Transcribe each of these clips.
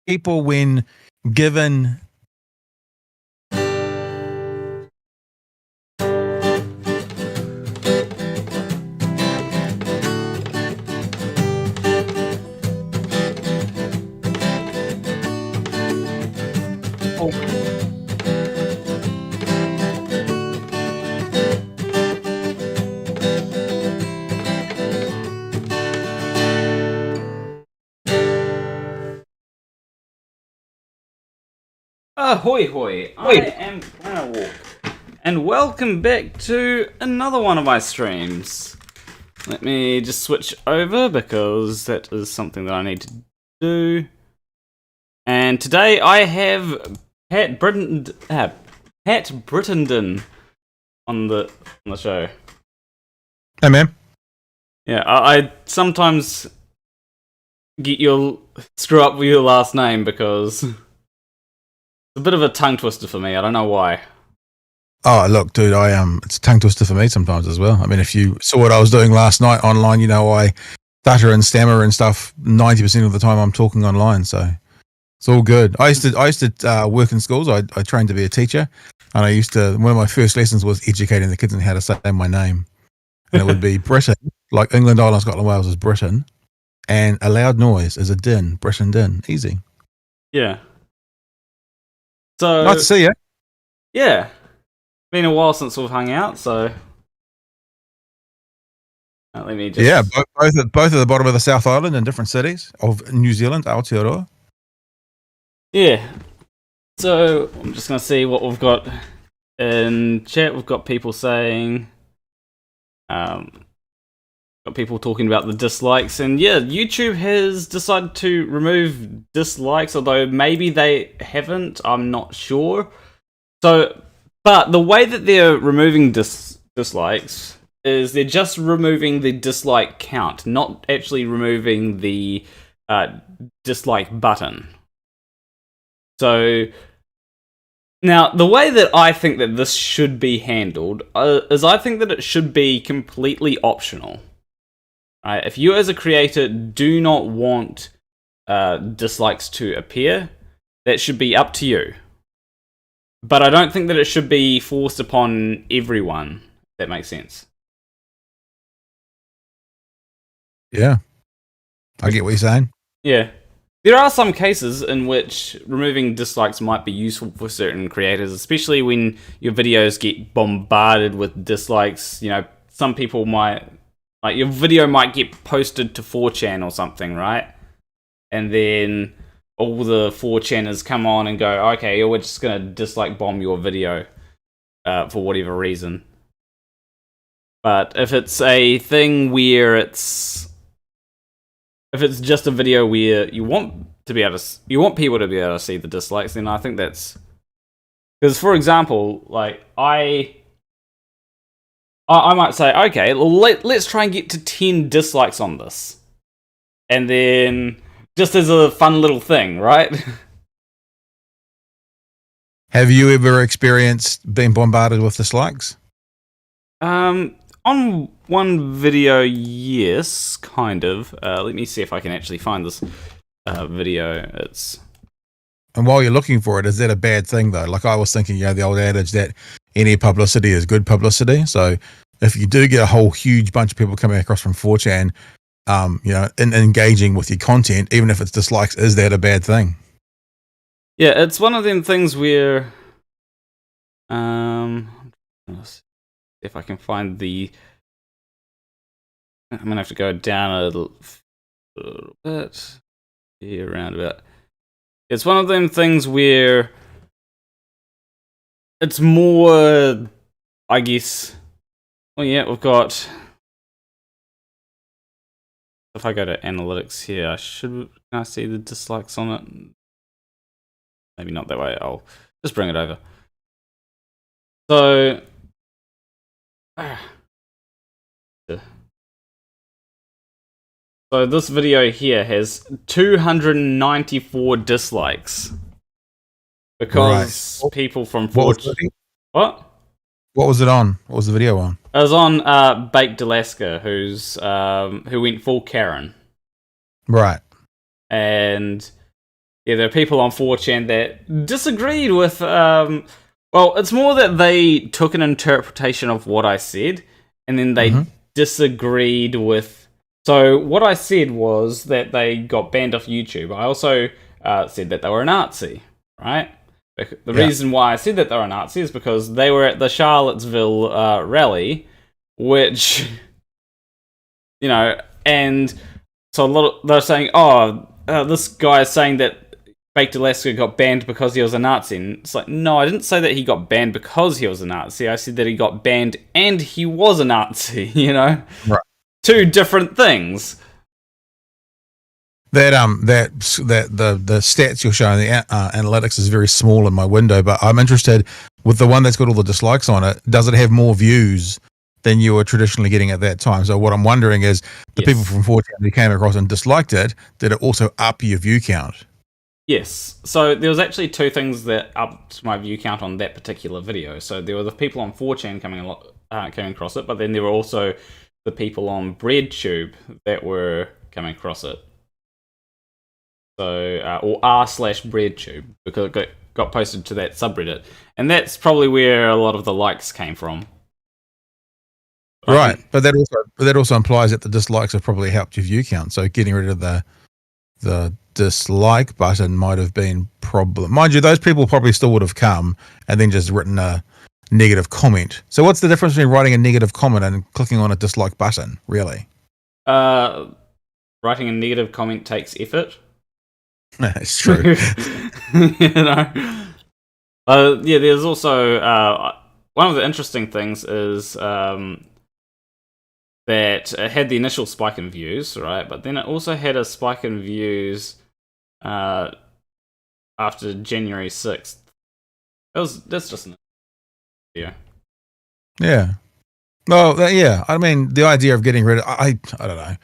people when given Ahoy hoy, I am Graymore, and welcome back to another one of my streams. Let me just switch over because that is something that I need to do. And today I have Pat Brittenden on the show. Hey man. Yeah, I sometimes screw up with your last name because a bit of a tongue twister for me. I don't know why. Oh, look, dude, it's a tongue twister for me sometimes as well. I mean, if you saw what I was doing last night online, you know, I stutter and stammer and stuff 90% of the time I'm talking online, so it's all good. I used to work in schools. I trained to be a teacher, and one of my first lessons was educating the kids on how to say my name. And it would be Britain, like England, Ireland, Scotland, Wales is Britain, and a loud noise is a din, Britain din. Easy. Yeah. So nice to see you. Yeah. Been a while since we've hung out, so let me just... Yeah, both at the bottom of the South Island in different cities of New Zealand, Aotearoa. Yeah. So I'm just going to see what we've got in chat. We've got people saying... got people talking about the dislikes, and yeah, YouTube has decided to remove dislikes, although maybe they haven't, I'm not sure. So, but the way that they're removing dislikes is they're just removing the dislike count, not actually removing the dislike button. So, now, the way that I think that this should be handled is I think that it should be completely optional. If you as a creator do not want dislikes to appear, that should be up to you. But I don't think that it should be forced upon everyone, if that makes sense. Yeah. I get what you're saying. Yeah. There are some cases in which removing dislikes might be useful for certain creators, especially when your videos get bombarded with dislikes. You know, some people might... Like, your video might get posted to 4chan or something, right? And then all the 4chaners come on and go, okay, we're just going to dislike bomb your video for whatever reason. But if it's a thing where if it's just a video where you want people to be able to see the dislikes, then I think that's... Because, for example, like, I might say, okay, let's try and get to 10 dislikes on this. And then, just as a fun little thing, right? Have you ever experienced being bombarded with dislikes? On one video, yes, kind of. Let me see if I can actually find this video. And while you're looking for it, is that a bad thing, though? Like, I was thinking, the old adage that any publicity is good publicity. So if you do get a whole huge bunch of people coming across from 4chan, and engaging with your content, even if it's dislikes, is that a bad thing? Yeah, it's one of them things where, let's see if I can find I'm gonna have to go down a little bit, around about. It's one of them things where it's more, I guess... Well, yeah, we've got... If I go to analytics here, can I see the dislikes on it? Maybe not that way. I'll just bring it over. So... So this video here has 294 dislikes. Because people from 4chan... What? What was it on? What was the video on? It was on Baked Alaska, who went full Karen. Right. And there are people on 4chan that disagreed with. Well, it's more that they took an interpretation of what I said, and then they disagreed with. So what I said was that they got banned off YouTube. I also said that they were a Nazi, right? The reason why I said that they were a Nazi is because they were at the Charlottesville rally, which, and so they're saying, this guy is saying that Baked Alaska got banned because he was a Nazi. And it's like, no, I didn't say that he got banned because he was a Nazi. I said that he got banned and he was a Nazi, Right. Two different things. That the stats you're showing, the analytics is very small in my window, but I'm interested with the one that's got all the dislikes on it. Does it have more views than you were traditionally getting at that time? So what I'm wondering is the people from 4chan who came across and disliked it, did it also up your view count? Yes. So there was actually two things that upped my view count on that particular video. So there were the people on 4chan coming across it, but then there were also the people on BreadTube that were coming across it. So, or r/BreadTube, because it got posted to that subreddit. And that's probably where a lot of the likes came from. Right, but that also implies that the dislikes have probably helped your view count. So getting rid of the dislike button might have been problem. Mind you, those people probably still would have come and then just written a negative comment. So what's the difference between writing a negative comment and clicking on a dislike button, really? Writing a negative comment takes effort. It's true. There's also one of the interesting things is that it had the initial spike in views, right? But then it also had a spike in views after January 6th. That's just an video. Yeah. Well, yeah. I mean, the idea of getting rid of I don't know.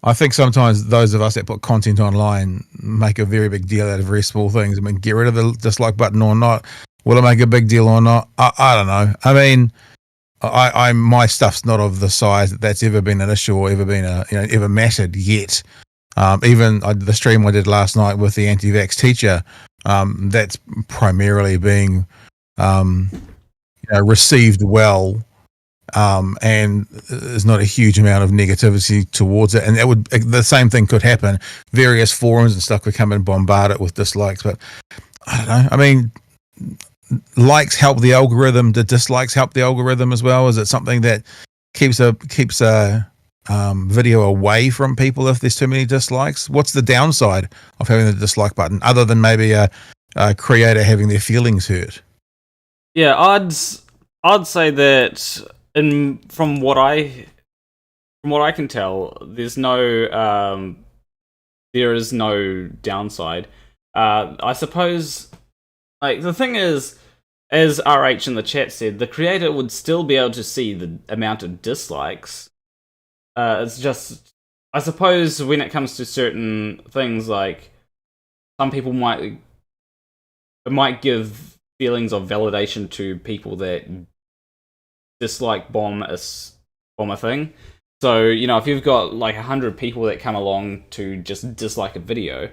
I think sometimes those of us that put content online make a very big deal out of very small things. I mean, get rid of the dislike button or not. Will it make a big deal or not? I don't know. I mean, my stuff's not of the size that's ever been an issue or ever been ever mattered yet. Even the stream I did last night with the anti-vax teacher, that's primarily being received well. And there's not a huge amount of negativity towards it, and the same thing could happen. Various forums and stuff could come and bombard it with dislikes, but I don't know. I mean, likes help the algorithm. Do dislikes help the algorithm as well? Is it something that keeps a video away from people if there's too many dislikes? What's the downside of having the dislike button, other than maybe a creator having their feelings hurt? Yeah, I'd say that. And from what I can tell, there is no downside. I suppose, like, the thing is, as RH in the chat said, the creator would still be able to see the amount of dislikes. It's just, I suppose, when it comes to certain things, like, some people might give feelings of validation to people that dislike bomb a thing. So, if you've got like 100 people that come along to just dislike a video,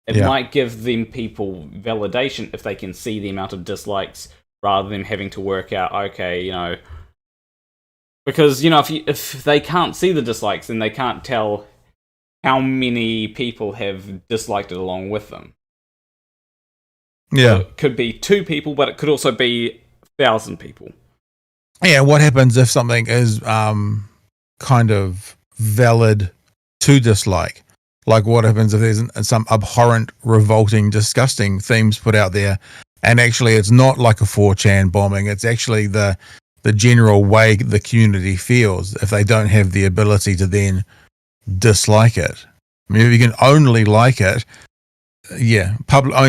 it might give them people validation if they can see the amount of dislikes rather than having to work out, okay, because if they can't see the dislikes, then they can't tell how many people have disliked it along with them. Yeah, so it could be 2 people, but it could also be 1,000 people. Yeah, what happens if something is kind of valid to dislike? Like, what happens if there's some abhorrent, revolting, disgusting themes put out there, and actually it's not like a 4chan bombing, it's actually the general way the community feels if they don't have the ability to then dislike it. I mean, if you can only like it,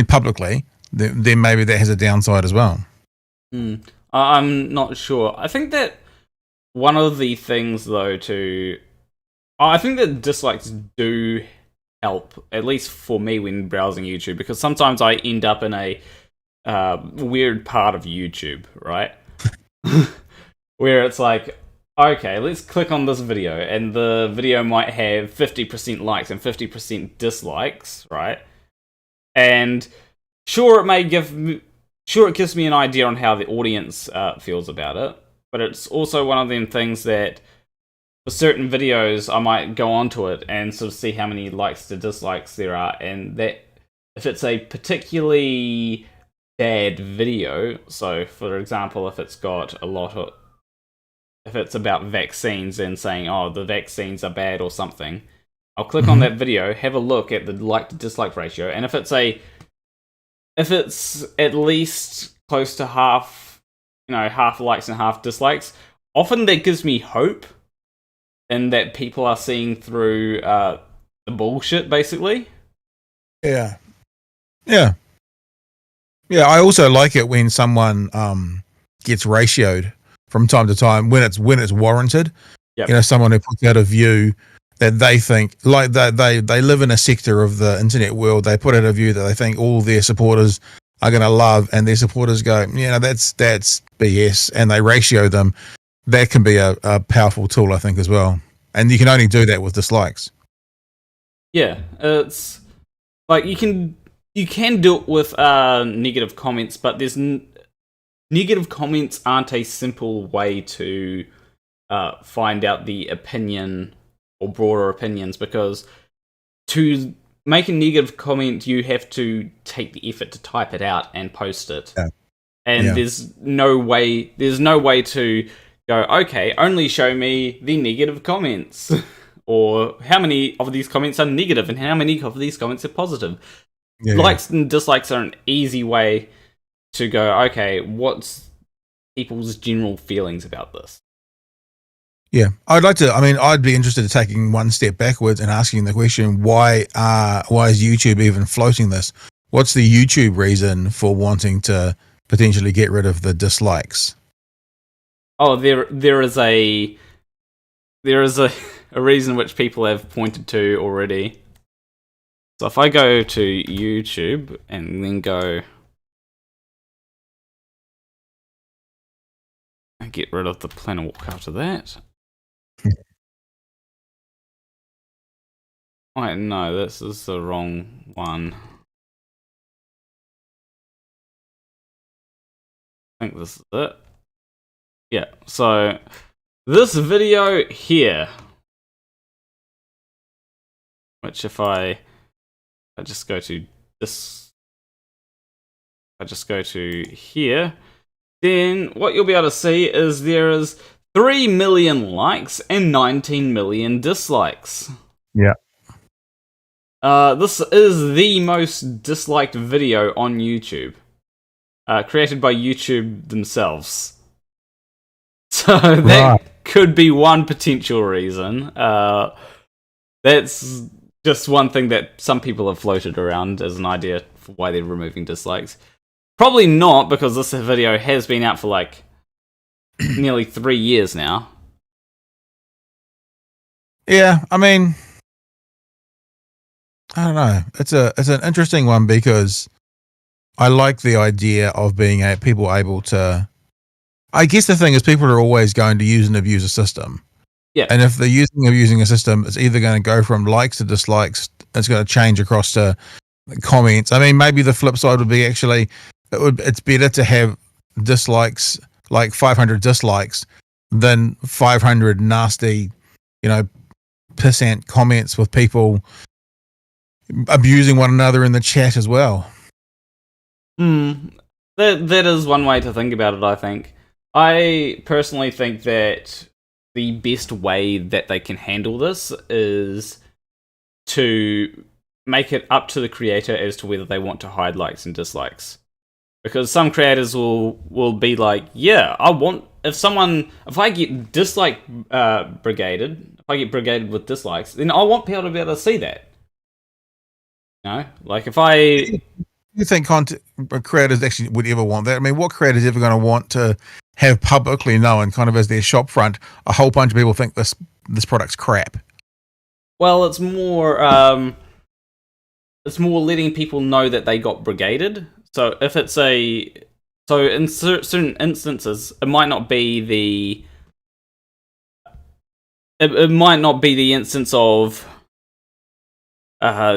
publicly, then maybe that has a downside as well. I'm not sure. I think that one of the things, though, I think that dislikes do help, at least for me when browsing YouTube, because sometimes I end up in a weird part of YouTube, right? Where it's like, okay, let's click on this video, and the video might have 50% likes and 50% dislikes, right? And sure, it gives me an idea on how the audience feels about it, but it's also one of them things that for certain videos I might go onto it and sort of see how many likes to dislikes there are, and that if it's a particularly bad video, so for example, if it's about vaccines and saying, oh, the vaccines are bad or something, I'll click on that video, have a look at the like to dislike ratio, and if it's at least close to half likes and half dislikes, often that gives me hope in that people are seeing through the bullshit, basically. Yeah. I also like it when someone gets ratioed from time to time when it's warranted. Yep. You know, someone who puts out a view that they think, like they live in a sector of the internet world, they put out a view that they think all their supporters are going to love, and their supporters go, that's BS, and they ratio them. That can be a powerful tool, I think, as well. And you can only do that with dislikes. Yeah, it's like you can do it with negative comments, but negative comments aren't a simple way to find out the opinion or broader opinions, because to make a negative comment, you have to take the effort to type it out and post it. Yeah. And there's no way to go, okay, only show me the negative comments. Or how many of these comments are negative and how many of these comments are positive. Likes and dislikes are an easy way to go, okay, what's people's general feelings about this? Yeah, I'd be interested in taking one step backwards and asking the question, why is YouTube even floating this? What's the YouTube reason for wanting to potentially get rid of the dislikes? Oh, there is a reason which people have pointed to already. So if I go to YouTube and then go and get rid of the Planet Walk after that. Wait, no, this is the wrong one. I think this is it. Yeah, so this video here, which if I just go to this, I just go to here, then what you'll be able to see is there is 3 million likes and 19 million dislikes. Yeah. This is the most disliked video on YouTube, created by YouTube themselves. So that could be one potential reason. That's just one thing that some people have floated around as an idea for why they're removing dislikes. Probably not, because this video has been out for like nearly 3 years now. Yeah, I mean, I don't know. It's an interesting one, because I like the idea of being people able to. I guess the thing is, people are always going to use and abuse a system. Yeah. And if they're using a system, it's either going to go from likes to dislikes. It's going to change across to comments. I mean, maybe the flip side would be actually it's better to have dislikes, like 500 dislikes, than 500 nasty, pissant comments with people abusing one another in the chat as well. That is one way to think about it, I think. I personally think that the best way that they can handle this is to make it up to the creator as to whether they want to hide likes and dislikes. Because some creators will be like, yeah, if I get dislike brigaded, if I get brigaded with dislikes, then I want people to be able to see that. Like if I... You think content creators actually would ever want that? I mean, what creator is ever going to want to have publicly known, kind of as their shop front, a whole bunch of people think this product's crap? Well, it's more letting people know that they got brigaded. So if it's in certain instances, it might not be the instance of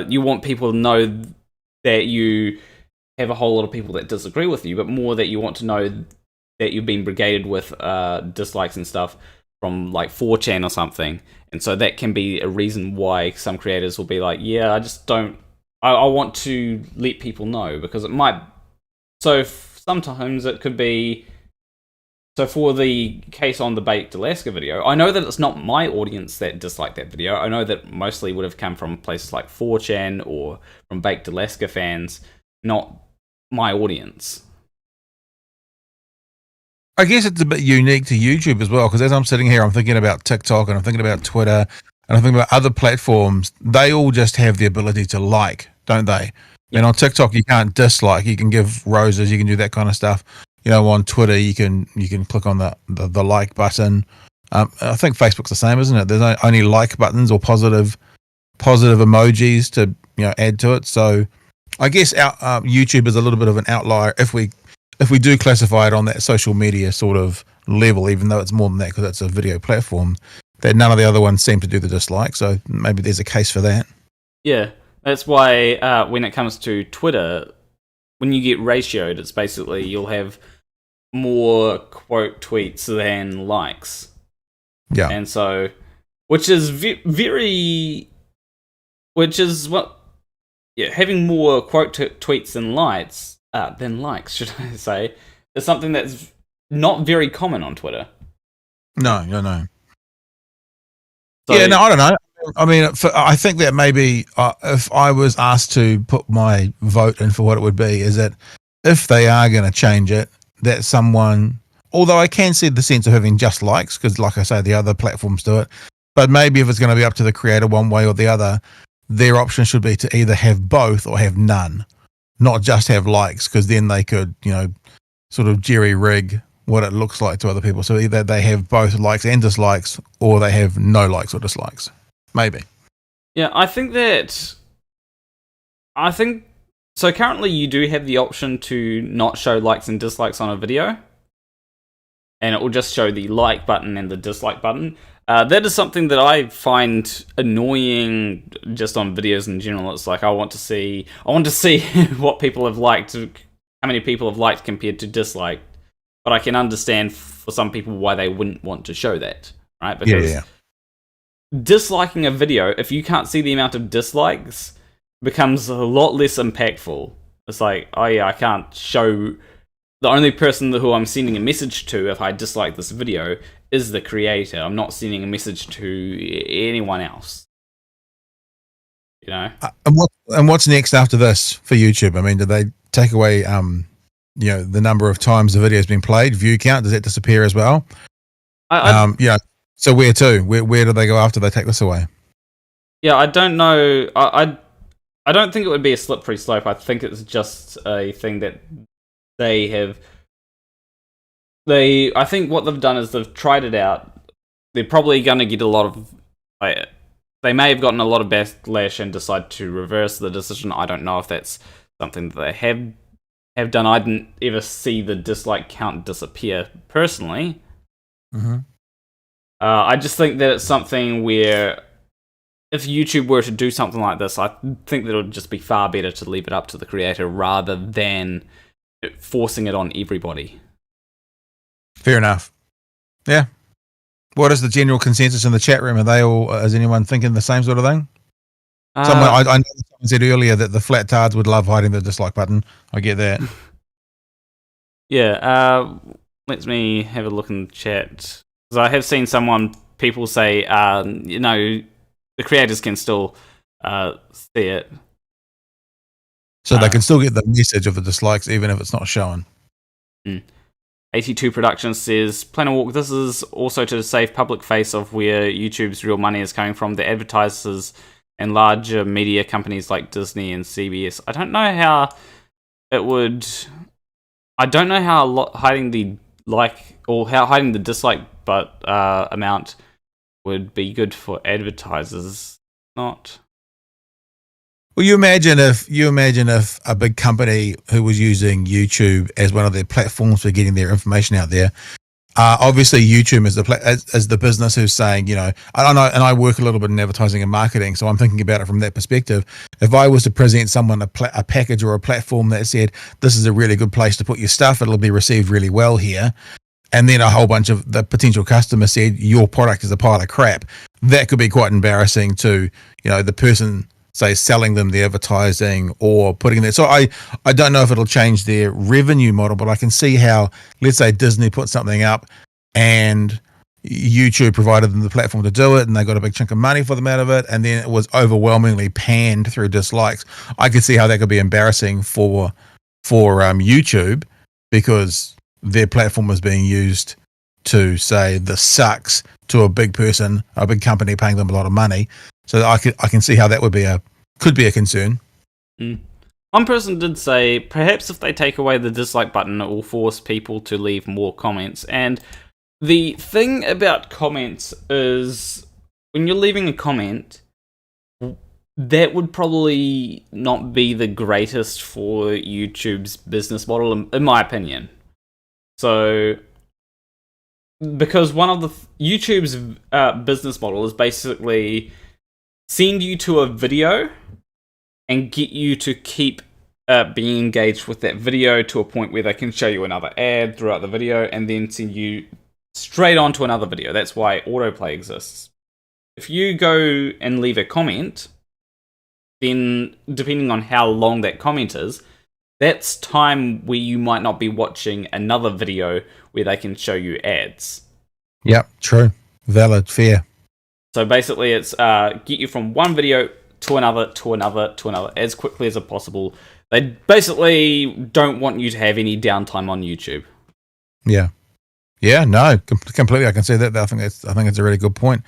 you want people to know that you have a whole lot of people that disagree with you, but more that you want to know that you've been brigaded with dislikes and stuff from like 4chan or something. And so that can be a reason why some creators will be like, yeah, I just don't, I want to let people know, because it might, so sometimes it could be, so for the case on the Baked Alaska video, I know that it's not my audience that disliked that video. I know that mostly would have come from places like 4chan or from Baked Alaska fans, not my audience. I guess it's a bit unique to YouTube as well, because as I'm sitting here, I'm thinking about TikTok and I'm thinking about Twitter and I'm thinking about other platforms. They all just have the ability to like, don't they? And on TikTok, you can't dislike. You can give roses. You can do that kind of stuff. You know, on Twitter, you can click on the like button. I think Facebook's the same, isn't it? There's only like buttons or positive emojis to add to it. So I guess YouTube is a little bit of an outlier if we do classify it on that social media sort of level, even though it's more than that because it's a video platform. That none of the other ones seem to do the dislike. So maybe there's a case for that. Yeah, that's why when it comes to Twitter, when you get ratioed, it's basically you'll have more quote tweets than likes. Yeah. And so, which is having more quote tweets than likes, should I say, is something that's not very common on Twitter. No. So, yeah, no, I don't know. I mean, I think that maybe if I was asked to put my vote in for what it would be, is that if they are going to change it, that someone, although I can see the sense of having just likes, because like I say, the other platforms do it, but maybe if it's going to be up to the creator one way or the other, their option should be to either have both or have none, not just have likes, because then they could, sort of jerry-rig what it looks like to other people. So either they have both likes and dislikes, or they have no likes or dislikes. Maybe. Yeah, I think so. Currently, you do have the option to not show likes and dislikes on a video, and it will just show the like button and the dislike button. That is something that I find annoying just on videos in general. It's like I want to see what people have liked, how many people have liked compared to disliked. But I can understand for some people why they wouldn't want to show that, right? Because disliking a video, if you can't see the amount of dislikes, becomes a lot less impactful. It's like, oh yeah, I can't show the only person who I'm sending a message to if I dislike this video is the creator. I'm not sending a message to anyone else. And what's next after this for YouTube? I mean, do they take away the number of times the video's been played, view count? Does that disappear as well? So where to? Where do they go after they take this away? Yeah, I don't know. I don't think it would be a slippery slope. I think it's just a thing that I think what they've done is they've tried it out. They're probably going to get a lot of, they may have gotten a lot of backlash and decide to reverse the decision. I don't know if that's something that they have done. I didn't ever see the dislike count disappear personally. Mm-hmm. I just think that it's something where if YouTube were to do something like this, I think that it would just be far better to leave it up to the creator rather than forcing it on everybody. Fair enough. Yeah. What is the general consensus in the chat room? Is anyone thinking the same sort of thing? I know someone said earlier that the flat tards would love hiding the dislike button. I get that. Yeah. Let me have a look in the chat. Because I have seen people say, the creators can still see it. So they can still get the message of the dislikes even if it's not shown. 82 Productions says, Plan a Walk, this is also to save public face of where YouTube's real money is coming from. The advertisers and larger media companies like Disney and CBS. I don't know how hiding the like or how hiding the dislike amount would be good for advertisers. Not. Well, you imagine if a big company who was using YouTube as one of their platforms for getting their information out there Obviously, YouTube is the business who's saying, I work a little bit in advertising and marketing, so I'm thinking about it from that perspective. If I was to present someone a package or a platform that said, this is a really good place to put your stuff, it'll be received really well here, and then a whole bunch of the potential customers said, your product is a pile of crap, that could be quite embarrassing to, the person, say, selling them the advertising or putting it. So I don't know if it'll change their revenue model, but I can see how, let's say Disney put something up and YouTube provided them the platform to do it, and they got a big chunk of money for them out of it, and then it was overwhelmingly panned through dislikes. I could see how that could be embarrassing for YouTube, because their platform was being used to say this sucks to a big person, a big company paying them a lot of money. So I can see how that could be a concern. One person did say, perhaps if they take away the dislike button, it will force people to leave more comments. And the thing about comments is, when you're leaving a comment, that would probably not be the greatest for YouTube's business model, in my opinion. So, because one of the YouTube's business model is basically send you to a video and get you to keep being engaged with that video to a point where they can show you another ad throughout the video and then send you straight on to another video. That's why autoplay exists. If you go and leave a comment, then depending on how long that comment is, that's time where you might not be watching another video where they can show you ads. Yep, true. Valid, fair. So basically it's get you from one video to another, to another, to another, as quickly as possible. They basically don't want you to have any downtime on YouTube. Yeah. Yeah, no, completely. I can see that. I think it's a really good point.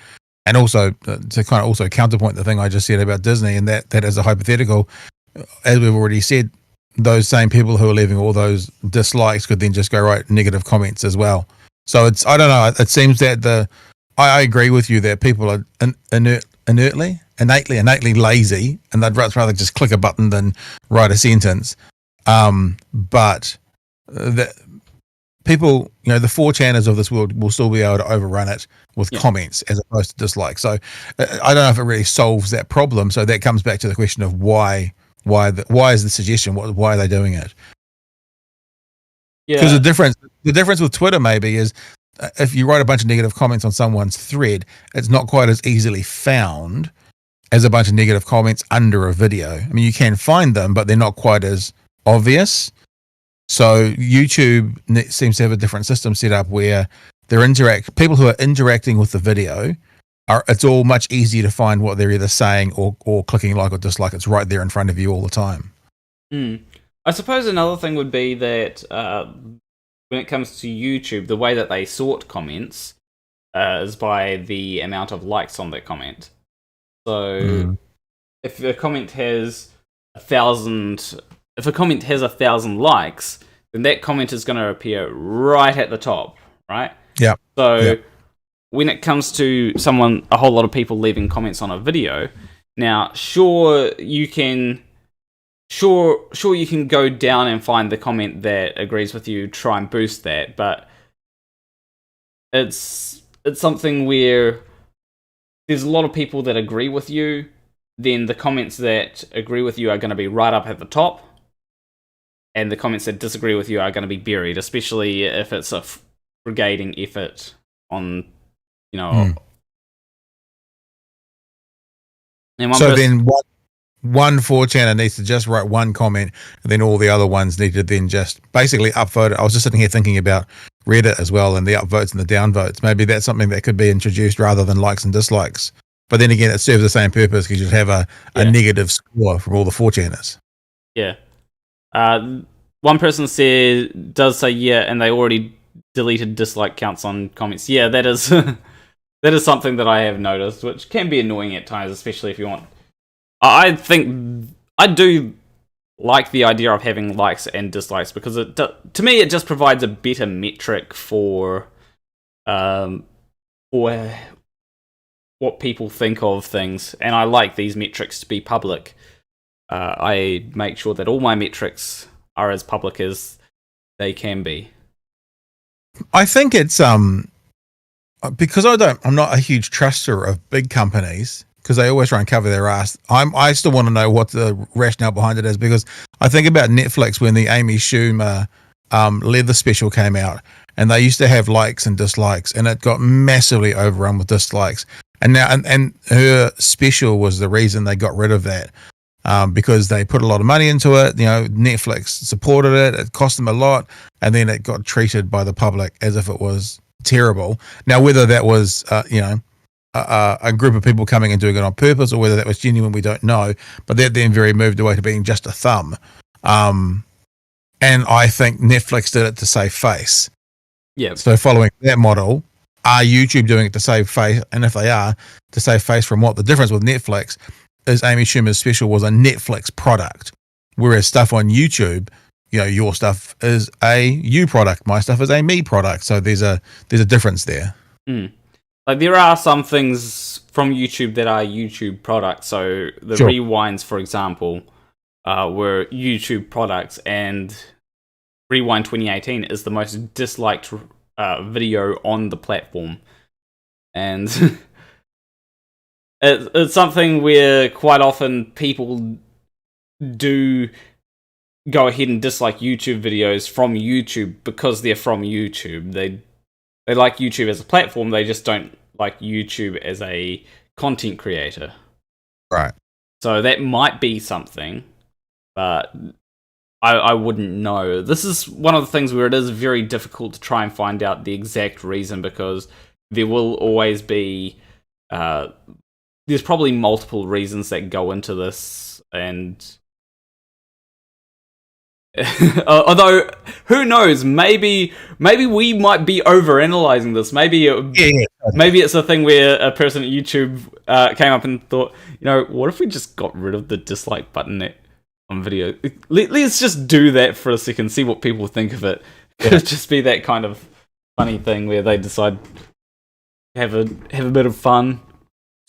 And also, to kind of also counterpoint the thing I just said about Disney, and that is a hypothetical, as we've already said, those same people who are leaving all those dislikes could then just go write negative comments as well. So it's, I don't know, it seems that I agree with you that people are innately lazy, and they'd rather just click a button than write a sentence. But the people, the 4chaners of this world will still be able to overrun it with comments as opposed to dislikes. So I don't know if it really solves that problem. So that comes back to the question of why is the suggestion? Why are they doing it? Because the difference with Twitter maybe is, if you write a bunch of negative comments on someone's thread, it's not quite as easily found as a bunch of negative comments under a video. I mean, you can find them, but they're not quite as obvious. So YouTube seems to have a different system set up where people who are interacting with the video it's all much easier to find what they're either saying or clicking like or dislike. It's right there in front of you all the time. I suppose another thing would be that when it comes to YouTube, the way that they sort comments is by the amount of likes on that comment. So if a comment has 1,000 likes, then that comment is going to appear right at the top, right? Yeah. So when it comes to a whole lot of people leaving comments on a video, now sure you can go down and find the comment that agrees with you, try and boost that, but it's something where there's a lot of people that agree with you, then the comments that agree with you are going to be right up at the top, and the comments that disagree with you are going to be buried, especially if it's a brigading effort on, And then one 4chaner needs to just write one comment, and then all the other ones need to then just basically upvote it. I was just sitting here thinking about Reddit as well, and the upvotes and the downvotes. Maybe that's something that could be introduced rather than likes and dislikes. But then again, it serves the same purpose because you'd have a negative score from all the 4chaners. Yeah. One person does say, and they already deleted dislike counts on comments. Yeah, that is that is something that I have noticed, which can be annoying at times, especially if you want. I think I do like the idea of having likes and dislikes, because to me it just provides a better metric for what people think of things, and I like these metrics to be public. I make sure that all my metrics are as public as they can be. I think it's because I'm not a huge truster of big companies because they always try and cover their ass. I still want to know what the rationale behind it is, because I think about Netflix when the Amy Schumer leather special came out, and they used to have likes and dislikes, and it got massively overrun with dislikes. And now, and her special was the reason they got rid of that, because they put a lot of money into it. You know, Netflix supported it. It cost them a lot, and then it got treated by the public as if it was terrible. Now, whether that was, a group of people coming and doing it on purpose, or whether that was genuine, we don't know. But that then very moved away to being just a thumb. And I think Netflix did it to save face. Yeah. So following that model, are YouTube doing it to save face? And if they are, to save face from what? The difference with Netflix is Amy Schumer's special was a Netflix product, whereas stuff on YouTube, you know, your stuff is a you product, my stuff is a me product. So there's a difference there. Like, there are some things from YouTube that are YouTube products. So the rewinds, for example, were YouTube products, and Rewind 2018 is the most disliked video on the platform, and it's something where quite often people do go ahead and dislike YouTube videos from YouTube because they're from YouTube. They like YouTube as a platform, they just don't like YouTube as a content creator. Right. So that might be something, but I wouldn't know. This is one of the things where it is very difficult to try and find out the exact reason, because there will always be... there's probably multiple reasons that go into this, and... although, who knows? Maybe we might be overanalyzing this. Maybe it's a thing where a person at YouTube came up and thought, you know, what if we just got rid of the dislike button on video? Let's just do that for a second, see what people think of it. It'll just be that kind of funny thing where they decide to have a bit of fun.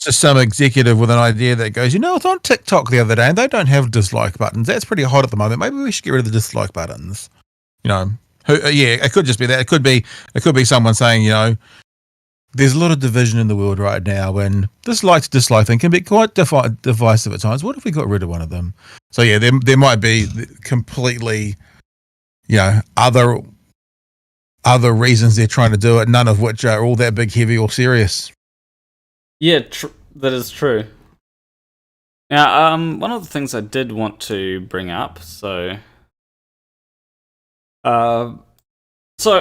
Just some executive with an idea that goes, you know, it's on TikTok the other day and they don't have dislike buttons. That's pretty hot at the moment. Maybe we should get rid of the dislike buttons. You know, it could just be that. It could be someone saying, you know, there's a lot of division in the world right now, and dislike to dislike thing can be quite divisive at times. What if we got rid of one of them? So yeah, there might be completely, you know, other reasons they're trying to do it, none of which are all that big, heavy, or serious. Yeah, that is true. Now, one of the things I did want to bring up, so I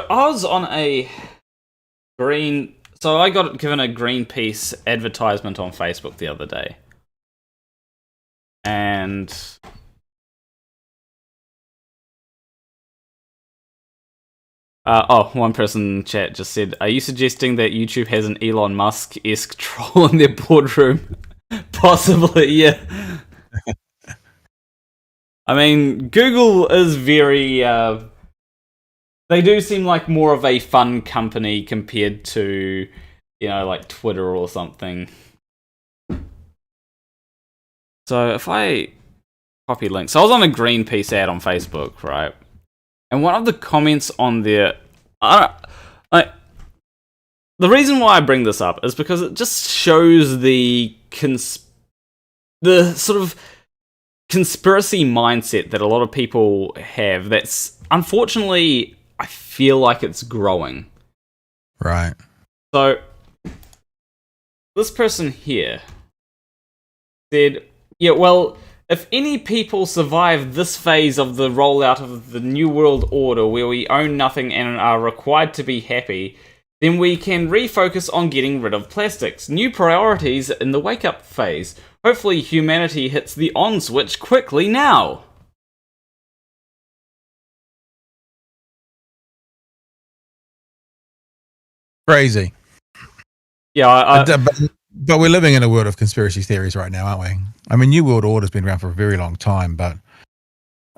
was on a green... So I got given a Greenpeace advertisement on Facebook the other day. And... one person in chat just said, are you suggesting that YouTube has an Elon Musk-esque troll in their boardroom? Possibly, yeah. I mean, Google is very... they do seem like more of a fun company compared to, you know, like Twitter or something. So if I copy links... So I was on a Greenpeace ad on Facebook, right? And one of the comments on there, the reason why I bring this up is because it just shows the sort of conspiracy mindset that a lot of people have. That's, unfortunately, I feel like it's growing. Right. So this person here said, yeah, well, if any people survive this phase of the rollout of the New World Order, where we own nothing and are required to be happy, then we can refocus on getting rid of plastics. New priorities in the wake-up phase. Hopefully humanity hits the on switch quickly now. Crazy. Yeah, but we're living in a world of conspiracy theories right now, aren't we? I mean, New World Order's been around for a very long time, but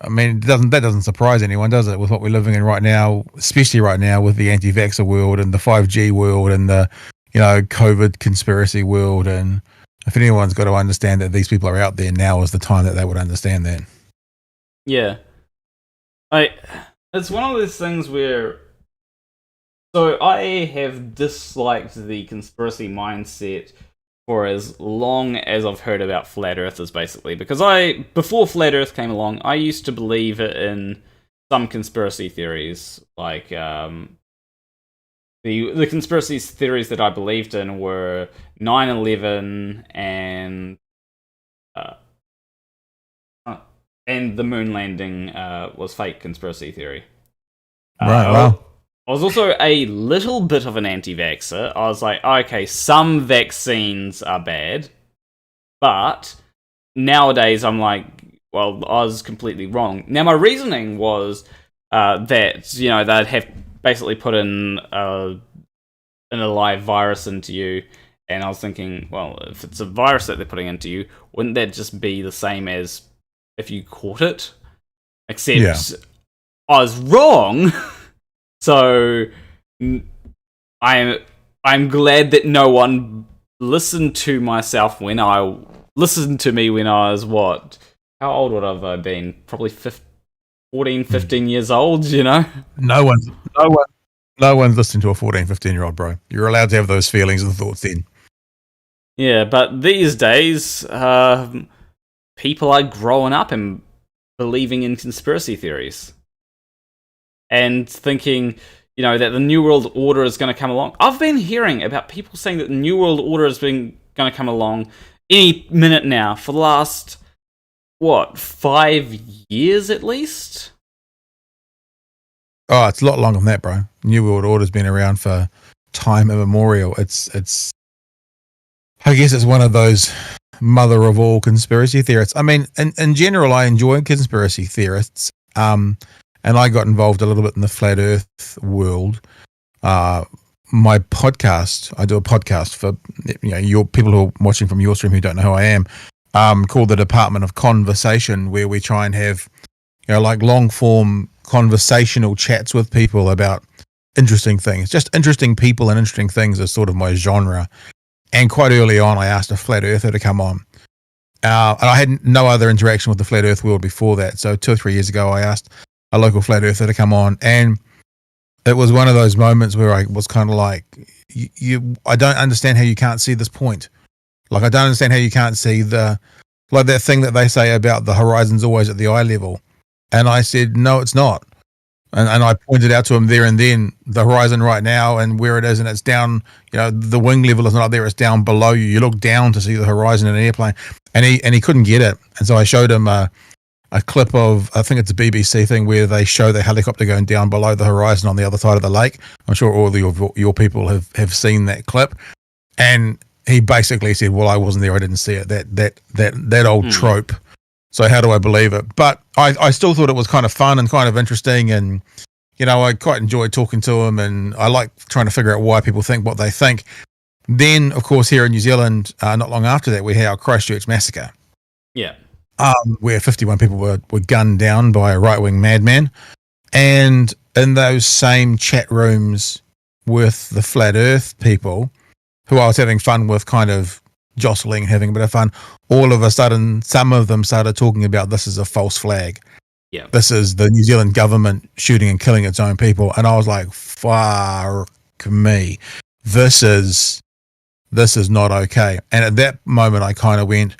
I mean, that doesn't surprise anyone, does it? With what we're living in right now, especially right now with the anti-vaxxer world and the 5G world and the, you know, COVID conspiracy world. And if anyone's got to understand that these people are out there, now is the time that they would understand that. Yeah. It's one of those things where So I have disliked the conspiracy mindset for as long as I've heard about flat earthers, basically, because before flat earth came along, I used to believe in some conspiracy theories, like the conspiracy theories that I believed in were 9/11 and the moon landing was fake conspiracy theory. Right, wow. I was also a little bit of an anti-vaxxer. I was like, okay, some vaccines are bad, but nowadays I'm like, well, I was completely wrong. Now, my reasoning was that, they'd have basically put in a live virus into you, and I was thinking, well, if it's a virus that they're putting into you, wouldn't that just be the same as if you caught it? Except I was wrong. So I'm glad that no one listened to me when I was what? How old would I have been? Probably 14, 15 years old, No one's listening to a 14, 15-year-old, bro. You're allowed to have those feelings and thoughts then. Yeah, but these days, people are growing up and believing in conspiracy theories. And thinking, that the New World Order is going to come along. I've been hearing about people saying that the New World Order is going to come along any minute now for the last, 5 years at least? Oh, it's a lot longer than that, bro. New World Order's been around for time immemorial. It's I guess it's one of those mother of all conspiracy theorists. I mean, in general, I enjoy conspiracy theorists. And I got involved a little bit in the flat earth world. My podcast, I do a podcast for your people who are watching from your stream who don't know who I am, called the Department of Conversation, where we try and have like long form conversational chats with people about interesting things. Just interesting people and interesting things is sort of my genre. And quite early on, I asked a flat earther to come on. And I had no other interaction with the flat earth world before that. So 2 or 3 years ago, I asked a local flat earther to come on, and it was one of those moments where I was kind of like, I don't understand how you can't see this point. Like, I don't understand how you can't see that thing that they say about the horizon's always at the eye level. And I said, no, it's not. And I pointed out to him there and then the horizon right now and where it is, and it's down, the wing level is not up there, it's down below you. You look down to see the horizon in an airplane, and he couldn't get it. And so I showed him a clip of, I think it's a BBC thing, where they show the helicopter going down below the horizon on the other side of the lake. I'm sure all of your people have seen that clip. And he basically said, well, I wasn't there, I didn't see it. That old trope. So how do I believe it? But I still thought it was kind of fun and kind of interesting, and I quite enjoyed talking to him, and I like trying to figure out why people think what they think. Then, of course, here in New Zealand, not long after that, we had our Christchurch massacre. Yeah. Where 51 people were gunned down by a right-wing madman. And in those same chat rooms with the flat earth people, who I was having fun with, kind of jostling, having a bit of fun, all of a sudden, some of them started talking about this is a false flag. Yeah. This is the New Zealand government shooting and killing its own people. And I was like, fuck me. This is not okay. And at that moment, I kind of went,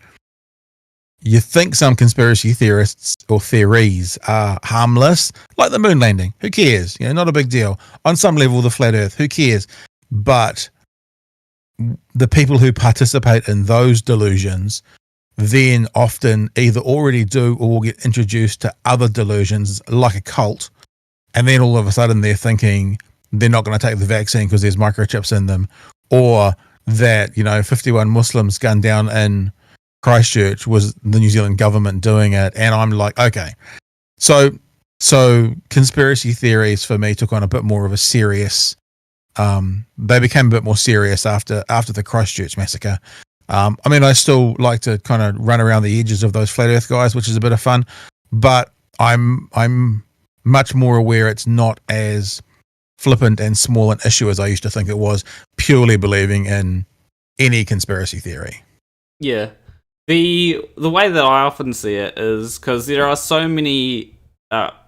you think some conspiracy theorists or theories are harmless, like the moon landing. Who cares? Not a big deal. On some level, the flat earth, who cares? But the people who participate in those delusions then often either already do or will get introduced to other delusions like a cult. And then all of a sudden they're thinking they're not going to take the vaccine because there's microchips in them, or that, 51 Muslims gunned down in Christchurch was the New Zealand government doing it. And I'm like, okay. So conspiracy theories for me took on a bit more of a serious, they became a bit more serious after the Christchurch massacre. I still like to kind of run around the edges of those flat earth guys, which is a bit of fun, but I'm much more aware it's not as flippant and small an issue as I used to think it was, purely believing in any conspiracy theory. Yeah. The way that I often see it is because there are so many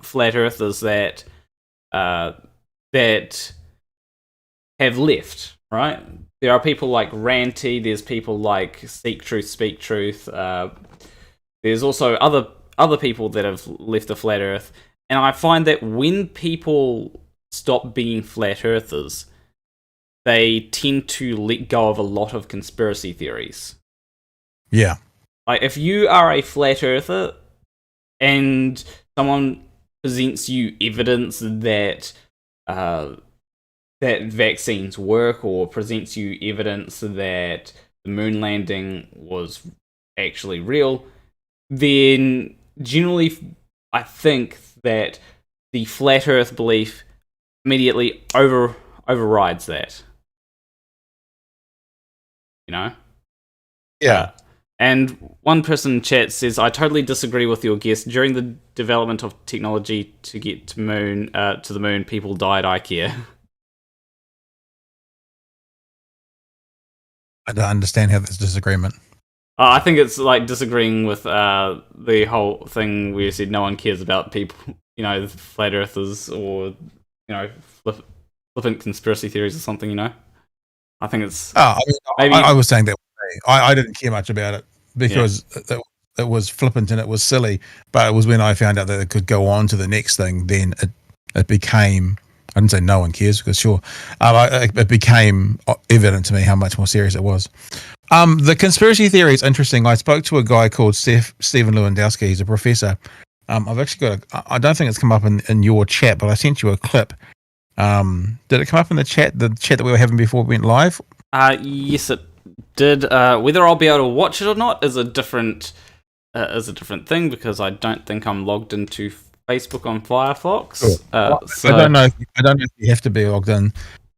flat earthers that have left, right? There are people like Ranty, there's people like Seek Truth, Speak Truth. There's also other people that have left the Flat Earth. And I find that when people stop being Flat Earthers, they tend to let go of a lot of conspiracy theories. Yeah. Like, if you are a Flat Earther and someone presents you evidence that that vaccines work, or presents you evidence that the moon landing was actually real, then generally I think that the Flat Earth belief immediately overrides that. You know? Yeah. And one person in chat says, I totally disagree with your guest. During the development of technology to get to the moon, people died, I care. I don't understand how that's disagreement. I think it's like disagreeing with the whole thing where you said no one cares about people, flat earthers, or, flippant conspiracy theories or something, I think it's... maybe I was saying that I didn't care much about it because it was flippant and it was silly, but it was when I found out that it could go on to the next thing, then it became... I didn't say no one cares, because sure, it became evident to me how much more serious it was. The conspiracy theory is interesting. I spoke to a guy called Stephen Lewandowski. He's a professor. I've actually got I don't think it's come up in your chat, but I sent you a clip. Did it come up in the chat that we were having before we went live? Yes, it did. Whether I'll be able to watch it or not is a different thing, because I don't think I'm logged into Facebook on Firefox. Sure. I don't know if you have to be logged in.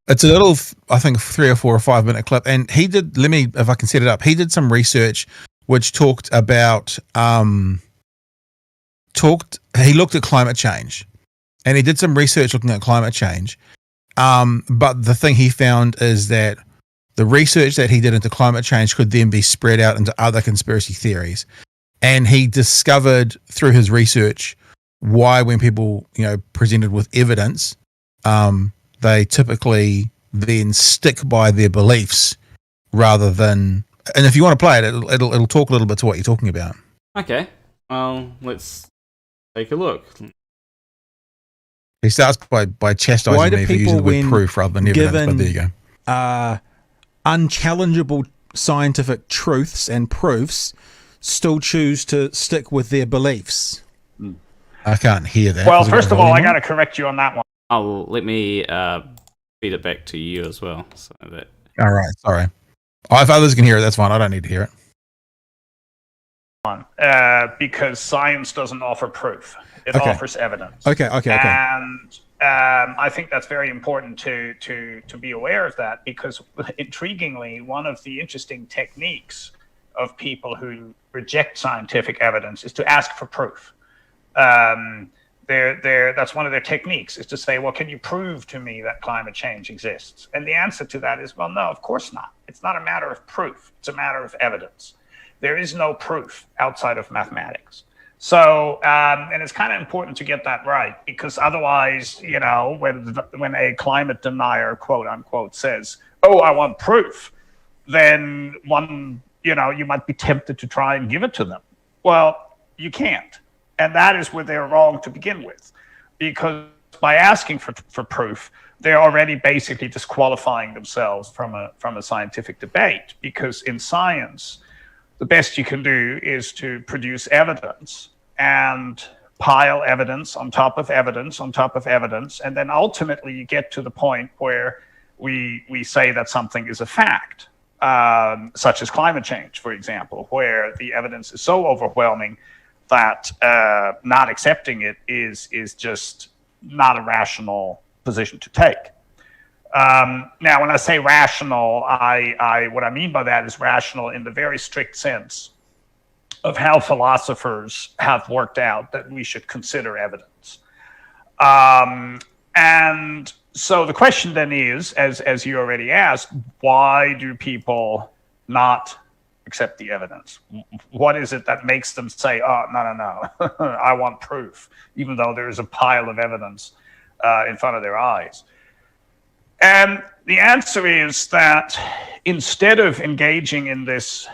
It's a little, I think, 3 or 4 or 5 minute clip, and he did. Let me, if I can set it up. He did some research which talked about He looked at climate change, and he did some research looking at climate change. But the thing he found is that the research that he did into climate change could then be spread out into other conspiracy theories, and he discovered through his research why, when people presented with evidence, they typically then stick by their beliefs rather than. And if you want to play it, it'll talk a little bit to what you're talking about. Okay, well, let's take a look. He starts by chastising me for using the word proof rather than evidence. But there you go. Unchallengeable scientific truths and proofs, still choose to stick with their beliefs. I can't hear that. Well, first of all, I got to correct you on that one. Oh, let me feed it back to you as well. So that. All right, sorry. If others can hear it, that's fine. I don't need to hear it. Because science doesn't offer proof; it offers evidence. Okay. And I think that's very important to be aware of that, because intriguingly, one of the interesting techniques of people who reject scientific evidence is to ask for proof. That's one of their techniques, is to say, well, can you prove to me that climate change exists? And the answer to that is, well, no, of course not. It's not a matter of proof. It's a matter of evidence. There is no proof outside of mathematics. So, and it's kind of important to get that right, because otherwise, when a climate denier, quote unquote, says, oh, I want proof, then you might be tempted to try and give it to them. Well, you can't. And that is where they're wrong to begin with, because by asking for proof, they're already basically disqualifying themselves from a scientific debate, because in science, the best you can do is to produce evidence and pile evidence on top of evidence on top of evidence, and then ultimately you get to the point where we say that something is a fact, such as climate change, for example, where the evidence is so overwhelming that not accepting it is just not a rational position to take. Now, when I say rational, what I mean by that is rational in the very strict sense of how philosophers have worked out that we should consider evidence. And so the question then is, as you already asked, why do people not accept the evidence? What is it that makes them say, oh, no, I want proof, even though there is a pile of evidence in front of their eyes? And the answer is that instead of engaging in this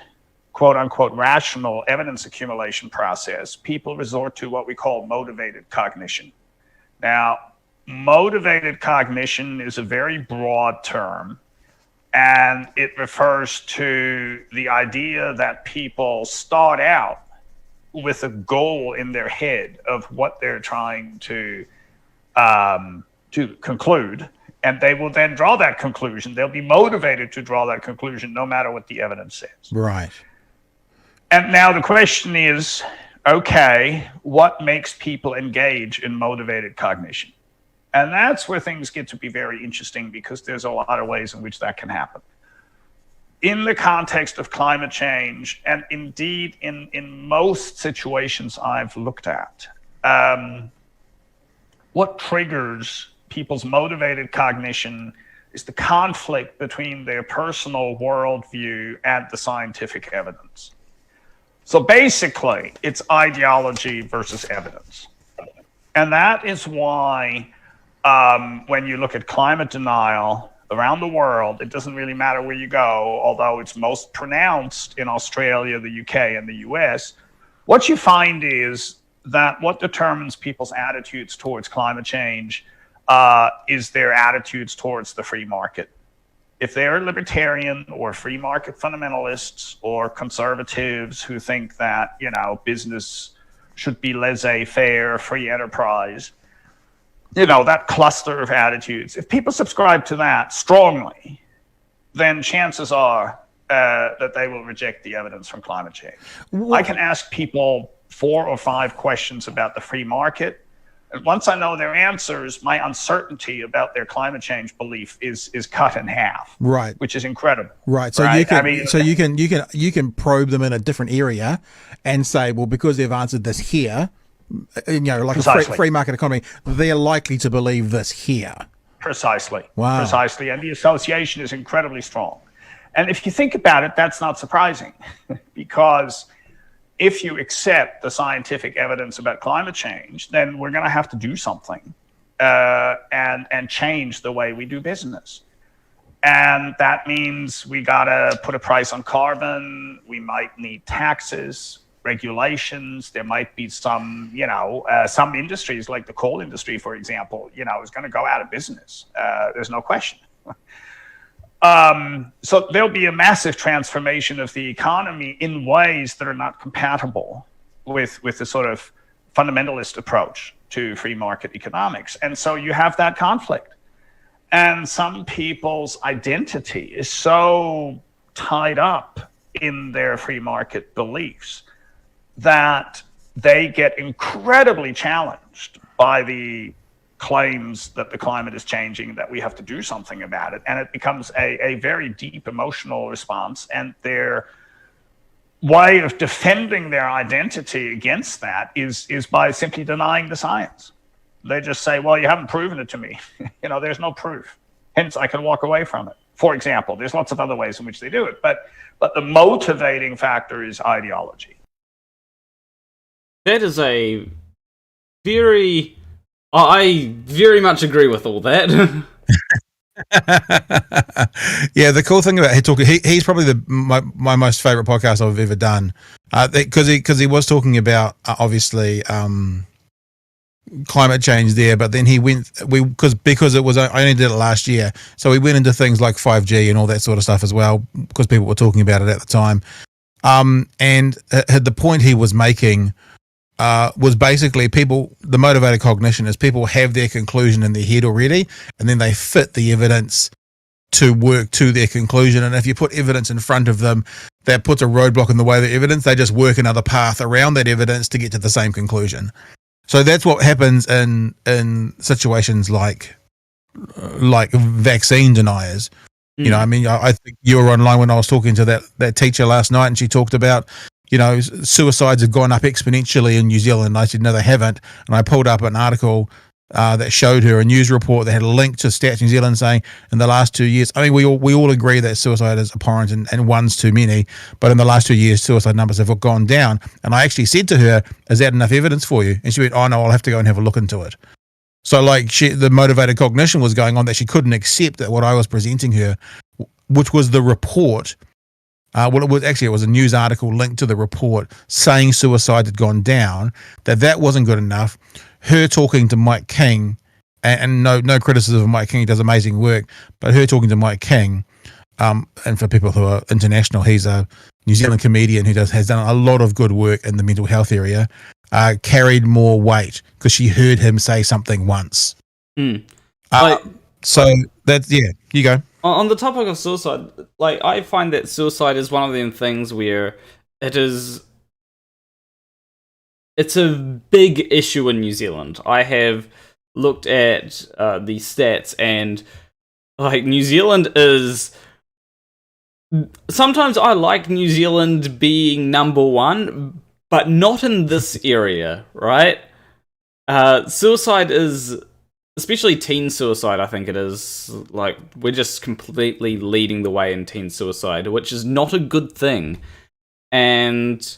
quote unquote rational evidence accumulation process, people resort to what we call motivated cognition. Now, motivated cognition is a very broad term, and it refers to the idea that people start out with a goal in their head of what they're trying to conclude, and they will then draw that conclusion. They'll be motivated to draw that conclusion no matter what the evidence says. Right. And now the question is, okay, what makes people engage in motivated cognition? And that's where things get to be very interesting, because there's a lot of ways in which that can happen. In the context of climate change, and indeed in most situations I've looked at, what triggers people's motivated cognition is the conflict between their personal worldview and the scientific evidence. So basically, it's ideology versus evidence. And that is why when you look at climate denial around the world, it doesn't really matter where you go, although it's most pronounced in Australia, the UK, and the US. What you find is that what determines people's attitudes towards climate change is their attitudes towards the free market. If they're libertarian or free market fundamentalists or conservatives who think that, business should be laissez-faire, free enterprise, that cluster of attitudes, if people subscribe to that strongly, then chances are that they will reject the evidence from climate change. I can ask people 4 or 5 questions about the free market, and once I know their answers, my uncertainty about their climate change belief is cut in half. Right. Which is incredible. Right. So you can probe them in a different area and say, well, because they've answered this here, like Precisely. a free market economy, they're likely to believe this here. Precisely. Wow. Precisely. And the association is incredibly strong. And if you think about it, that's not surprising, because if you accept the scientific evidence about climate change, then we're going to have to do something and change the way we do business. And that means we got to put a price on carbon. We might need taxes, regulations. There might be some, some industries like the coal industry, for example, is going to go out of business. There's no question. So there'll be a massive transformation of the economy in ways that are not compatible with the sort of fundamentalist approach to free market economics. And so you have that conflict. And some people's identity is so tied up in their free market beliefs that they get incredibly challenged by the claims that the climate is changing, that we have to do something about it. And it becomes a very deep emotional response. And their way of defending their identity against that is by simply denying the science. They just say, well, you haven't proven it to me. There's no proof. Hence, I can walk away from it. For example, there's lots of other ways in which they do it. But the motivating factor is ideology. That is I very much agree with all that. Yeah, the cool thing about he's probably my most favorite podcast I've ever done, because he was talking about obviously climate change there, but then because it was, I only did it last year, so we went into things like 5G and all that sort of stuff as well, because people were talking about it at the time, and the point he was making was basically the motivated cognition is people have their conclusion in their head already, and then they fit the evidence to work to their conclusion. And if you put evidence in front of them that puts a roadblock in the way of the evidence, they just work another path around that evidence to get to the same conclusion. So that's what happens in situations like vaccine deniers. I think you were online when I was talking to that teacher last night, and she talked about suicides have gone up exponentially in New Zealand. I said, no, they haven't. And I pulled up an article that showed her a news report that had a link to Stats New Zealand saying in the last 2 years, I mean, we all agree that suicide is abhorrent and one's too many, but in the last 2 years, suicide numbers have gone down. And I actually said to her, is that enough evidence for you? And she went, oh no, I'll have to go and have a look into it. So like the motivated cognition was going on that she couldn't accept that what I was presenting her, which was the report. Well, it was a news article linked to the report saying suicide had gone down, that wasn't good enough. Her talking to Mike King, and no criticism of Mike King, he does amazing work, but her talking to Mike King, and for people who are international, he's a New Zealand comedian who has done a lot of good work in the mental health area, carried more weight because she heard him say something once. So that's, you go. On the topic of suicide, like, I find that suicide is one of them things where it's a big issue in New Zealand. I have looked at the stats, and like, New Zealand is... Sometimes I like New Zealand being number one, but not in this area, right? Suicide is... Especially teen suicide, I think it is. Like, we're just completely leading the way in teen suicide, which is not a good thing. And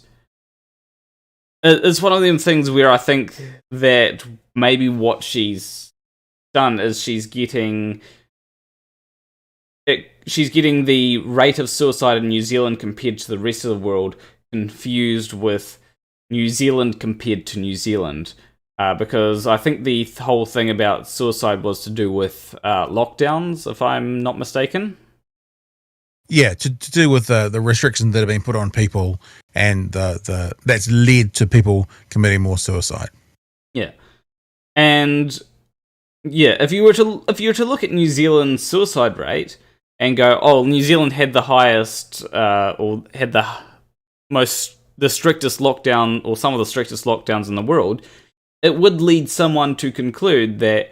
it's one of them things where I think that maybe what she's done is she's getting the rate of suicide in New Zealand compared to the rest of the world confused with New Zealand compared to New Zealand. Because I think the whole thing about suicide was to do with lockdowns, if I'm not mistaken. Yeah, to do with the restrictions that have been put on people, and that's led to people committing more suicide. Yeah, and yeah, if you were to look at New Zealand's suicide rate and go, oh, New Zealand had the highest or had the strictest lockdown, or some of the strictest lockdowns in the world, it would lead someone to conclude that,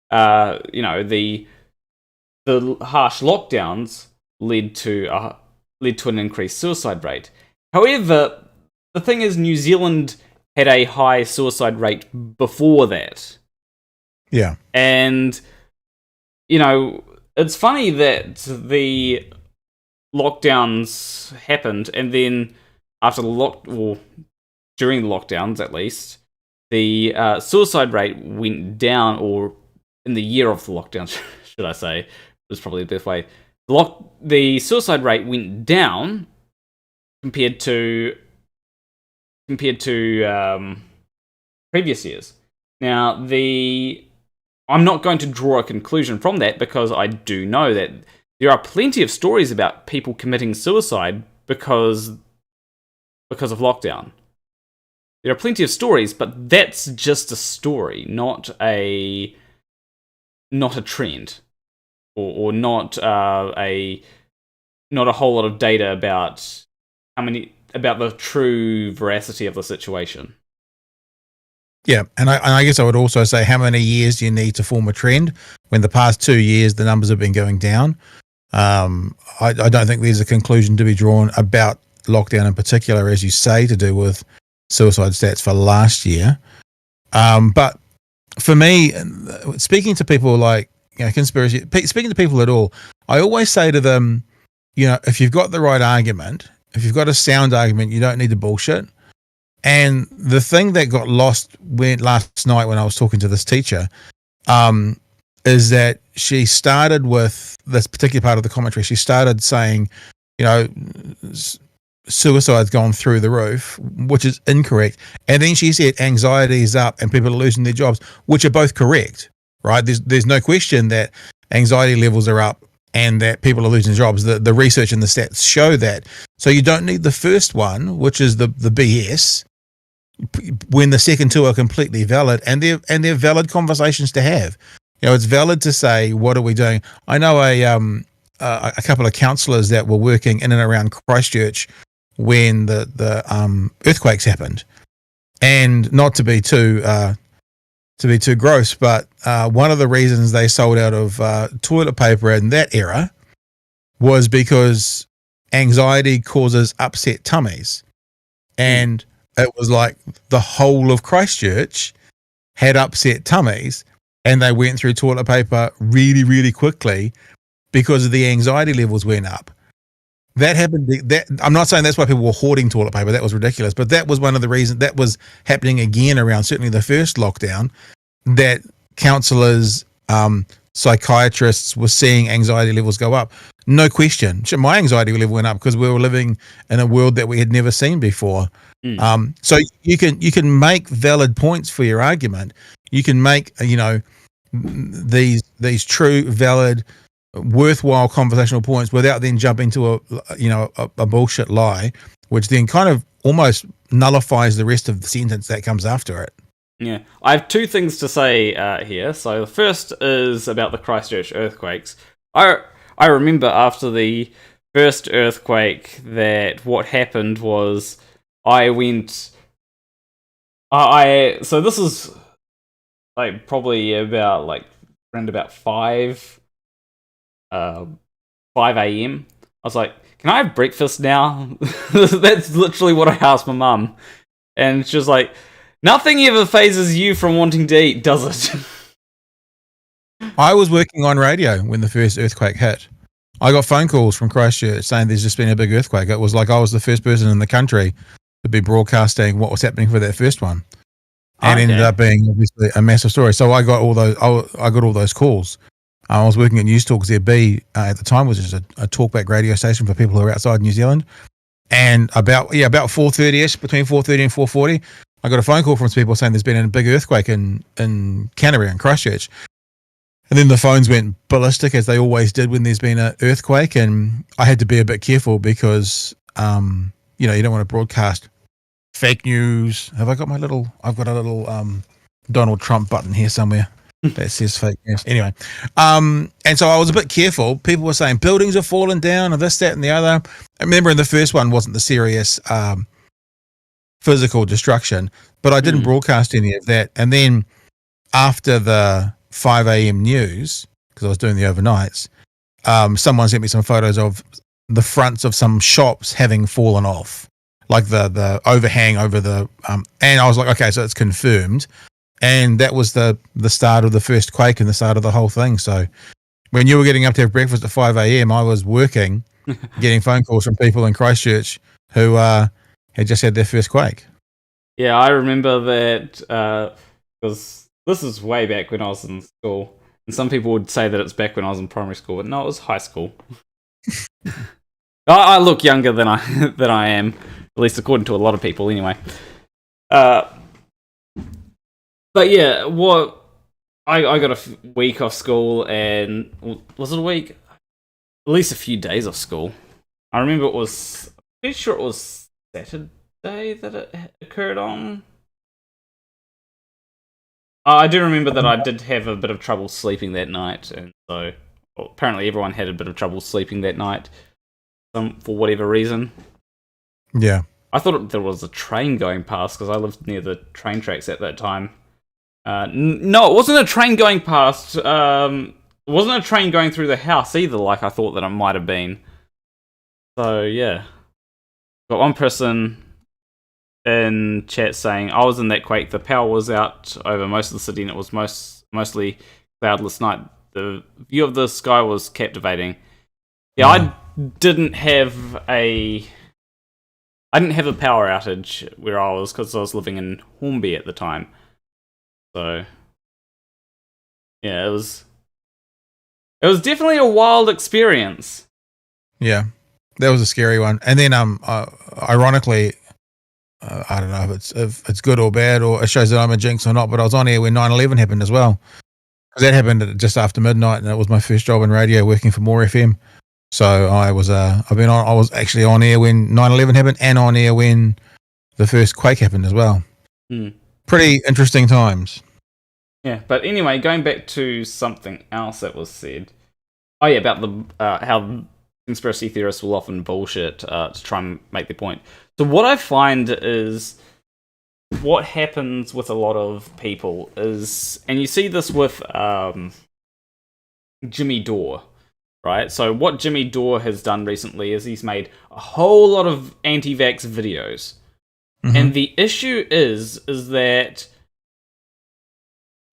the harsh lockdowns led to an increased suicide rate. However, the thing is, New Zealand had a high suicide rate before that. Yeah. And, it's funny that the lockdowns happened, and then after during the lockdowns at least, the suicide rate went down, or in the year of the lockdown, should I say, was probably the best way. The suicide rate went down compared to previous years. Now, I'm not going to draw a conclusion from that, because I do know that there are plenty of stories about people committing suicide because of lockdown. There are plenty of stories, but that's just a story, not a trend, or not a whole lot of data about the true veracity of the situation. Yeah, and I guess I would also say, how many years do you need to form a trend when the past 2 years the numbers have been going down? I don't think there's a conclusion to be drawn about lockdown in particular, as you say, to do with suicide stats for last year. But for me, speaking to people like, speaking to people at all, I always say to them, if you've got the right argument, if you've got a sound argument, you don't need to bullshit. And the thing that got lost last night when I was talking to this teacher, is that she started with this particular part of the commentary. She started saying, suicide's gone through the roof, which is incorrect. And then she said anxiety is up and people are losing their jobs, which are both correct, right? There's no question that anxiety levels are up and that people are losing jobs. The research and the stats show that. So you don't need the first one, which is the BS, when the second two are completely valid, and they're valid conversations to have. It's valid to say, what are we doing? I know a couple of counsellors that were working in and around Christchurch when the earthquakes happened, and not to be too gross, but one of the reasons they sold out of toilet paper in that era was because anxiety causes upset tummies, and it was like the whole of Christchurch had upset tummies, and they went through toilet paper really, really quickly because of the anxiety levels went up. That happened. I'm not saying that's why people were hoarding toilet paper. That was ridiculous. But that was one of the reasons that was happening again around certainly the first lockdown, that counselors, psychiatrists were seeing anxiety levels go up. No question. My anxiety level went up because we were living in a world that we had never seen before. So you can make valid points for your argument. You can make, these true, valid, worthwhile conversational points without then jumping to a bullshit lie, which then kind of almost nullifies the rest of the sentence that comes after it. Yeah, I have two things to say here. So the first is about the Christchurch earthquakes. I remember after the first earthquake that what happened was I went. So this is like probably about around about 5 a.m. I was like, "Can I have breakfast now?" That's literally what I asked my mum, and she was like, "Nothing ever phases you from wanting to eat, does it?" I was working on radio when the first earthquake hit. I got phone calls from Christchurch saying there's just been a big earthquake. It was like I was the first person in the country to be broadcasting what was happening for that first one, and ended up being obviously a massive story. So I got all those. I got all those calls. I was working at News Talk ZB at the time, which is a talkback radio station for people who are outside New Zealand. And about 4:30ish, between 4:30 and 4:40, I got a phone call from some people saying there's been a big earthquake in Canterbury and Christchurch. And then the phones went ballistic, as they always did when there's been an earthquake. And I had to be a bit careful because, you don't want to broadcast fake news. Have I got I've got a little Donald Trump button here somewhere that says fake news. Anyway, and so I was a bit careful. People were saying buildings have fallen down and this, that, and the other. I remember in the first one wasn't the serious physical destruction, but I didn't broadcast any of that. And then after the 5 a.m. news, because I was doing the overnights, someone sent me some photos of the fronts of some shops having fallen off, like the overhang over the and I was like, okay, so it's confirmed. And that was the start of the first quake and the start of the whole thing. So when you were getting up to have breakfast at 5 a.m., I was working, getting phone calls from people in Christchurch who had just had their first quake. Yeah, I remember that because this is way back when I was in school. And some people would say that it's back when I was in primary school, but no, it was high school. I look younger than I am, at least according to a lot of people anyway. But yeah, I got a week off school, and was it a week? At least a few days off school. I remember I'm pretty sure it was Saturday that it occurred on. I do remember that I did have a bit of trouble sleeping that night, and so apparently everyone had a bit of trouble sleeping that night, for whatever reason. Yeah. I thought there was a train going past because I lived near the train tracks at that time. No, it wasn't a train going past. It wasn't a train going through the house either, like I thought that it might have been. So, yeah. Got one person in chat saying, I was in that quake, the power was out over most of the city and it was mostly cloudless night. The view of the sky was captivating. Yeah, I didn't have a power outage where I was because I was living in Hornby at the time. So, yeah, it was definitely a wild experience. Yeah, that was a scary one. And then, ironically, I don't know if it's good or bad, or it shows that I'm a jinx or not, but I was on air when 9/11 happened as well. Because that happened just after midnight, and it was my first job in radio working for More FM. So I was actually on air when 9/11 happened, and on air when the first quake happened as well. Pretty interesting times. Yeah, but anyway, going back to something else that was said. Oh yeah, about the how conspiracy theorists will often bullshit to try and make their point. So what I find is what happens with a lot of people is, and you see this with Jimmy Dore, right? So what Jimmy Dore has done recently is he's made a whole lot of anti-vax videos. And the issue is that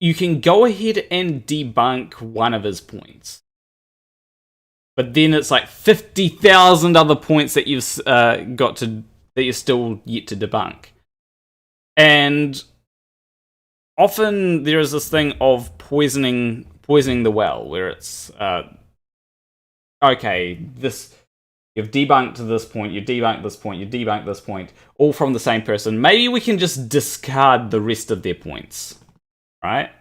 you can go ahead and debunk one of his points. But then it's like 50,000 other points that you've that you're still yet to debunk. And often there is this thing of poisoning the well, where it's okay, this you've debunked this point, you debunked this point, you debunked this point, all from the same person. Maybe we can just discard the rest of their points, right?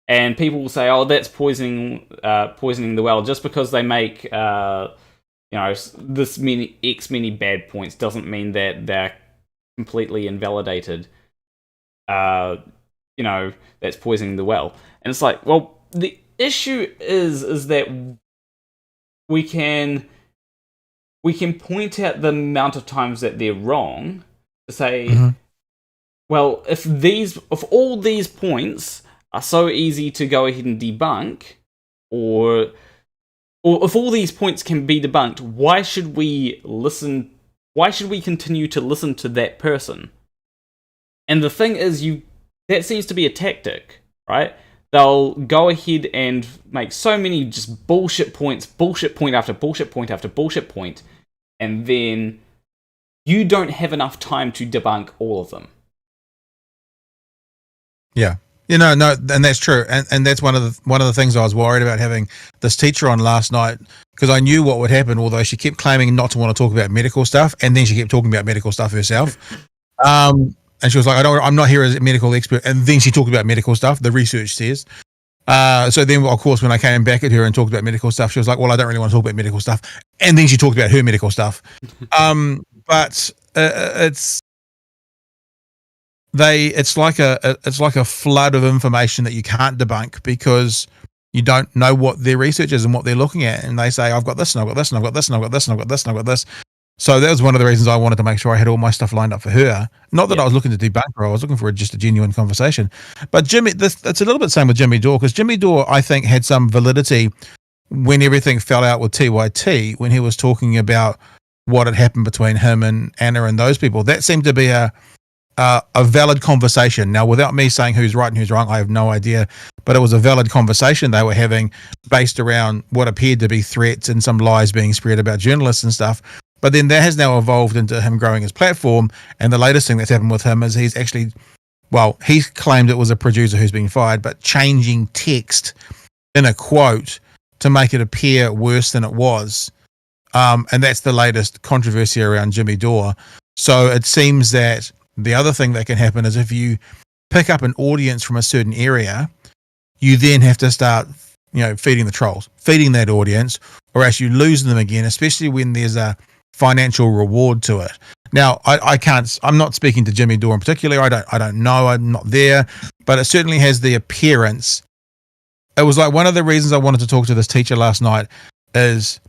And people will say, "Oh, that's poisoning the well," just because they make this many bad points doesn't mean that they're completely invalidated. That's poisoning the well. And it's like, well, the issue is that we can point out the amount of times that they're wrong to say, well, if all these points are so easy to go ahead and debunk, or if all these points can be debunked, why should we continue to listen to that person? And the thing is, that seems to be a tactic, right? They'll go ahead and make so many just bullshit point after bullshit point after bullshit point, and then you don't have enough time to debunk all of them. Yeah. No, and that's true, and that's one of the things I was worried about having this teacher on last night, because I knew what would happen. Although she kept claiming not to want to talk about medical stuff, and then she kept talking about medical stuff herself. And she was like, "I'm not here as a medical expert," and then she talked about medical stuff. The research says. So then, of course, when I came back at her and talked about medical stuff, she was like, "Well, I don't really want to talk about medical stuff," and then she talked about her medical stuff. But it's like a flood of information that you can't debunk because you don't know what their research is and what they're looking at, and they say, I've got this and I've got this and I've got this and I've got this and I've got this and I've got this. So that was one of the reasons I wanted to make sure I had all my stuff lined up for her. Not that I was looking to debunk her, I was looking for just a genuine conversation. But Jimmy, it's a little bit the same with Jimmy Dore, because Jimmy Dore, I think, had some validity when everything fell out with TYT, when he was talking about what had happened between him and Anna and those people. That seemed to be a valid conversation. Now, without me saying who's right and who's wrong, I have no idea, but it was a valid conversation they were having based around what appeared to be threats and some lies being spread about journalists and stuff. But then that has now evolved into him growing his platform, and the latest thing that's happened with him is he's actually, well, he claimed it was a producer who's been fired, but changing text in a quote to make it appear worse than it was. And that's the latest controversy around Jimmy Dore. So it seems that the other thing that can happen is if you pick up an audience from a certain area, you then have to start, feeding the trolls, feeding that audience, or else you lose them again, especially when there's a financial reward to it. Now, I'm not speaking to Jimmy Dore in particular. I don't know. I'm not there, but it certainly has the appearance. It was like one of the reasons I wanted to talk to this teacher last night is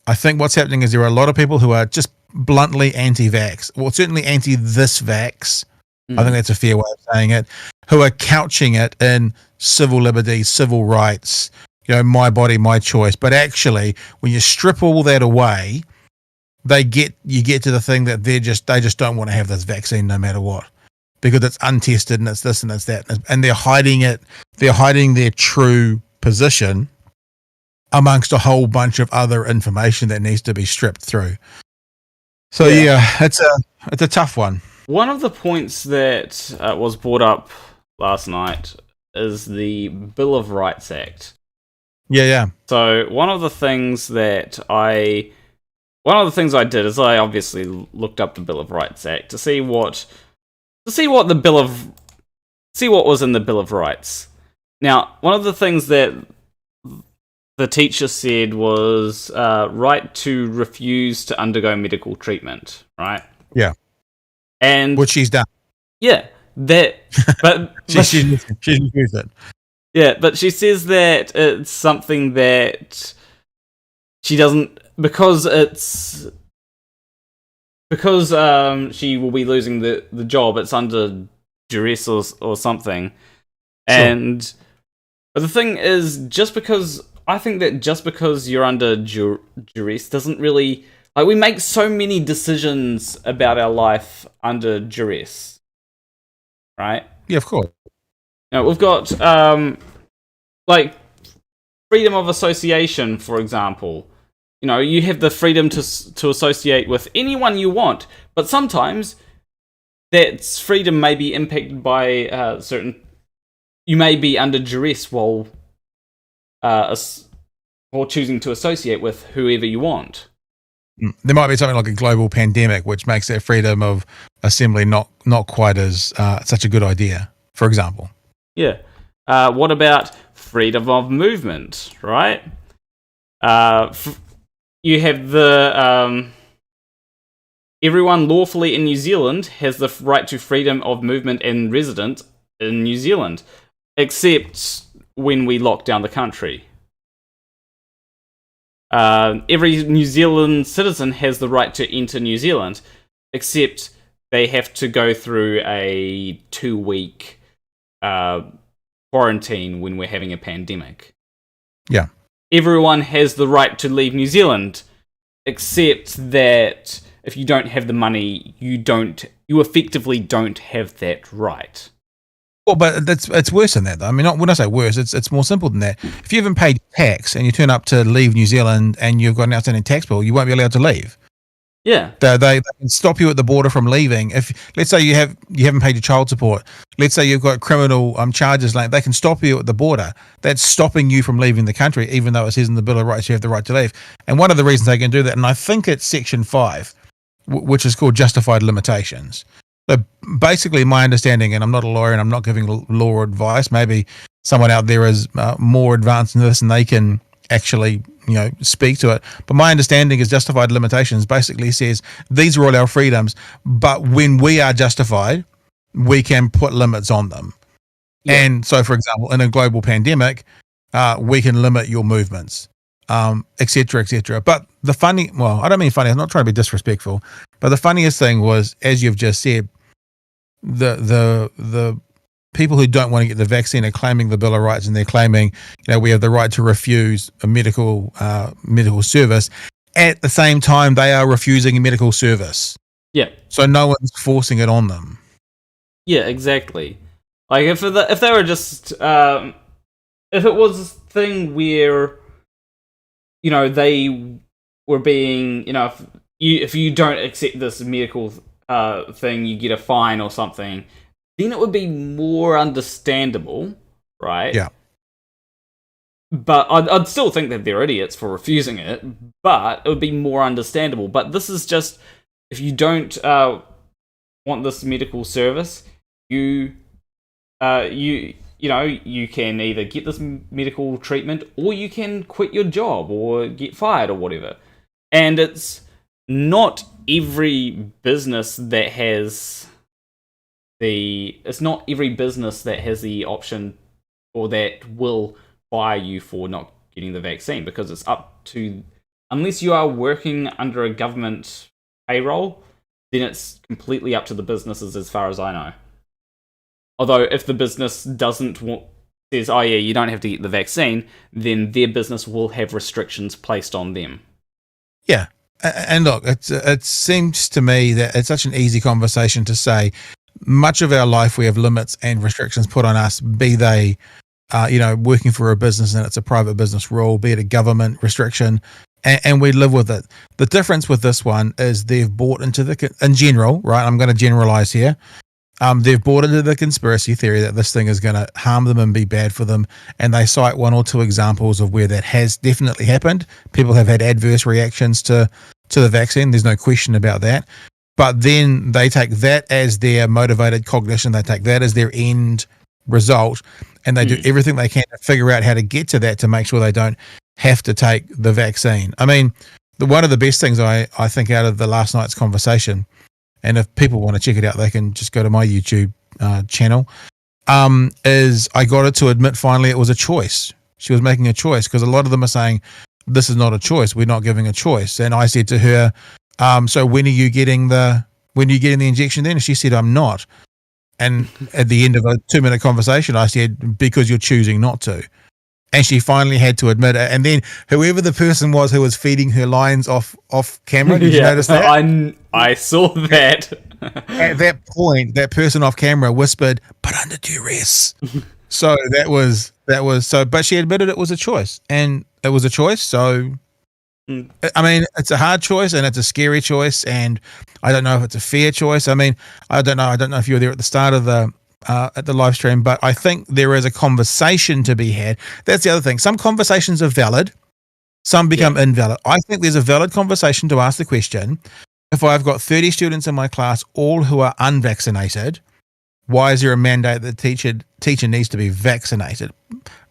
I think what's happening is there are a lot of people who are just bluntly anti-vax, well, certainly anti-this vax. I think that's a fair way of saying it, who are couching it in civil liberties, civil rights, my body, my choice. But actually, when you strip all that away, you get to the thing that they just don't want to have this vaccine no matter what, because it's untested and it's this and it's that, and they're hiding it. They're hiding their true position amongst a whole bunch of other information that needs to be stripped through. So it's a tough one. One of the points that was brought up last night is the Bill of Rights Act. Yeah. So one of the things I did is I obviously looked up the Bill of Rights Act to see what was in the Bill of Rights. Now, one of the things that the teacher said was right to refuse to undergo medical treatment, right? Yeah. And which she's done. Yeah. But she's refused it. Yeah, but she says that it's something that she doesn't, because she will be losing the job, it's under duress or something. Sure. But the thing is, I think that just because you're under duress doesn't really, like, we make so many decisions about our life under duress, right? Yeah, of course. Now, we've got like freedom of association, for example. You have the freedom to associate with anyone you want, but sometimes that freedom may be impacted by certain. you may be under duress while choosing to associate with whoever you want. There might be something like a global pandemic, which makes that freedom of assembly not quite as such a good idea, for example. Yeah. What about freedom of movement, right? You have the everyone lawfully in New Zealand has the right to freedom of movement and residence in New Zealand, except when we lock down the country. Every New Zealand citizen has the right to enter New Zealand, except they have to go through a 2-week quarantine when we're having a pandemic. Yeah. Everyone has the right to leave New Zealand, except that if you don't have the money, you effectively don't have that right. Well, but it's worse than that, though. I mean, when I say worse, it's more simple than that. If you haven't paid tax and you turn up to leave New Zealand and you've got an outstanding tax bill, you won't be allowed to leave. Yeah, they can stop you at the border from leaving. If let's say you haven't paid your child support, let's say you've got criminal charges, like they can stop you at the border. That's stopping you from leaving the country, even though it says in the Bill of Rights you have the right to leave. And one of the reasons they can do that, and I think it's Section 5, which is called justified limitations. So basically, my understanding, and I'm not a lawyer and I'm not giving law advice. Maybe someone out there is more advanced in this and they can actually speak to it. But my understanding is justified limitations basically says these are all our freedoms, but when we are justified, we can put limits on them. Yeah. And so, for example, in a global pandemic, we can limit your movements, et cetera, et cetera. But I don't mean funny, I'm not trying to be disrespectful, but the funniest thing was, as you've just said, the people who don't want to get the vaccine are claiming the Bill of Rights, and they're claiming, we have the right to refuse a medical service. At the same time, they are refusing a medical service. Yeah. So no one's forcing it on them. Yeah, exactly. Like if they were just if it was a thing where they were being if you don't accept this medical thing, you get a fine or something, then it would be more understandable, right? Yeah. But I'd still think that they're idiots for refusing it, but it would be more understandable. But this is just, if you don't want this medical service, you can either get this medical treatment or you can quit your job or get fired or whatever. And it's not every business that has the option or that will fire you for not getting the vaccine, because it's up to, unless you are working under a government payroll, then it's completely up to the businesses as far as I know. Although if the business says, oh yeah, you don't have to get the vaccine, then their business will have restrictions placed on them. Yeah. And look, it seems to me that it's such an easy conversation to say, much of our life we have limits and restrictions put on us, be they, working for a business and it's a private business rule, be it a government restriction, and we live with it. The difference with this one is they've bought into in general, right? I'm going to generalize here. They've bought into the conspiracy theory that this thing is going to harm them and be bad for them, and they cite one or two examples of where that has definitely happened. People have had adverse reactions to the vaccine. There's no question about that. But then they take that as their motivated cognition. They take that as their end result, and they do everything they can to figure out how to get to that to make sure they don't have to take the vaccine. I mean, one of the best things I think out of the last night's conversation, and if people want to check it out, they can just go to my YouTube channel, is I got her to admit finally it was a choice. She was making a choice, because a lot of them are saying, this is not a choice. We're not giving a choice. And I said to her, so when are you getting the injection then? And she said, I'm not. And at the end of a 2-minute conversation, I said, because you're choosing not to. And she finally had to admit it. And then whoever the person was who was feeding her lines off camera, did you notice that? I saw that. At that point, that person off camera whispered, but under duress. So that was so, but she admitted it was a choice, and it was a choice. So, I mean, it's a hard choice and it's a scary choice, and I don't know if it's a fair choice. I mean, I don't know if you were there at the start of the at the live stream, but I think there is a conversation to be had. That's the other thing. Some conversations are valid, some become invalid. I think there's a valid conversation to ask the question: if I've got 30 students in my class, all who are unvaccinated, why is there a mandate that the teacher needs to be vaccinated?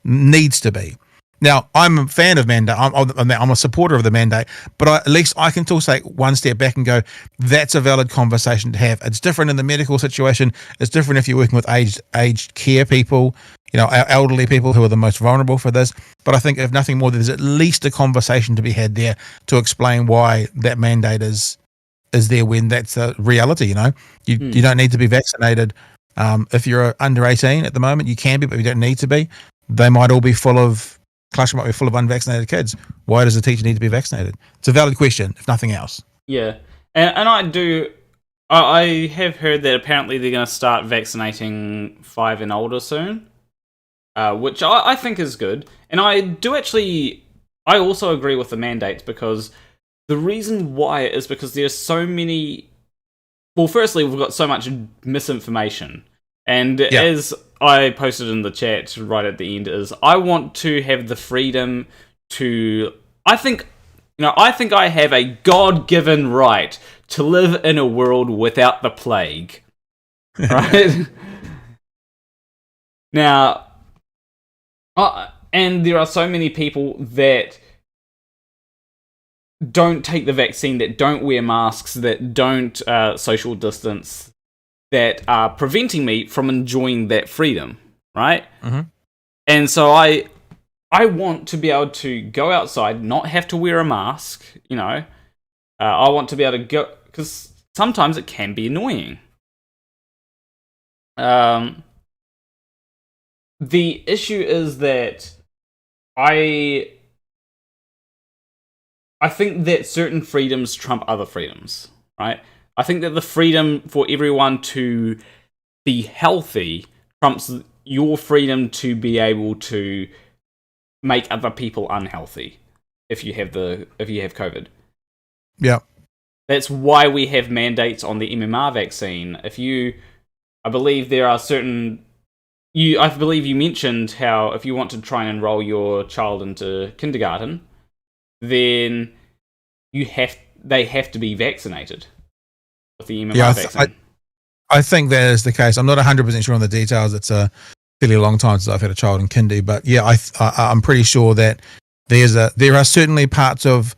Needs to be. Now, I'm a fan of mandate. I'm a supporter of the mandate, but at least I can still take one step back and go, that's a valid conversation to have. It's different in the medical situation. It's different if you're working with aged care people, elderly people who are the most vulnerable for this. But I think if nothing more, there's at least a conversation to be had there to explain why that mandate is there when that's a reality. You don't need to be vaccinated. If you're under 18 at the moment, you can be, but you don't need to be. They might all be classroom might be full of unvaccinated kids. Why does the teacher need to be vaccinated? It's a valid question, if nothing else. Yeah, and I have heard that apparently they're going to start vaccinating 5 and older soon, which I think is good. And I also agree with the mandates, because the reason why is because there's so many. Well, firstly, we've got so much misinformation, and as I posted in the chat right at the end, is I want to have the freedom to. I think I have a God-given right to live in a world without the plague, right? Now, and there are so many people that don't take the vaccine, that don't wear masks, that don't social distance, that are preventing me from enjoying that freedom, right? Mm-hmm. And so I want to be able to go outside, not have to wear a mask, I want to be able to go, because sometimes it can be annoying. The issue is that I think that certain freedoms trump other freedoms, right? I think that the freedom for everyone to be healthy trumps your freedom to be able to make other people unhealthy if you have COVID. Yeah. That's why we have mandates on the MMR vaccine. I believe there are certain. I believe you mentioned how if you want to try and enroll your child into kindergarten, then they have to be vaccinated with the MMR vaccine. I think that is the case. I'm not 100% sure on the details. It's a fairly long time since I've had a child in kindy, but yeah, I'm pretty sure that there are certainly parts of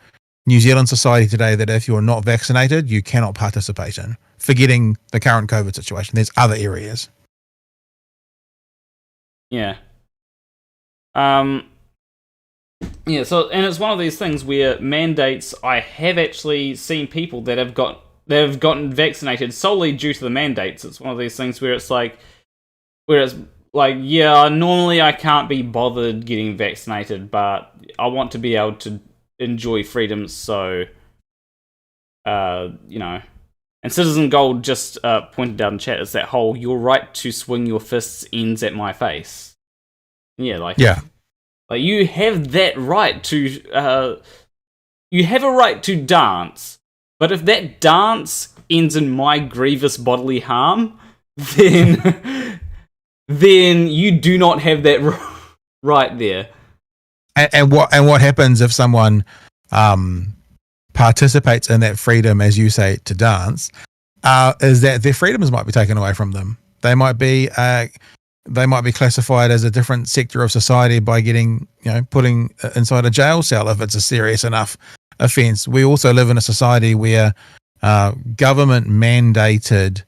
New Zealand society today that if you're not vaccinated, you cannot participate in. Forgetting the current COVID situation, there's other areas. Yeah. Yeah, so, and it's one of these things where mandates, I have actually seen people that have gotten vaccinated solely due to the mandates. It's one of these things where it's like, yeah, normally I can't be bothered getting vaccinated, but I want to be able to enjoy freedoms, so, And Citizen Gold just pointed out in chat, is that whole, your right to swing your fists ends at my face. Yeah, Like, you have that right to, you have a right to dance, but if that dance ends in my grievous bodily harm, then you do not have that right there. And what happens if someone participates in that freedom, as you say, to dance, is that their freedoms might be taken away from them. They might be classified as a different sector of society by getting, putting inside a jail cell if it's a serious enough offence. We also live in a society where government mandated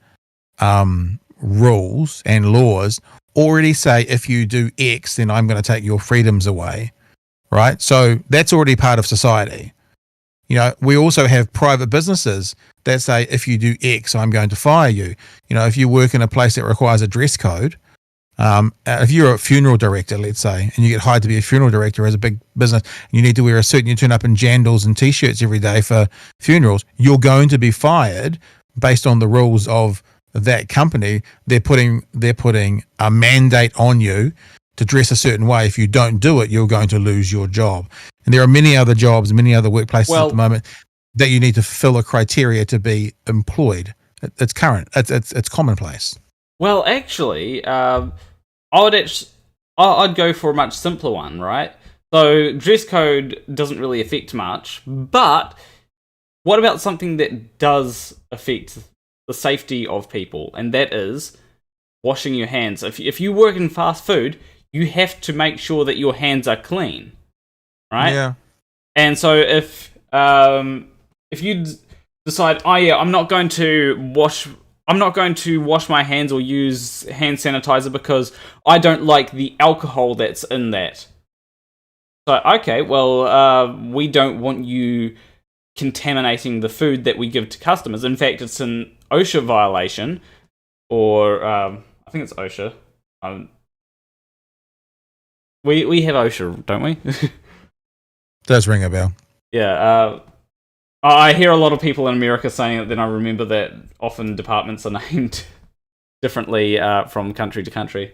rules and laws already say if you do X, then I'm going to take your freedoms away, right? So that's already part of society. We also have private businesses that say if you do X, I'm going to fire you. If you work in a place that requires a dress code, if you're a funeral director, let's say, and you get hired to be a funeral director as a big business, and you need to wear a suit and you turn up in jandals and t-shirts every day for funerals, you're going to be fired based on the rules of that company. They're putting a mandate on you to dress a certain way. If you don't do it, you're going to lose your job. And there are many other jobs, many other workplaces at the moment that you need to fulfill a criteria to be employed. It's current. It's commonplace. Well, actually, I'd go for a much simpler one, right? So dress code doesn't really affect much, but what about something that does affect the safety of people, and that is washing your hands. If you work in fast food, you have to make sure that your hands are clean, right? Yeah. And so if you decide, oh yeah, I'm not going to wash my hands or use hand sanitizer because I don't like the alcohol that's in that. So okay, well, we don't want you contaminating the food that we give to customers. In fact, it's an OSHA violation, or I think it's OSHA. We have OSHA, don't we? Does ring a bell. Yeah. I hear a lot of people in America saying it, then I remember that often departments are named differently from country to country.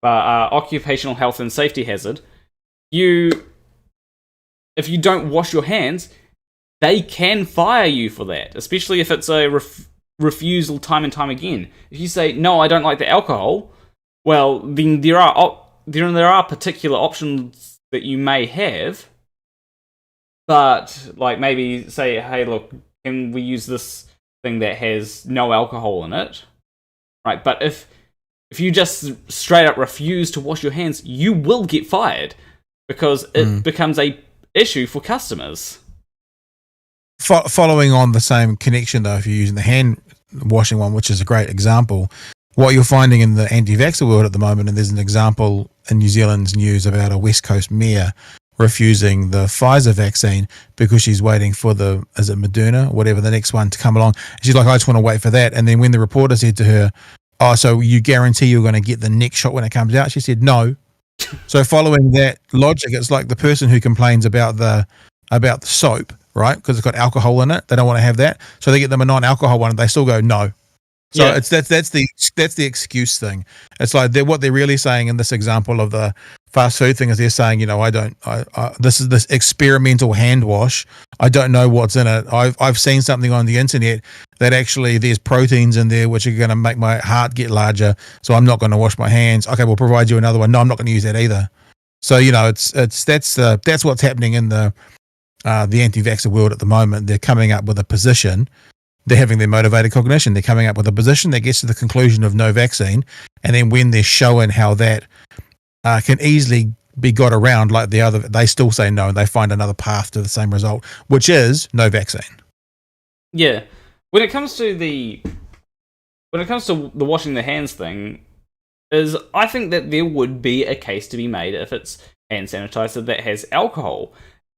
But occupational health and safety hazard, if you don't wash your hands, they can fire you for that, especially if it's a refusal time and time again. If you say, no, I don't like the alcohol, well, then there are particular options that you may have, but like maybe say, hey, look, can we use this thing that has no alcohol in it? Right, but if you just straight up refuse to wash your hands, you will get fired because it becomes a issue for customers. Following on the same connection, though, if you're using the hand washing one, which is a great example, what you're finding in the anti-vaxxer world at the moment, and there's an example in New Zealand's news about a West Coast mayor refusing the Pfizer vaccine because she's waiting for is it Moderna, whatever, the next one to come along. She's like, I just want to wait for that. And then when the reporter said to her, oh, so you guarantee you're going to get the next shot when it comes out? She said, no. So following that logic, it's like the person who complains about the soap, right? Because it's got alcohol in it. They don't want to have that. So they get them a non-alcohol one and they still go, no. So yeah. That's the excuse thing. It's like what they're really saying in this example of the fast food thing is they're saying, this is this experimental hand wash. I don't know what's in it. I've seen something on the internet that actually there's proteins in there which are going to make my heart get larger. So I'm not going to wash my hands. Okay, we'll provide you another one. No, I'm not going to use that either. So that's what's happening in the anti-vaxxer world at the moment. They're coming up with a position. They're having their motivated cognition. They're coming up with a position that gets to the conclusion of no vaccine. And then when they're showing how that can easily be got around like the other, they still say no and they find another path to the same result, which is no vaccine. Yeah. When it comes to the washing the hands thing, I think that there would be a case to be made if it's hand sanitizer that has alcohol.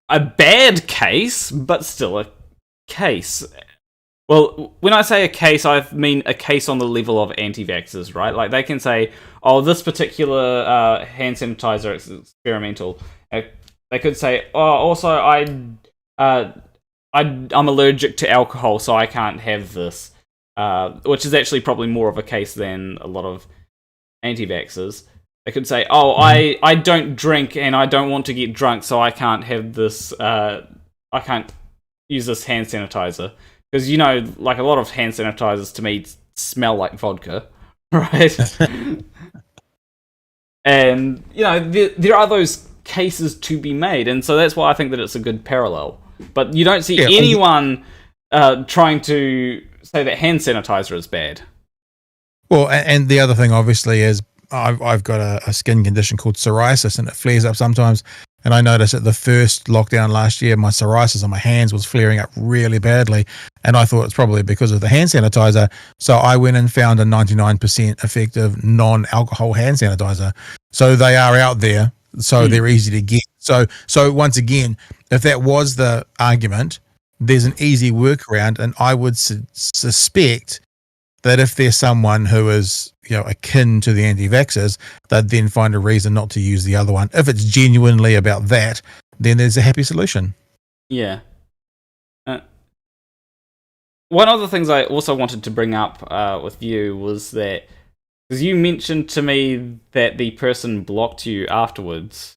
A bad case, but still a case. Well, when I say a case, I mean a case on the level of anti-vaxxers, right? Like they can say, "Oh, this particular hand sanitizer is experimental." They could say, "Oh, also I'm allergic to alcohol, so I can't have this," which is actually probably more of a case than a lot of anti-vaxxers. They could say, "Oh, I don't drink and I don't want to get drunk, so I can't have this. I can't use this hand sanitizer." Because, like a lot of hand sanitizers to me smell like vodka, right? And, there are those cases to be made. And so that's why I think that it's a good parallel. But you don't see anyone trying to say that hand sanitizer is bad. Well, and the other thing, obviously, is I've got a skin condition called psoriasis, and it flares up sometimes. And I noticed at the first lockdown last year, my psoriasis on my hands was flaring up really badly. And I thought it's probably because of the hand sanitizer. So I went and found a 99% effective non-alcohol hand sanitizer. So they are out there. So they're easy to get. So once again, if that was the argument, there's an easy workaround. And I would suspect that if there's someone who is, akin to the anti-vaxxers, they'd then find a reason not to use the other one. If it's genuinely about that, then there's a happy solution. Yeah. One of the things I also wanted to bring up with you was that, because you mentioned to me that the person blocked you afterwards.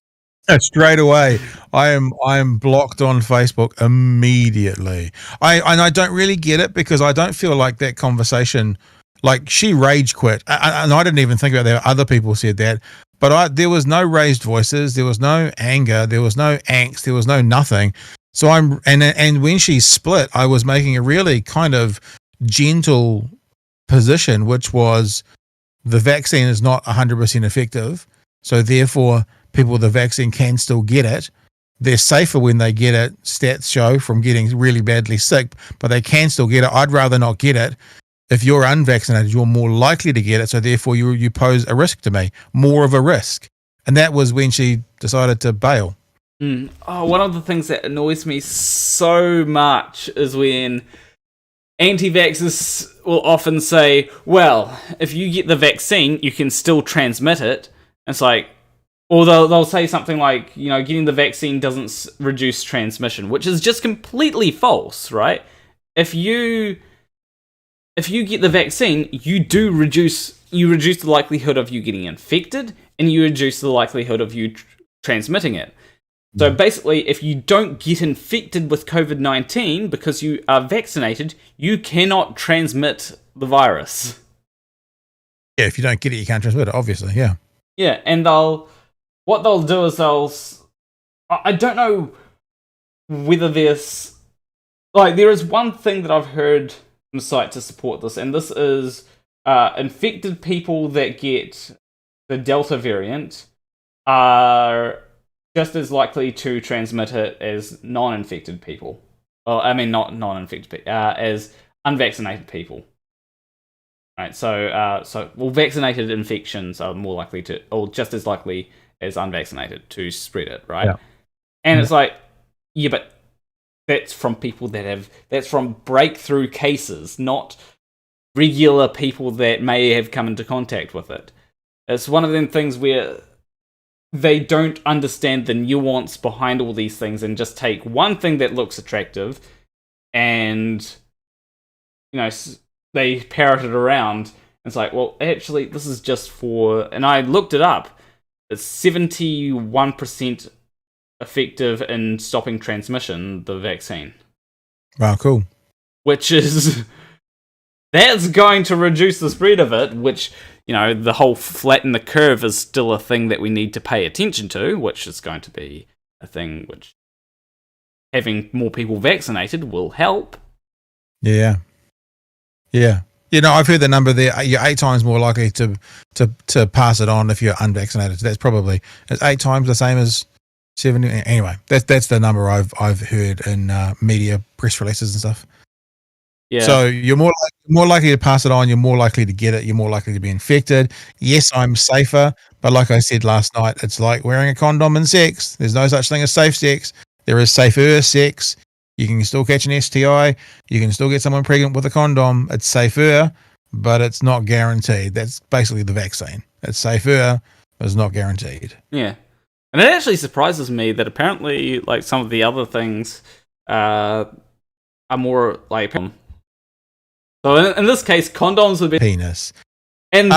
Straight away, I am blocked on Facebook immediately. I don't really get it because I don't feel like that conversation Like, she rage quit, and I didn't even think about that. Other people said that, but there was no raised voices, there was no anger, there was no angst, there was no nothing. So and when she split, I was making a really kind of gentle position, which was the vaccine is not 100% effective, so therefore people with the vaccine can still get it. They're safer when they get it, stats show, from getting really badly sick, but they can still get it. I'd rather not get it. If you're unvaccinated, you're more likely to get it, so therefore you pose a risk to me, more of a risk. And that was when she decided to bail. Oh, one of the things that annoys me so much is when anti-vaxxers will often say, well, if you get the vaccine, you can still transmit it. And it's like, or they'll say something like, getting the vaccine doesn't reduce transmission, which is just completely false, right? If you get the vaccine, you reduce the likelihood of you getting infected, and you reduce the likelihood of you transmitting it. So basically, if you don't get infected with COVID-19 because you are vaccinated, you cannot transmit the virus. Yeah, if you don't get it, you can't transmit it, obviously, yeah. Yeah, and what they'll do is I don't know whether there is one thing that I've heard from the site to support this, and this is infected people that get the Delta variant are just as likely to transmit it as non-infected people. Well, I mean, not non-infected people, as unvaccinated people. Right, so vaccinated infections are more likely to, or just as likely as unvaccinated to spread it, right? Yeah. And it's like, yeah, but that's from people that's from breakthrough cases, not regular people that may have come into contact with it. It's one of them things where they don't understand the nuance behind all these things and just take one thing that looks attractive and, they parrot it around. It's like, well, actually, this is just for, and I looked it up, it's 71% effective in stopping transmission, the vaccine. Wow, cool. Which is, that's going to reduce the spread of it, which, the whole flatten the curve is still a thing that we need to pay attention to, which is going to be a thing which having more people vaccinated will help. Yeah. Yeah. I've heard the number there. You're 8 times more likely to pass it on if you're unvaccinated. So that's probably, it's 8 times the same as 70. Anyway, that's the number I've heard in media press releases and stuff. Yeah. So you're more likely to pass it on. You're more likely to get it. You're more likely to be infected. Yes, I'm safer, but like I said last night, it's like wearing a condom and sex. There's no such thing as safe sex. There is safer sex. You can still catch an STI. You can still get someone pregnant with a condom. It's safer, but it's not guaranteed. That's basically the vaccine. It's safer, but it's not guaranteed. Yeah. And it actually surprises me that apparently, like, some of the other things are more like. So in this case, condoms would be penis. And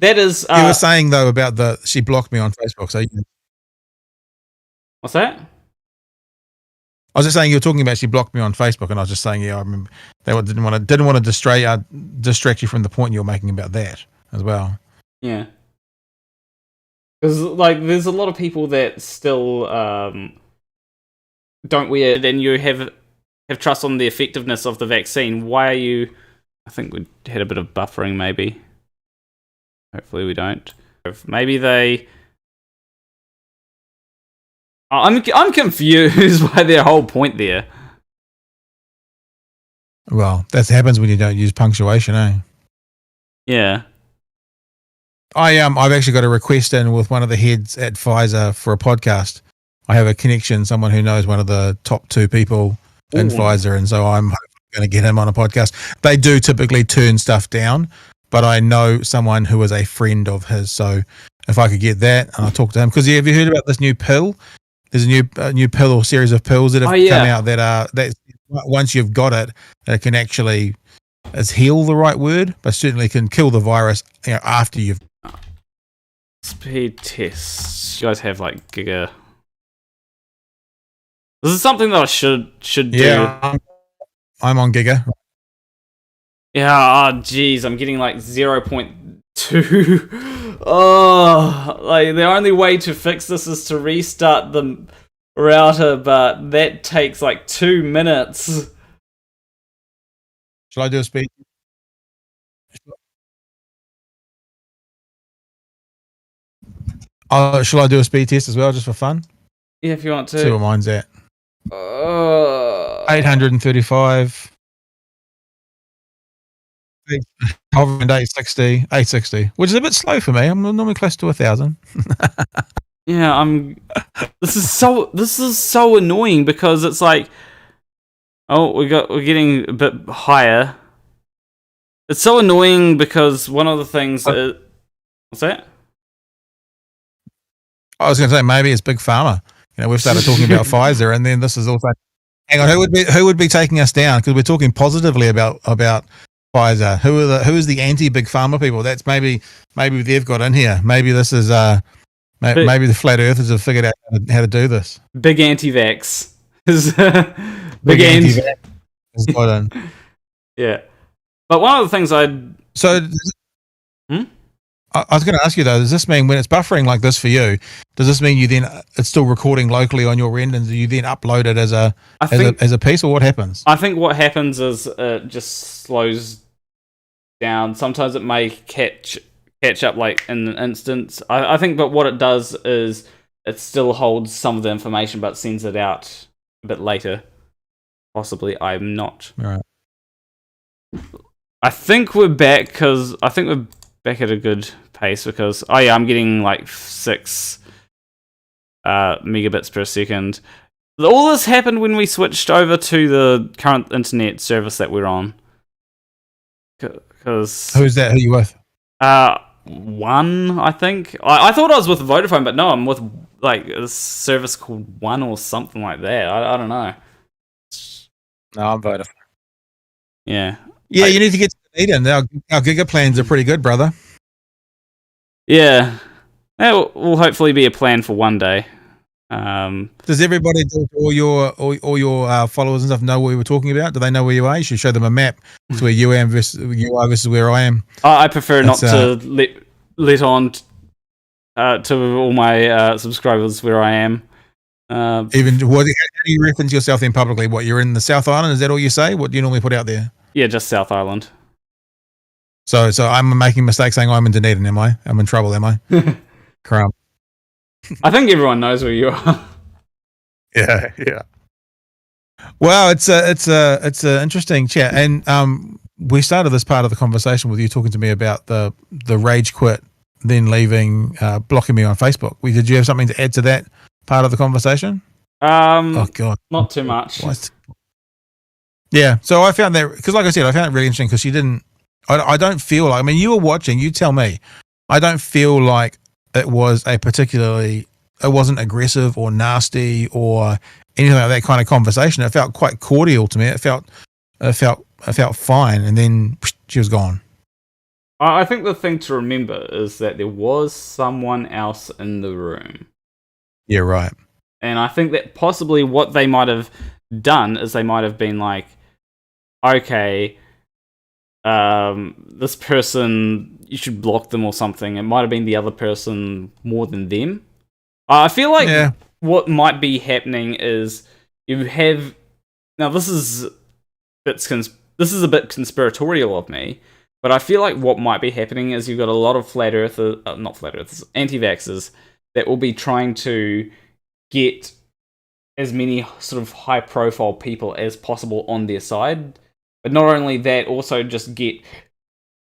that is. You were saying though about she blocked me on Facebook. So what's that? I was just saying you were talking about she blocked me on Facebook, and I was just saying, yeah, I remember they didn't want to distract you from the point you were making about that as well. Yeah, because there's a lot of people that still don't wear it, and you have trust on the effectiveness of the vaccine. Why are you? I think we had a bit of buffering, maybe. Hopefully, we don't. Maybe they. I'm confused by their whole point there. Well, that happens when you don't use punctuation, eh? Yeah. I've actually got a request in with one of the heads at Pfizer for a podcast. I have a connection, someone who knows one of the top 2 people in Pfizer, and so I'm going to get him on a podcast. They do typically turn stuff down, but I know someone who is a friend of his, so if I could get that, and I'll talk to him. Because have you heard about this new pill? There's a new pill or series of pills that have come out that once you've got it, it can actually, is heal the right word, but certainly can kill the virus after you've. Speed tests. You guys have Giga. This is something that I should do. Yeah, I'm on Giga. Yeah, oh, geez, I'm getting like 0.2. Oh, like the only way to fix this is to restart the router, but that takes like 2 minutes. Shall I do a speed? Shall I do a speed test as well, just for fun? Yeah, if you want to. See what mine's at. 835. Hovering at 860, which is a bit slow for me. I'm normally close to 1,000. Yeah, This is so annoying because it's like, oh, we're getting a bit higher. It's so annoying because one of the things is, what's that? I was going to say maybe it's Big Pharma. We've started talking about Pfizer, and then this is also. Hang on, who would be taking us down? Because we're talking positively about Pfizer. Who is the anti-Big Pharma people? That's maybe they've got in here. Maybe this is maybe the flat earthers have figured out how to do this. Big anti-vax. Big anti-vax has got in. Yeah, but one of the things I was going to ask you though, does this mean when it's buffering like this for you, does this mean you then it's still recording locally on your end, and do you then upload it as a piece, or what happens? I think what happens is it just slows down. Sometimes it may catch up like in an instant. I think, but what it does is it still holds some of the information, but sends it out a bit later. Possibly, I'm not. All right. I think we're back back at a good pace because I'm getting like 6 megabits per second. All this happened when we switched over to the current internet service that we're on. Because who's that? Who are you with? One, I think. I thought I was with Vodafone, but no, I'm with like a service called One or something like that. I don't know. No, I'm Vodafone. Yeah. Yeah, you need to get to Dunedin. Our giga plans are pretty good, brother. Yeah. That will hopefully be a plan for one day. Does everybody, all your followers and stuff, know what we were talking about? Do they know where you are? You should show them a map to where you are versus where I am. I prefer not to let on to all my subscribers where I am. How do you reference yourself then publicly? What, you're in the South Island? Is that all you say? What do you normally put out there? Yeah, just South Island. So I'm making mistakes saying I'm in Dunedin, am I? I'm in trouble, am I? Crumb. I think everyone knows where you are. Yeah. Well, it's a interesting chat, and we started this part of the conversation with you talking to me about the rage quit, then leaving, blocking me on Facebook. Did you have something to add to that part of the conversation? Oh God, not too much. Yeah, so I found that because, like I said, I found it really interesting because she didn't. I don't feel like. I mean, you were watching. You tell me. I don't feel like it was it wasn't aggressive or nasty or anything like that kind of conversation. It felt quite cordial to me. It felt fine, and then she was gone. I think the thing to remember is that there was someone else in the room. Yeah, right. And I think that possibly what they might have done is they might have been like, okay, this person, you should block them or something. It might have been the other person more than them. I feel like what might be happening is you have... Now, this is a bit conspiratorial of me, but I feel like what might be happening is you've got a lot of anti-vaxxers that will be trying to get as many sort of high-profile people as possible on their side. But not only that, also just get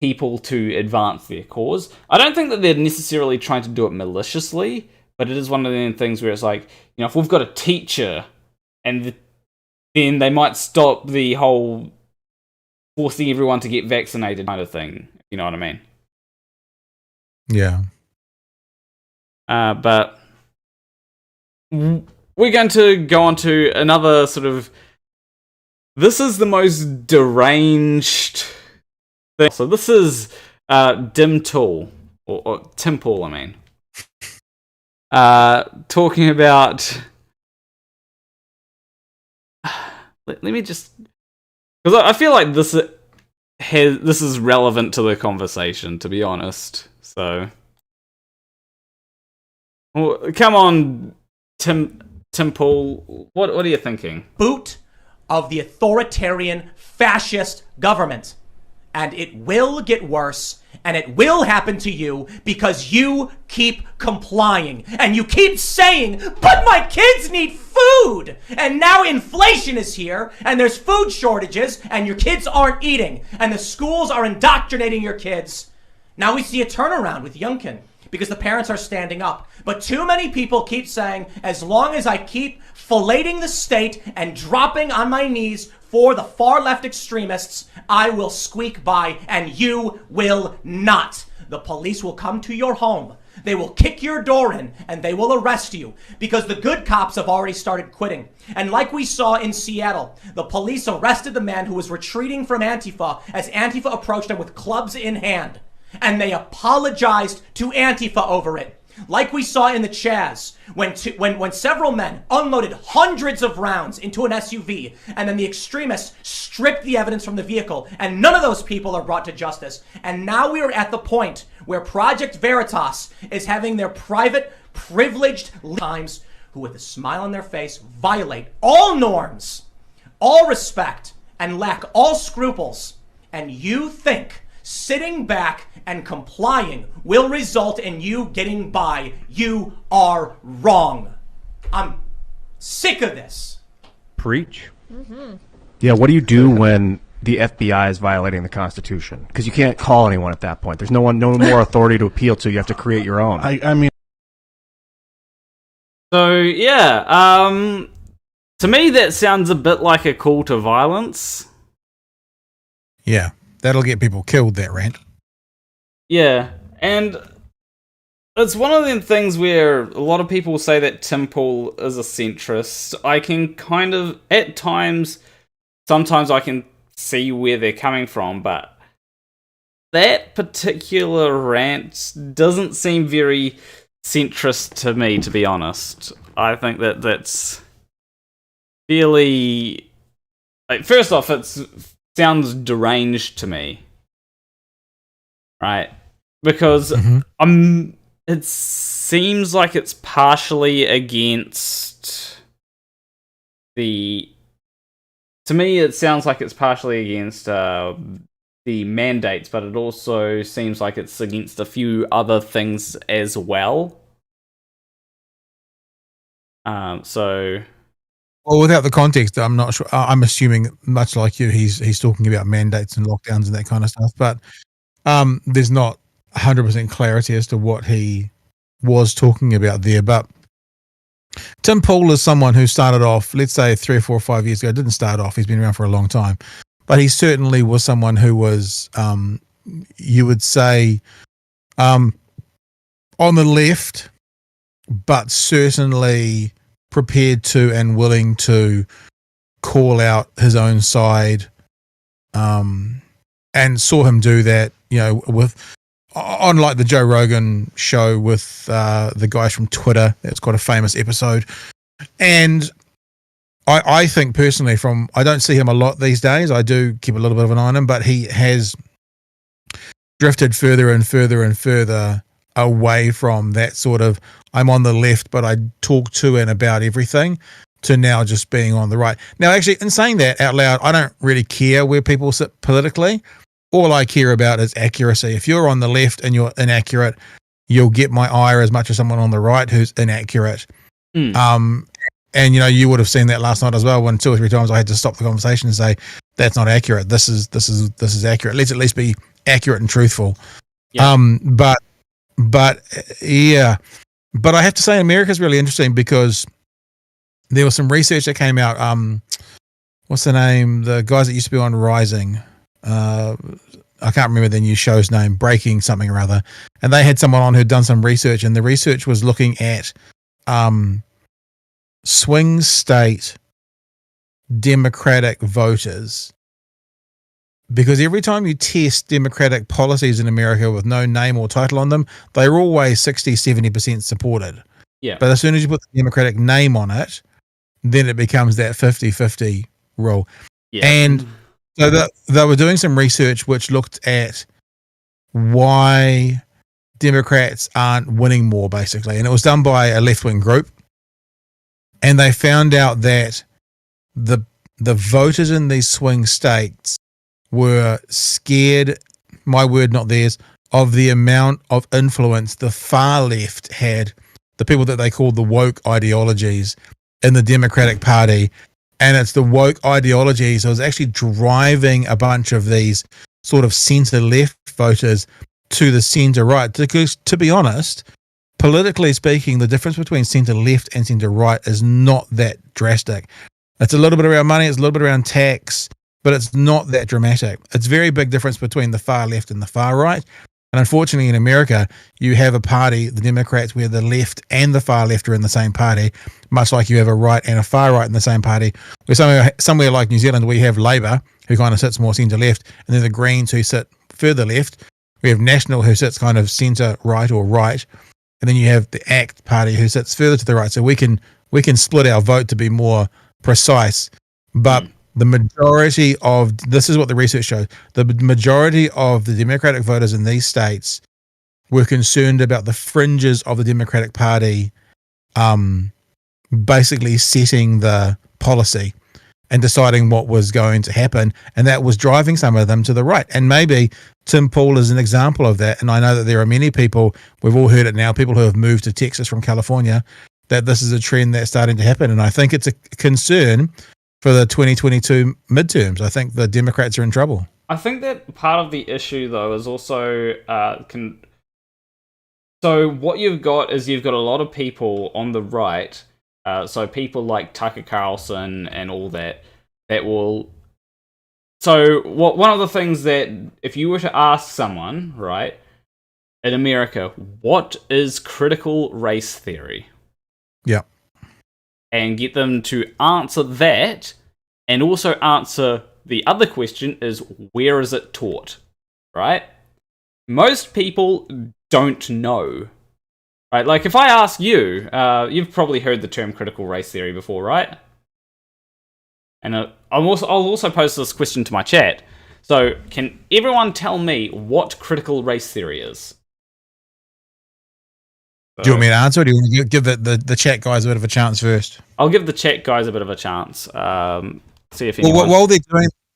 people to advance their cause. I don't think that they're necessarily trying to do it maliciously, but it is one of the things where it's like, if we've got a teacher, and then they might stop the whole forcing everyone to get vaccinated kind of thing. You know what I mean? Yeah. But we're going to go on to another sort of... This is the most deranged thing. So this is Dim Tool, or Tim Pool, I mean. Talking about... Let me just... Because I feel like this this is relevant to the conversation, to be honest. So, well, come on, Tim Pool, what are you thinking? Boot of the authoritarian fascist government. And it will get worse, and it will happen to you because you keep complying. And you keep saying, but my kids need food! And now inflation is here, and there's food shortages, and your kids aren't eating, and the schools are indoctrinating your kids. Now we see a turnaround with Wilkin, because the parents are standing up. But too many people keep saying, as long as I keep filleting the state and dropping on my knees for the far left extremists, I will squeak by, and you will not. The police will come to your home. They will kick your door in, and they will arrest you, because the good cops have already started quitting. And like we saw in Seattle, the police arrested the man who was retreating from Antifa as Antifa approached him with clubs in hand. And they apologized to Antifa over it. Like we saw in the Chaz, when several men unloaded hundreds of rounds into an SUV, and then the extremists stripped the evidence from the vehicle, and none of those people are brought to justice. And now we are at the point where Project Veritas is having their private, privileged times who, with a smile on their face, violate all norms, all respect, and lack all scruples. And you think sitting back and complying will result in you getting by. You are wrong. I'm sick of this. Preach. Yeah, what do you do when the FBI is violating the Constitution? Because you can't call anyone at that point. There's no more authority to appeal to. You have to create your own. I mean, So yeah, to me that sounds a bit like a call to violence. yeah, that'll get people killed, that rant. Yeah, and it's one of them things where a lot of people say that Tim Pool is a centrist. I can kind of, at times, sometimes I can see where they're coming from, but that particular rant doesn't seem very centrist to me, to be honest. I think that that's fairly... Like, first off, it sounds deranged to me. Right? Because it seems like it's partially against the... To me, it sounds like it's partially against the mandates, but it also seems like it's against a few other things as well. So... Well, without the context, I'm not sure. I'm assuming, much like you, he's talking about mandates and lockdowns and that kind of stuff. But there's not 100% clarity as to what he was talking about there. But Tim Pool is someone who started off, let's say 3 or 4 or 5 years ago. Didn't start off. He's been around for a long time. But he certainly was someone who was, you would say, on the left, but certainly prepared to and willing to call out his own side, and saw him do that, you know, with on like the Joe Rogan show with the guys from Twitter. That's quite a famous episode. And I think personally, I don't see him a lot these days. I do keep a little bit of an eye on him, but he has drifted further and further and further away from that sort of, I'm on the left, but I talk to and about everything, to now just being on the right. Now, actually, in saying that out loud, I don't really care where people sit politically. All I care about is accuracy. If you're on the left and you're inaccurate, you'll get my ire as much as someone on the right who's inaccurate. And, you know, you would have seen that last night as well, when 2 or 3 times I had to stop the conversation and say, that's not accurate. This is accurate. Let's at least be accurate and truthful. Yeah. But yeah, but I have to say America's really interesting, because there was some research that came out. What's the name? The guys that used to be on Rising. I can't remember the new show's name, Breaking something or other. And they had someone on who'd done some research, and the research was looking at swing state Democratic voters. Because every time you test Democratic policies in America with no name or title on them, they're always 60-70% supported. Yeah. But as soon as you put the Democratic name on it, then it becomes that 50-50 rule. Yeah. And So they were doing some research which looked at why Democrats aren't winning more, basically. And it was done by a left-wing group. And they found out that the voters in these swing states were scared, my word, not theirs, of the amount of influence the far left had, the people that they called the woke ideologies in the Democratic Party. And it's the woke ideologies that was actually driving a bunch of these sort of center-left voters to the center-right. Because, to be honest, politically speaking, the difference between center-left and center-right is not that drastic. It's a little bit around money, it's a little bit around tax, but it's not that dramatic. It's a very big difference between the far left and the far right. And unfortunately, in America, you have a party, the Democrats, where the left and the far left are in the same party, much like you have a right and a far right in the same party. Where somewhere like New Zealand, we have Labour, who kind of sits more centre-left, and then the Greens, who sit further left. We have National, who sits kind of centre-right or right, and then you have the ACT party, who sits further to the right. So we can split our vote to be more precise, but the majority of, this is what the research shows, the majority of the Democratic voters in these states were concerned about the fringes of the Democratic Party basically setting the policy and deciding what was going to happen, and that was driving some of them to the right. And maybe Tim Pool is an example of that, and I know that there are many people, we've all heard it now, people who have moved to Texas from California, that this is a trend that's starting to happen, and I think it's a concern for the 2022 midterms. I think the Democrats are in trouble. I think that part of the issue, though, is also so what you've got is you've got a lot of people on the right, so people like Tucker Carlson and all that will. So one of the things that if you were to ask someone, right, in America, what is critical race theory? Yeah. And get them to answer that, and also answer the other question is, where is it taught? Right? Most people don't know. Right? Like, if I ask you, you've probably heard the term critical race theory before, right? And I'll also pose this question to my chat. So, can everyone tell me what critical race theory is? Do you want me to answer, or do you want to give the chat guys a bit of a chance first? I'll give the chat guys a bit of a chance. See if anyone... Well,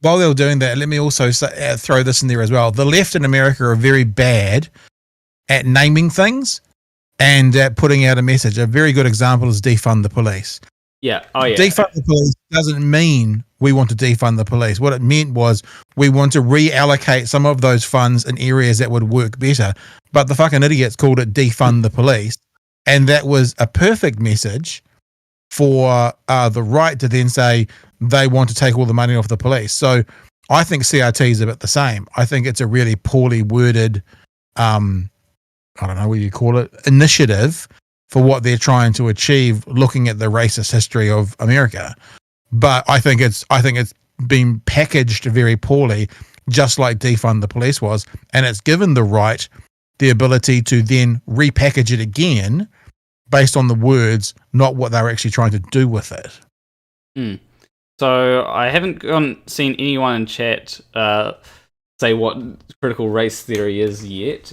while they're doing that, let me also throw this in there as well. The left in America are very bad at naming things and at putting out a message. A very good example is defund the police. Yeah. Oh, yeah. Defund the police doesn't mean we want to defund the police. What it meant was we want to reallocate some of those funds in areas that would work better. But the fucking idiots called it defund the police. And that was a perfect message for the right to then say they want to take all the money off the police. So I think CRT is a bit the same. I think it's a really poorly worded, I don't know what you call it, initiative for what they're trying to achieve, looking at the racist history of America. But I think it's been packaged very poorly, just like defund the police was, and it's given the right the ability to then repackage it again based on the words, not what they were actually trying to do with it. So I haven't seen anyone in chat say what critical race theory is yet.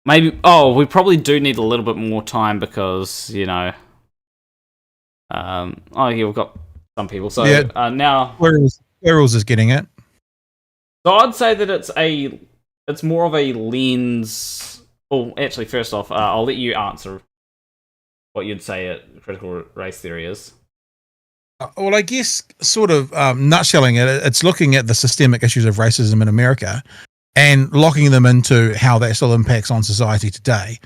Maybe. Oh, we probably do need a little bit more time because yeah, we've got some people. So now, Squirrels is getting it. So I'd say that it's more of a lens. Oh, actually, first off, I'll let you answer what you'd say a critical race theory is. Well, I guess sort of nutshelling it, it's looking at the systemic issues of racism in America and locking them into how that still impacts on society today.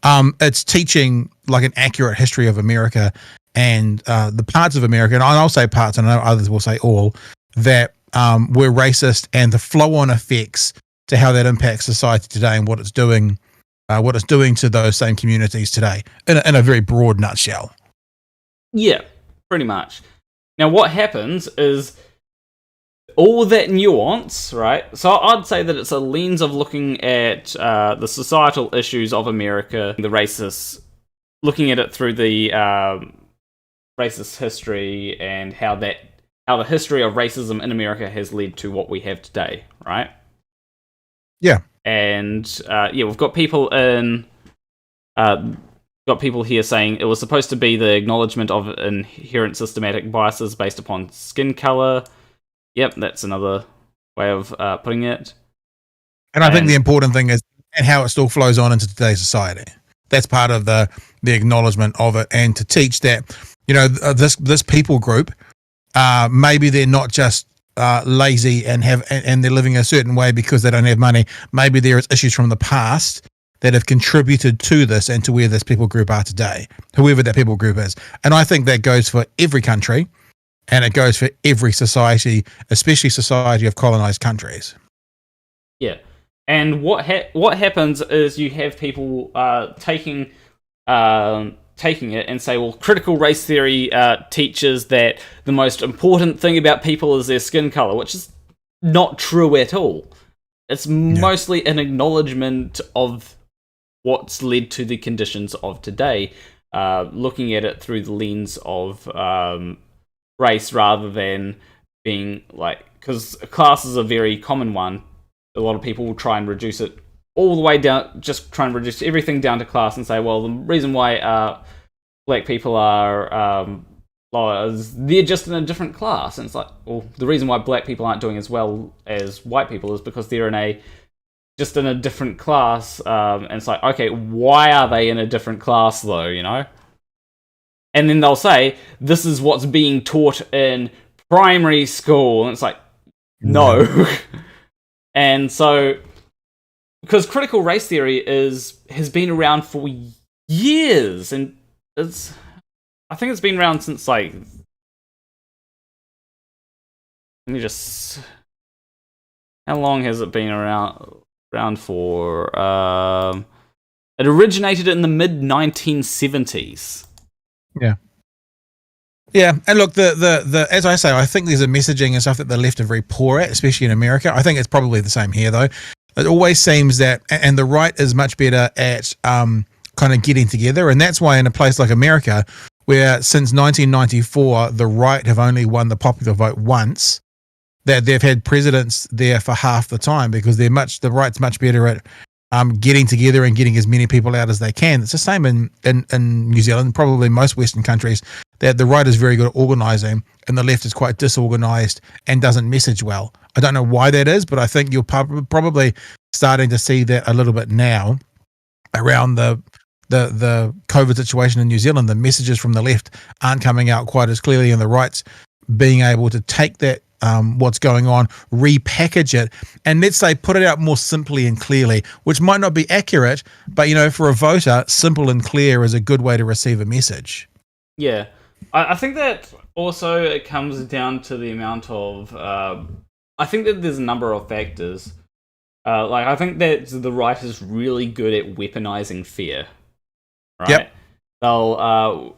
It's teaching like an accurate history of America and the parts of America, and I'll say parts, and I know others will say all, that were racist, and the flow-on effects to how that impacts society today and what it's doing to those same communities today in a very broad nutshell. Yeah, pretty much. Now, what happens is all that nuance, right? So I'd say that it's a lens of looking at the societal issues of America, the racist, looking at it through the racist history and how how the history of racism in America has led to what we have today, right? Yeah. And we've got people here saying it was supposed to be the acknowledgement of inherent systematic biases based upon skin color. Yep, that's another way of putting it. And I think the important thing is and how it still flows on into today's society. That's part of the acknowledgement of it, and to teach that, you know, this people group, maybe they're not just lazy and they're living a certain way because they don't have money. Maybe there is issues from the past that have contributed to this and to where this people group are today, whoever that people group is. And I think that goes for every country, and it goes for every society, especially society of colonized countries. Yeah. And what happens is you have people taking it and say, well, critical race theory teaches that the most important thing about people is their skin color, which is not true at all. It's mostly an acknowledgement of what's led to the conditions of today, looking at it through the lens of race rather than being like, because class is a very common one. A lot of people will try and reduce it all the way down, just try and reduce everything down to class and say, well, the reason why black people are is they're just in a different class. And it's like, well, the reason why black people aren't doing as well as white people is because they're just in a different class. And it's like, okay, why are they in a different class though, you know? And then they'll say, this is what's being taught in primary school. And it's like, no. And so, because critical race theory has been around for years, and I think it's been around since like, let me just, how long has it been around for? It originated in the mid 1970s. Yeah. Yeah, and look, the as I say, I think there's a messaging and stuff that the left are very poor at, especially in America. I think it's probably the same here, though. It always seems that, and the right is much better at kind of getting together, and that's why in a place like America, where since 1994 the right have only won the popular vote once, that they've had presidents there for half the time because the right's much better at getting together and getting as many people out as they can. It's the same in New Zealand, probably most Western countries, that the right is very good at organising and the left is quite disorganised and doesn't message well. I don't know why that is, but I think you're probably starting to see that a little bit now around the COVID situation in New Zealand. The messages from the left aren't coming out quite as clearly, and the right's being able to take that what's going on, repackage it, and let's say put it out more simply and clearly, which might not be accurate, but you know, for a voter, simple and clear is a good way to receive a message. Yeah, I think that also it comes down to the amount of I think that there's a number of factors. Like I think that the right is really good at weaponizing fear. Right? Yep. What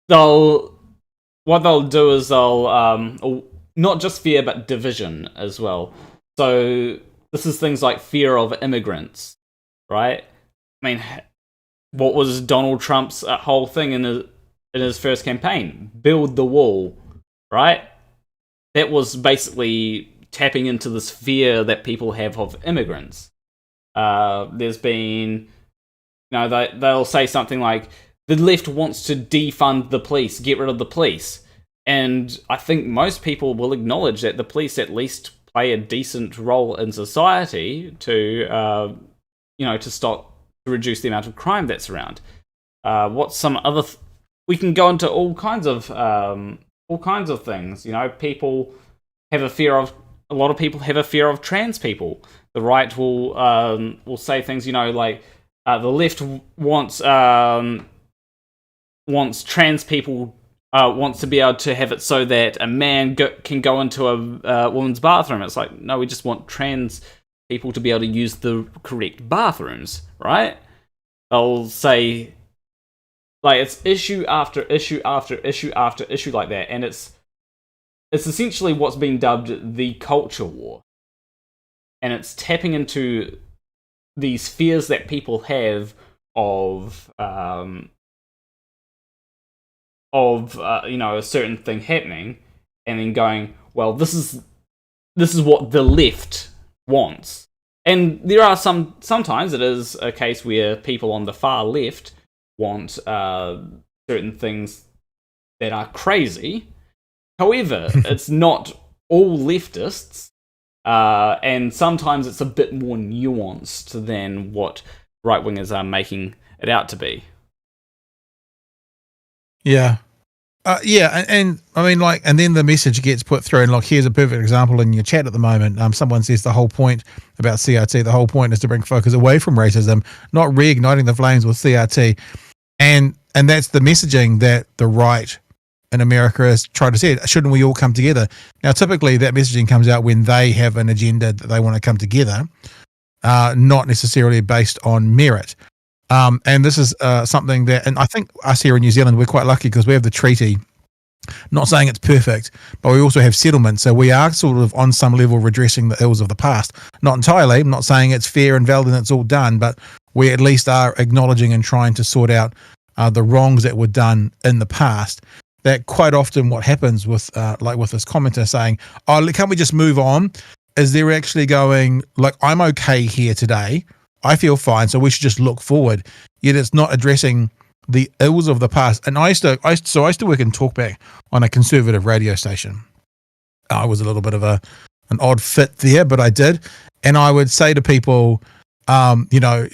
they'll do is they'll not just fear, but division as well. So this is things like fear of immigrants, right? I mean, what was Donald Trump's whole thing in his first campaign? Build the wall, right? That was basically tapping into this fear that people have of immigrants. There's been, they'll say something like, the left wants to defund the police, get rid of the police. And I think most people will acknowledge that the police at least play a decent role in society to reduce the amount of crime that's around. What's some other? We can go into all kinds of things. You know, people have a fear of. A lot of people have a fear of trans people. The right will say things. You know, like the left wants trans people. Wants to be able to have it so that a man can go into a woman's bathroom. It's like, no, we just want trans people to be able to use the correct bathrooms, right? They'll say, like, it's issue after issue after issue after issue like that, and it's essentially what's been dubbed the culture war. And it's tapping into these fears that people have of a certain thing happening, and then going, well, this is what the left wants. And there are sometimes it is a case where people on the far left want certain things that are crazy. However, it's not all leftists, and sometimes it's a bit more nuanced than what right-wingers are making it out to be. Yeah. And I mean, like, and then the message gets put through, and like, here's a perfect example in your chat at the moment. Someone says the whole point about CRT, the whole point is to bring focus away from racism, not reigniting the flames with CRT, and that's the messaging that the right in America has tried to say. Shouldn't we all come together? Now, typically, that messaging comes out when they have an agenda that they want to come together, not necessarily based on merit. And this is something that, and I think us here in New Zealand, we're quite lucky because we have the treaty. Not saying it's perfect, but we also have settlement. So we are sort of on some level redressing the ills of the past. Not entirely. I'm not saying it's fair and valid and it's all done, but we at least are acknowledging and trying to sort out the wrongs that were done in the past. That quite often what happens with, like with this commenter saying, oh, can't we just move on? Is they're actually going, like, I'm okay here today. I feel fine, so we should just look forward. Yet it's not addressing the ills of the past. And I used to work in talkback on a conservative radio station. I was a little bit of an odd fit there, but I did. And I would say to people, you know,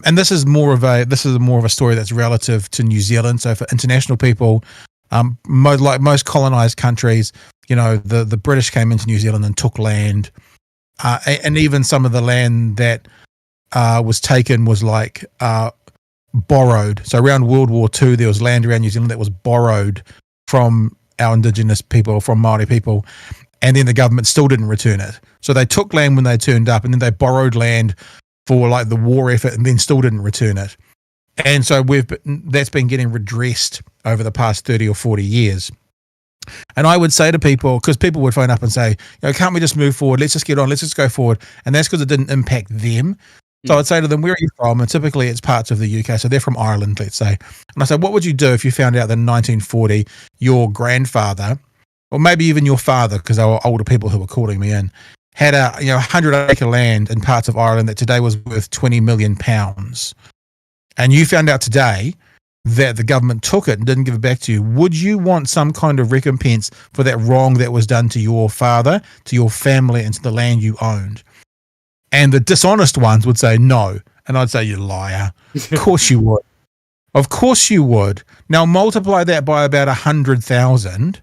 and this is more of a story that's relative to New Zealand. So for international people, like most colonized countries, you know, the British came into New Zealand and took land, and even some of the land that was taken was like borrowed. So around World War II, there was land around New Zealand that was borrowed from our indigenous people, from Māori people, and then the government still didn't return it. So they took land when they turned up, and then they borrowed land for like the war effort, and then still didn't return it. And so that's been getting redressed over the past 30 or 40 years. And I would say to people, because people would phone up and say, you know, can't we just move forward? Let's just get on. Let's just go forward. And that's because it didn't impact them. So I'd say to them, where are you from? And typically it's parts of the UK. So they're from Ireland, let's say. And I said, what would you do if you found out that in 1940 your grandfather, or maybe even your father, because they were older people who were calling me in, had a 100-acre land in parts of Ireland that today was worth £20 million. And you found out today that the government took it and didn't give it back to you. Would you want some kind of recompense for that wrong that was done to your father, to your family, and to the land you owned? And the dishonest ones would say no. And I'd say, you liar. Of course you would. Of course you would. Now multiply that by about 100,000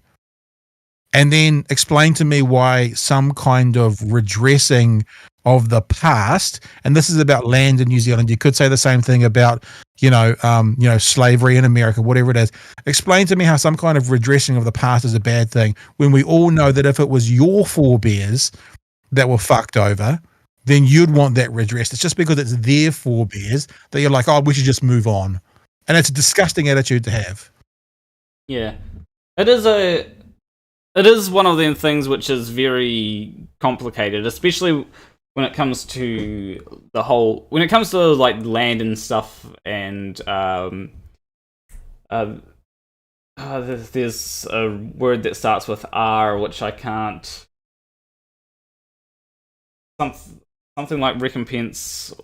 and then explain to me why some kind of redressing of the past, and this is about land in New Zealand. You could say the same thing about, slavery in America, whatever it is. Explain to me how some kind of redressing of the past is a bad thing when we all know that if it was your forebears that were fucked over, then you'd want that redressed. It's just because it's their forebears that you're like, oh, we should just move on. And it's a disgusting attitude to have. Yeah. It is one of them things which is very complicated, especially when it comes to like land and stuff, and there's a word that starts with R, which I can't. Something like recompense.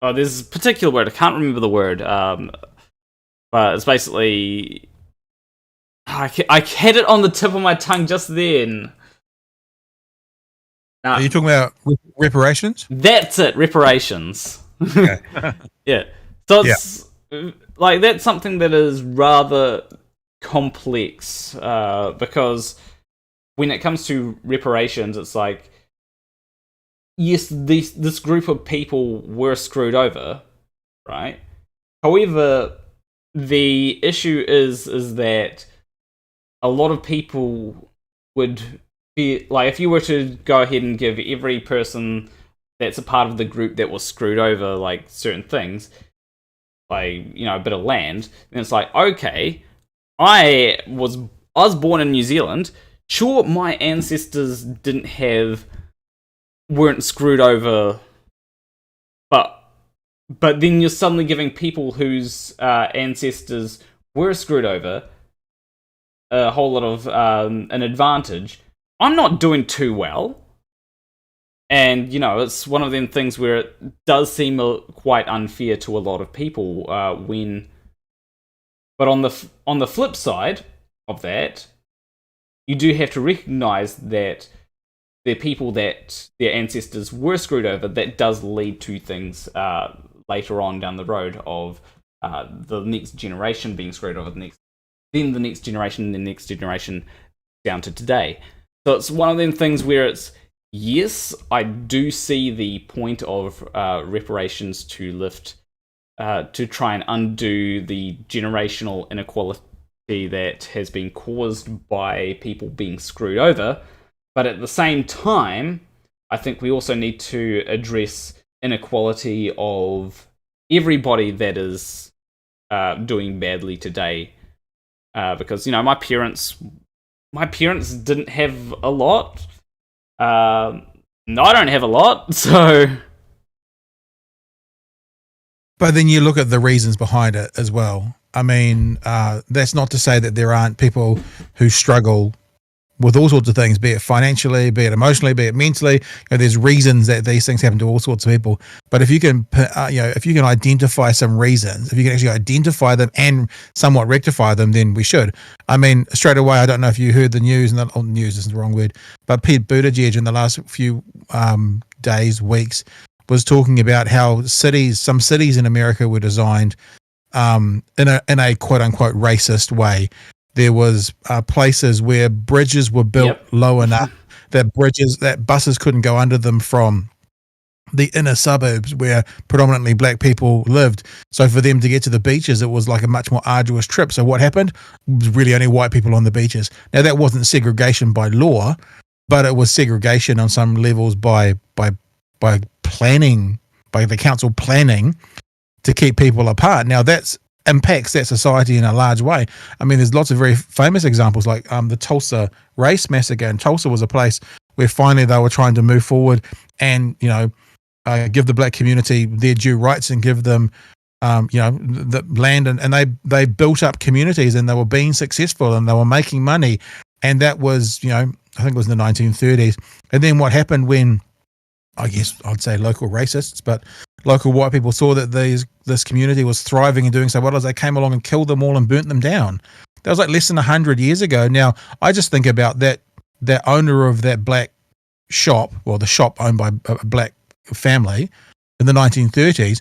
Oh, there's a particular word. I can't remember the word. But it's basically. I had it on the tip of my tongue just then. Are you talking about reparations? That's it, reparations. Okay. Yeah. So it's like that's something that is rather complex because when it comes to reparations, it's like, yes, this group of people were screwed over, right? However, the issue is that a lot of people would be like, if you were to go ahead and give every person that's a part of the group that was screwed over, like certain things, like, a bit of land, then it's like, okay, I was born in New Zealand. Sure, my ancestors weren't screwed over, but then you're suddenly giving people whose ancestors were screwed over a whole lot of an advantage. I'm not doing too well. And, it's one of them things where it does seem quite unfair to a lot of people when... But on the flip side of that, you do have to recognize that there are people that their ancestors were screwed over. That does lead to things later on down the road of the next generation being screwed over, then the next generation, down to today. So it's one of them things where it's, yes, I do see the point of reparations to lift, to try and undo the generational inequality that has been caused by people being screwed over. But at the same time, I think we also need to address inequality of everybody that is doing badly today. Because, my parents didn't have a lot. I don't have a lot, so... But then you look at the reasons behind it as well. I mean, that's not to say that there aren't people who struggle with all sorts of things, be it financially, be it emotionally, be it mentally. There's reasons that these things happen to all sorts of people. But if you can, if you can identify some reasons, if you can actually identify them and somewhat rectify them, then we should. I mean, straight away, I don't know if you heard the news, and news isn't the wrong word, but Pete Buttigieg in the last few days, weeks, was talking about how some cities in America were designed in a quote unquote racist way. There was places where bridges were built low enough that buses couldn't go under them from the inner suburbs where predominantly black people lived. So for them to get to the beaches, it was like a much more arduous trip. So what happened? It was really only white people on the beaches. Now that wasn't segregation by law, but it was segregation on some levels by planning, by the council planning to keep people apart. Now that's impacts that society in a large way. I mean, there's lots of very famous examples, like the Tulsa race massacre. And Tulsa was a place where finally they were trying to move forward and, give the black community their due rights and give them, the land. And they built up communities, and they were being successful, and they were making money. And that was, I think it was in the 1930s. And then what happened when, I guess I'd say local racists, but local white people saw that this community was thriving and doing so well, as they came along and killed them all and burnt them down. That was like less than 100 years ago. Now, I just think about that owner of that black shop, well, the shop owned by a black family in the 1930s,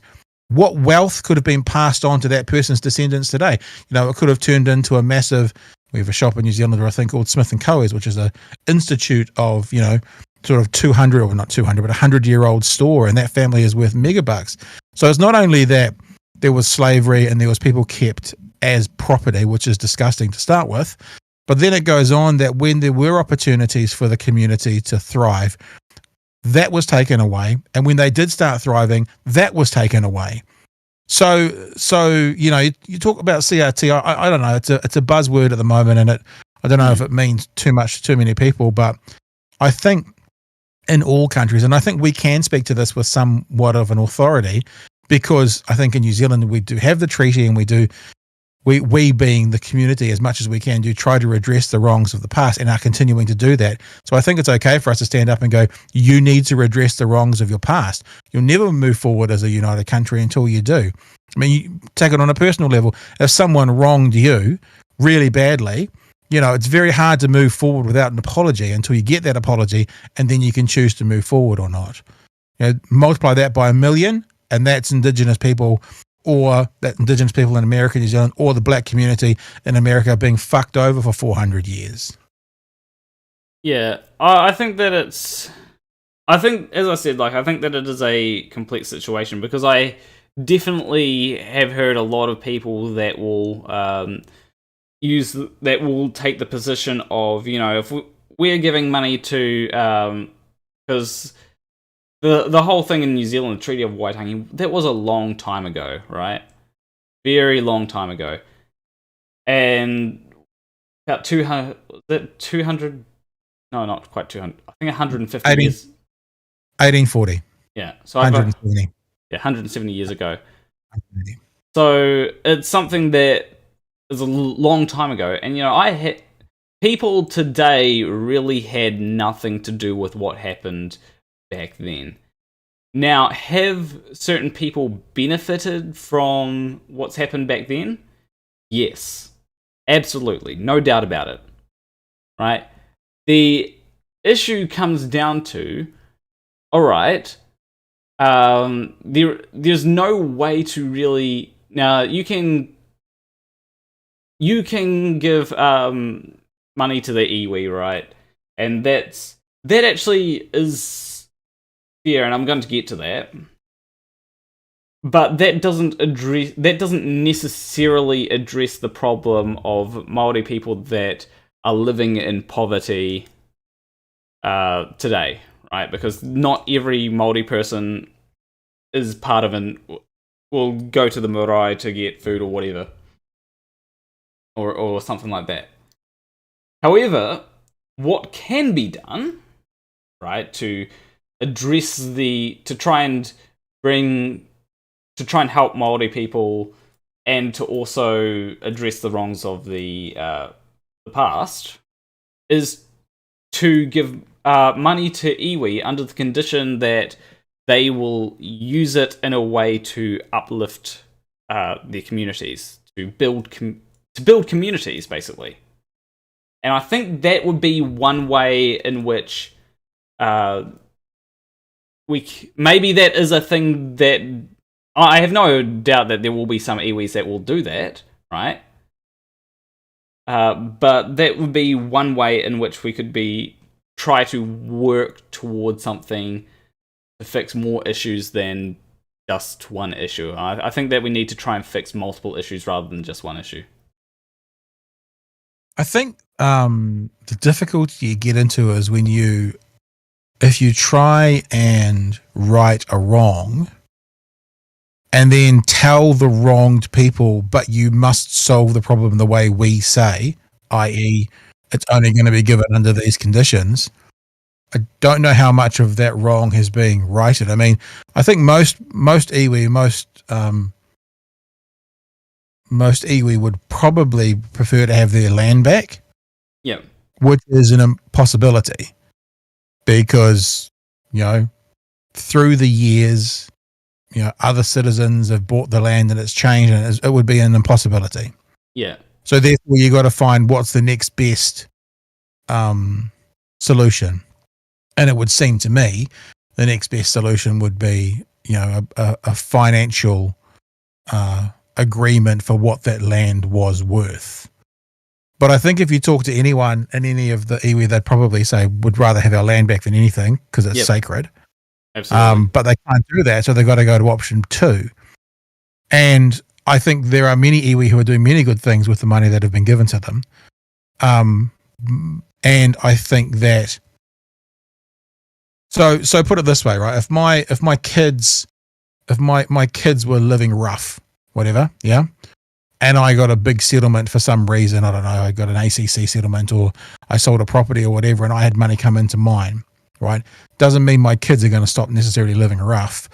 what wealth could have been passed on to that person's descendants today? It could have turned into a massive, we have a shop in New Zealand, I think, called Smith & Co's, which is an institute of, sort of 200, or not 200, but 100-year-old store, and that family is worth megabucks. So it's not only that there was slavery and there was people kept as property, which is disgusting to start with, but then it goes on that when there were opportunities for the community to thrive, that was taken away, and when they did start thriving, that was taken away. So you talk about CRT. I don't know. It's a buzzword at the moment, and I don't know if it means too much to too many people, but I think in all countries, and I think we can speak to this with somewhat of an authority, because I think in New Zealand we do have the treaty, and we being the community, as much as we can, do try to redress the wrongs of the past, and are continuing to do that. So I think it's okay for us to stand up and go, you need to redress the wrongs of your past. You'll never move forward as a united country until you do. I mean, you take it on a personal level. If someone wronged you really badly, it's very hard to move forward without an apology until you get that apology, and then you can choose to move forward or not. Multiply that by 1 million, and that's Indigenous people, or that Indigenous people in America, New Zealand, or the black community in America being fucked over for 400 years. Yeah, I think that as I said, I think that it is a complex situation, because I definitely have heard a lot of people that will take the position of, if we're giving money to, because the whole thing in New Zealand, the Treaty of Waitangi, that was a long time ago, right? Very long time ago. And about 200, no, not quite 200, I think 150 years. 1840. Yeah, so 170. 170 years ago. 170. So it's something that is a long time ago, and people today really had nothing to do with what happened back then. Now, have certain people benefited from what's happened back then? Yes. Absolutely. No doubt about it. Right? The issue comes down to, alright, there's no way to really... Now, you can give money to the iwi, right? And that actually is fair, and I'm going to get to that. But that doesn't necessarily address the problem of Māori people that are living in poverty today, right? Because not every Māori person is part of will go to the marae to get food or whatever. Or something like that. However, what can be done, right, to try and help Māori people and to also address the wrongs of the past, is to give money to iwi under the condition that they will use it in a way to uplift their communities, to build communities, basically. And I think that would be one way in which maybe that is a thing that I have no doubt that there will be some iwis that will do that, right? But that would be one way in which we could try to work towards something to fix more issues than just one issue. I think that we need to try and fix multiple issues rather than just one issue. I think the difficulty you get into is if you try and right a wrong and then tell the wronged people, but you must solve the problem the way we say, i.e. it's only going to be given under these conditions. I don't know how much of that wrong is being righted. I mean, I think most iwi, most iwi would probably prefer to have their land back. Yeah. Which is an impossibility because, through the years, other citizens have bought the land and it's changed and it would be an impossibility. Yeah. So therefore you got to find what's the next best solution. And it would seem to me the next best solution would be, a financial agreement for what that land was worth. But I think if you talk to anyone in any of the iwi, they'd probably say would rather have our land back than anything because it's sacred. Absolutely. But they can't do that, so they've got to go to option 2. And I think there are many iwi who are doing many good things with the money that have been given to them. And I think that so put it this way, right? If my kids were living rough, whatever, yeah, and I got a big settlement for some reason, I don't know, I got an ACC settlement or I sold a property or whatever, and I had money come into mine, right? Doesn't mean my kids are going to stop necessarily living rough,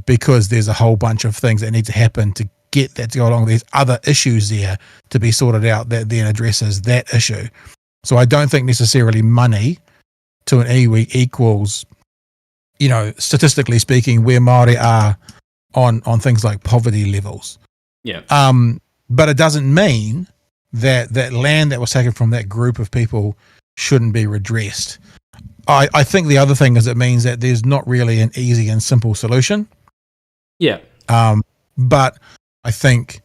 because there's a whole bunch of things that need to happen to get that to go along. There's other issues there to be sorted out that then addresses that issue. So I don't think necessarily money to an iwi equals, statistically speaking, where Māori are on things like poverty levels. Yeah. But it doesn't mean that land that was taken from that group of people shouldn't be redressed. I think the other thing is it means that there's not really an easy and simple solution. Yeah. But I think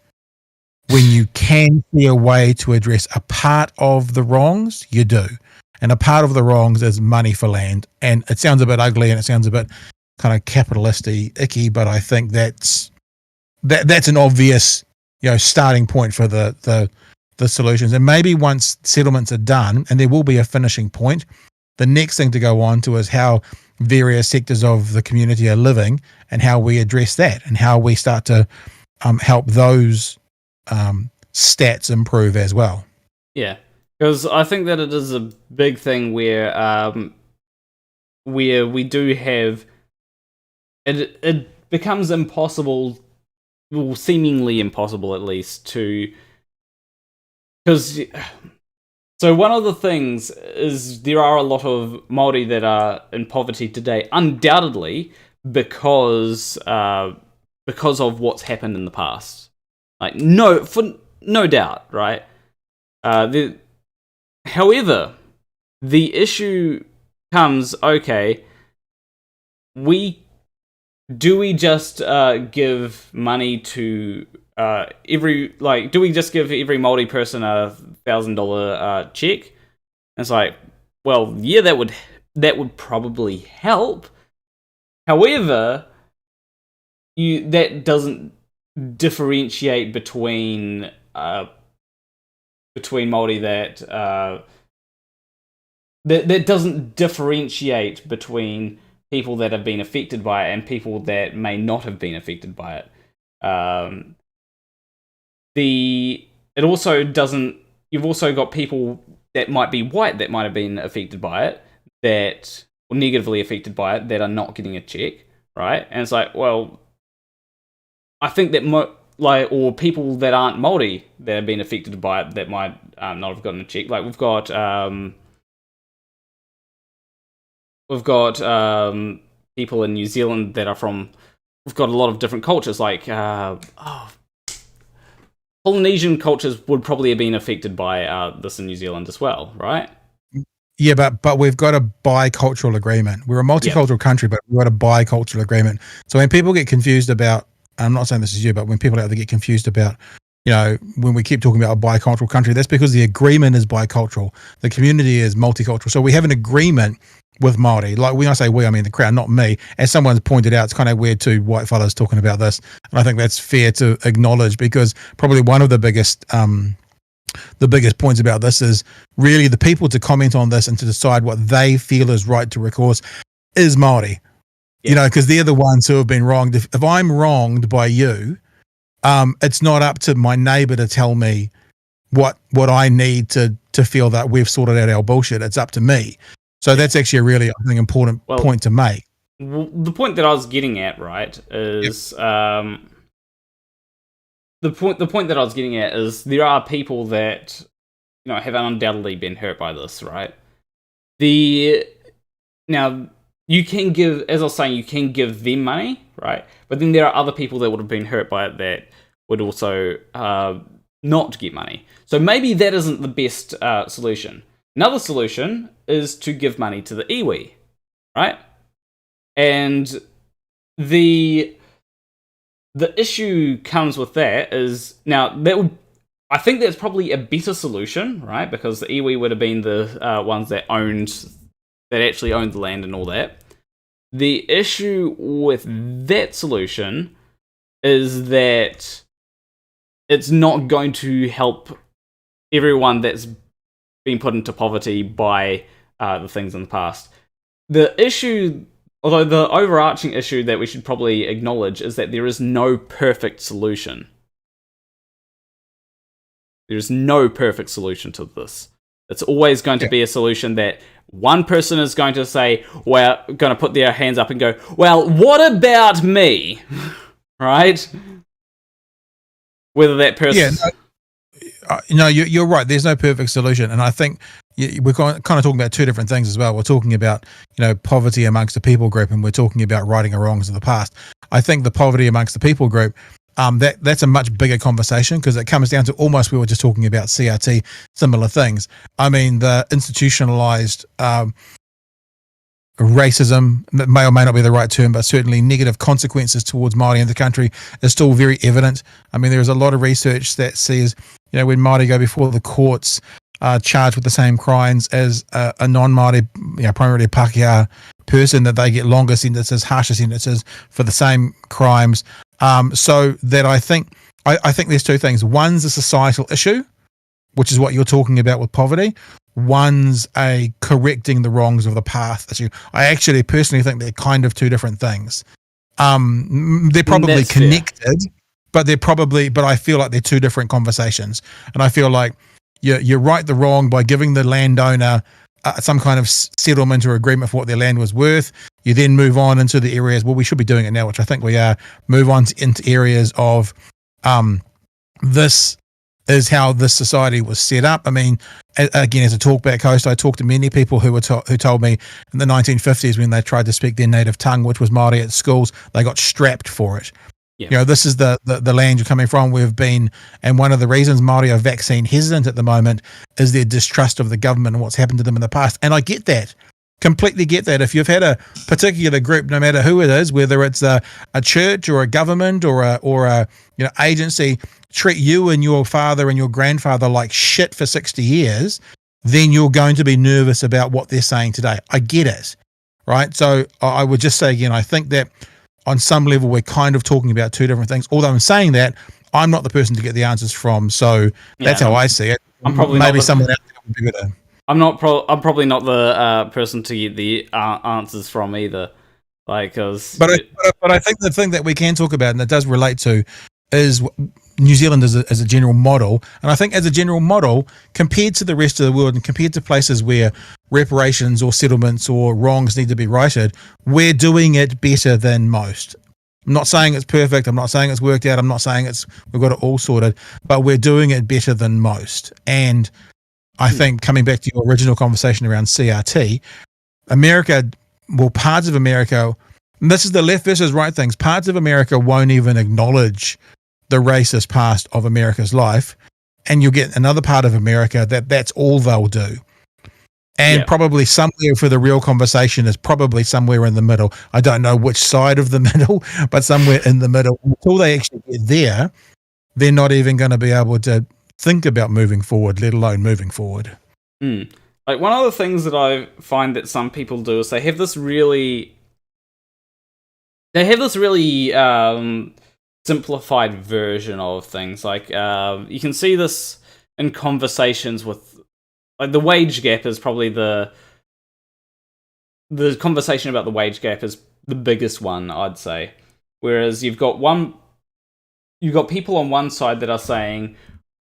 when you can see a way to address a part of the wrongs, you do. And a part of the wrongs is money for land. And it sounds a bit ugly and it sounds a bit kind of capitalisty, icky, but I think that's an obvious, starting point for the solutions. And maybe once settlements are done, and there will be a finishing point, the next thing to go on to is how various sectors of the community are living and how we address that and how we start to help those stats improve as well. Yeah, because I think that it is a big thing where we do have it becomes impossible, well, seemingly impossible at least, because So one of the things is there are a lot of Māori that are in poverty today, undoubtedly because of what's happened in the past. Like no doubt, right? However, the issue comes, okay, we just give money to do we just give every Māori person a $1,000 check? And it's like, well, yeah, that would probably help. However, that doesn't differentiate between Māori that doesn't differentiate between people that have been affected by it and people that may not have been affected by it. It also doesn't. You've also got people that might be white that might have been affected by it, or negatively affected by it, that are not getting a check, right? And it's like, well, I think that or people that aren't Māori that have been affected by it that might not have gotten a check. Like we've got people in New Zealand that are from. We've got a lot of different cultures, like Polynesian cultures would probably have been affected by this in New Zealand as well, right? Yeah, but we've got a bicultural agreement. We're a multicultural country, but we've got a bicultural agreement. So when people get confused about, I'm not saying this is you, but when people out there get confused about, when we keep talking about a bicultural country, that's because the agreement is bicultural. The community is multicultural. So we have an agreement with Māori. Like when I say we, I mean the crowd, not me. As someone's pointed out, it's kind of weird two white fellas talking about this. And I think that's fair to acknowledge, because probably one of the biggest points about this is really the people to comment on this and to decide what they feel is right to recourse is Māori. Yeah. Because they're the ones who have been wronged. If I'm wronged by you, it's not up to my neighbour to tell me what I need to feel that we've sorted out our bullshit. It's up to me. So that's actually a really, I think, important point to make. The point that I was getting at, right, is the point that I was getting at is there are people that have undoubtedly been hurt by this, right? Now you can give, as I was saying, you can give them money, right? But then there are other people that would have been hurt by it that would also not get money. So maybe that isn't the best solution. Another solution is to give money to the iwi, right? And the issue comes with that is, now I think that's probably a better solution, right? Because the iwi would have been the ones that actually owned the land and all that. The issue with that solution is that it's not going to help everyone that's been put into poverty by the things in the past. The issue, although the overarching issue that we should probably acknowledge, is that there is no perfect solution. There is no perfect solution to this. It's always going to be a solution that one person is going to say, well, going to put their hands up and go, well, what about me? Right? Whether that person... No, you're right. There's no perfect solution. And I think we're kind of talking about two different things as well. We're talking about, poverty amongst the people group, and we're talking about righting the wrongs of the past. I think the poverty amongst the people group, that's a much bigger conversation, because it comes down to almost, we were just talking about CRT, similar things. I mean, the institutionalized racism, that may or may not be the right term, but certainly negative consequences towards Māori in the country is still very evident. I mean, there is a lot of research that says, when Māori go before the courts, charged with the same crimes as a non-Māori, primarily a Pākehā person, that they get longer sentences, harsher sentences for the same crimes. So that I think there's two things. One's a societal issue, which is what you're talking about with poverty. One's a correcting the wrongs of the past issue. I actually personally think they're kind of two different things. They're probably connected, but I feel like they're two different conversations. And I feel like you right the wrong by giving the landowner some kind of settlement or agreement for what their land was worth. You then move on into the areas, well, we should be doing it now, which I think we are, move on into areas of this is how this society was set up. I mean, again, as a talkback host, I talked to many people who told me in the 1950s when they tried to speak their native tongue, which was Māori, at schools, they got strapped for it. Yeah. You know, this is the land you're coming from. We've been, and one of the reasons Māori are vaccine hesitant at the moment is their distrust of the government and what's happened to them in the past. And I get that. Completely get that. If you've had a particular group, no matter who it is, whether it's a church or a government or a agency, treat you and your father and your grandfather like shit for 60 years, then you're going to be nervous about what they're saying today. I get it, right? So I would just say again, I think that on some level we're kind of talking about two different things. Although I'm saying that, I'm not the person to get the answers from, so that's how I see it. I'm probably maybe someone else would be better. I'm probably not the person to get the answers from either, like, because. But I think the thing that we can talk about, and it does relate to, is New Zealand as a general model. And I think as a general model, compared to the rest of the world and compared to places where reparations or settlements or wrongs need to be righted, we're doing it better than most. I'm not saying it's perfect. I'm not saying it's worked out. I'm not saying we've got it all sorted, but we're doing it better than most. And I think, coming back to your original conversation around CRT, parts of America, and this is the left versus right things, parts of America won't even acknowledge the racist past of America's life, and you'll get another part of America that's all they'll do. And probably somewhere for the real conversation is probably somewhere in the middle. I don't know which side of the middle, but somewhere in the middle. Until they actually get there, they're not even going to be able to think about moving forward, let alone moving forward. Like, one of the things that I find that some people do is they have this really simplified version of things. Like, you can see this in conversations with, like, the wage gap is probably the conversation about the wage gap is the biggest one, I'd say. Whereas you've got people on one side that are saying,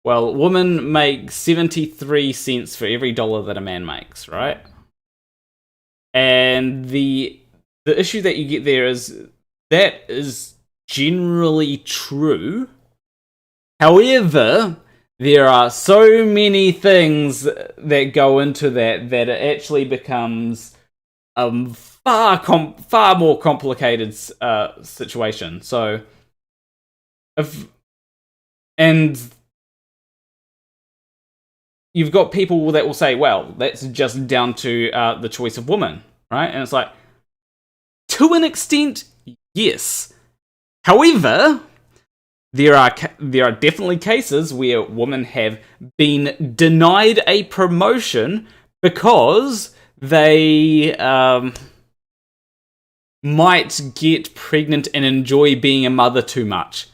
well, women make 73 cents for every dollar that a man makes, right? And the issue that you get there is that is generally true. However, there are so many things that go into that it actually becomes far more complicated situation. So, you've got people that will say, well, that's just down to the choice of woman, right? And it's like, to an extent, yes. However, there are definitely cases where women have been denied a promotion because they might get pregnant and enjoy being a mother too much.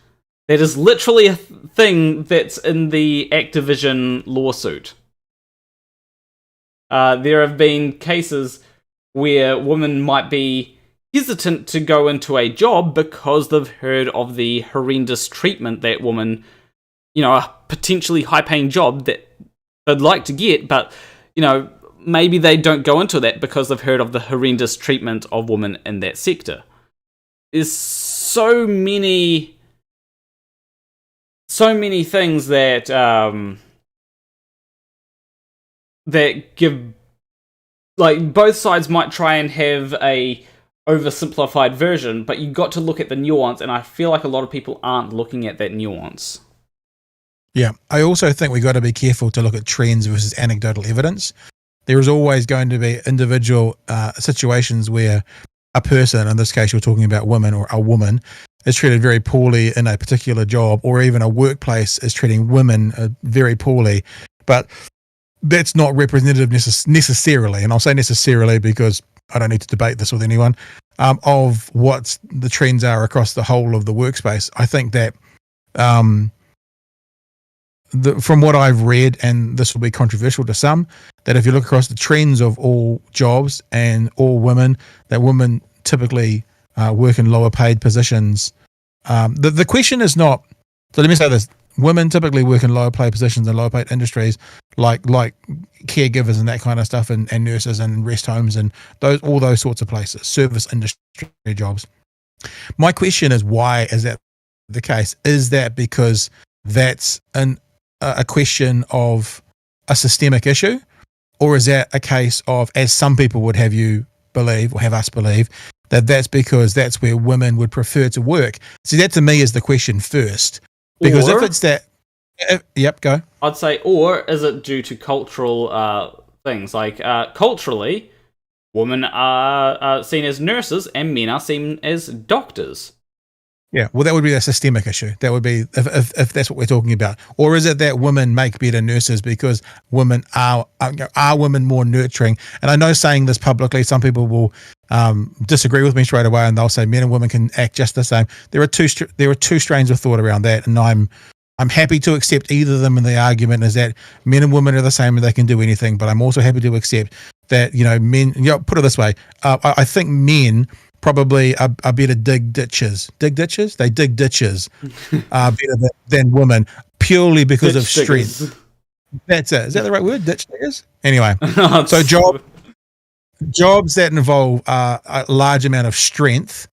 That is literally a thing that's in the Activision lawsuit. There have been cases where women might be hesitant to go into a job because they've heard of the horrendous treatment that women, a potentially high-paying job that they'd like to get, but, maybe they don't go into that because they've heard of the horrendous treatment of women in that sector. There's so many things that that give, like, both sides might try and have a oversimplified version, but you got to look at the nuance, and I feel like a lot of people aren't looking at that nuance. Yeah, I also think we got to be careful to look at trends versus anecdotal evidence. There is always going to be individual situations where a person, in this case you're talking about women, or a woman, is treated very poorly in a particular job, or even a workplace is treating women very poorly. But that's not representative necessarily, and I'll say necessarily because I don't need to debate this with anyone, of what the trends are across the whole of the workspace. I think that from what I've read, and this will be controversial to some, that if you look across the trends of all jobs and all women, that women typically work in lower paid positions. The question is not, so let me say this, women typically work in lower paid positions and lower paid industries like caregivers and that kind of stuff, and nurses and rest homes and all those sorts of places, service industry jobs. My question is, why is that the case? Is that because that's a question of a systemic issue, or is that a case of, as some people would have you believe or have us believe, that that's because that's where women would prefer to work? See, that to me is the question first, because if it's that, yep, go. I'd say, or is it due to cultural things? Like culturally, women are seen as nurses and men are seen as doctors. Yeah, well, that would be a systemic issue. That would be if that's what we're talking about. Or is it that women make better nurses because women are women more nurturing? And I know saying this publicly, some people will disagree with me straight away, and they'll say men and women can act just the same. There are two strains of thought around that, and I'm happy to accept either of them. And the argument is that men and women are the same and they can do anything. But I'm also happy to accept that men. Put it this way: I think men probably are better dig ditches. Dig ditches? They dig ditches better than women, purely because Ditch of strength. diggers. That's it. Is that the right word? Ditch diggers? Anyway, so jobs that involve a large amount of strength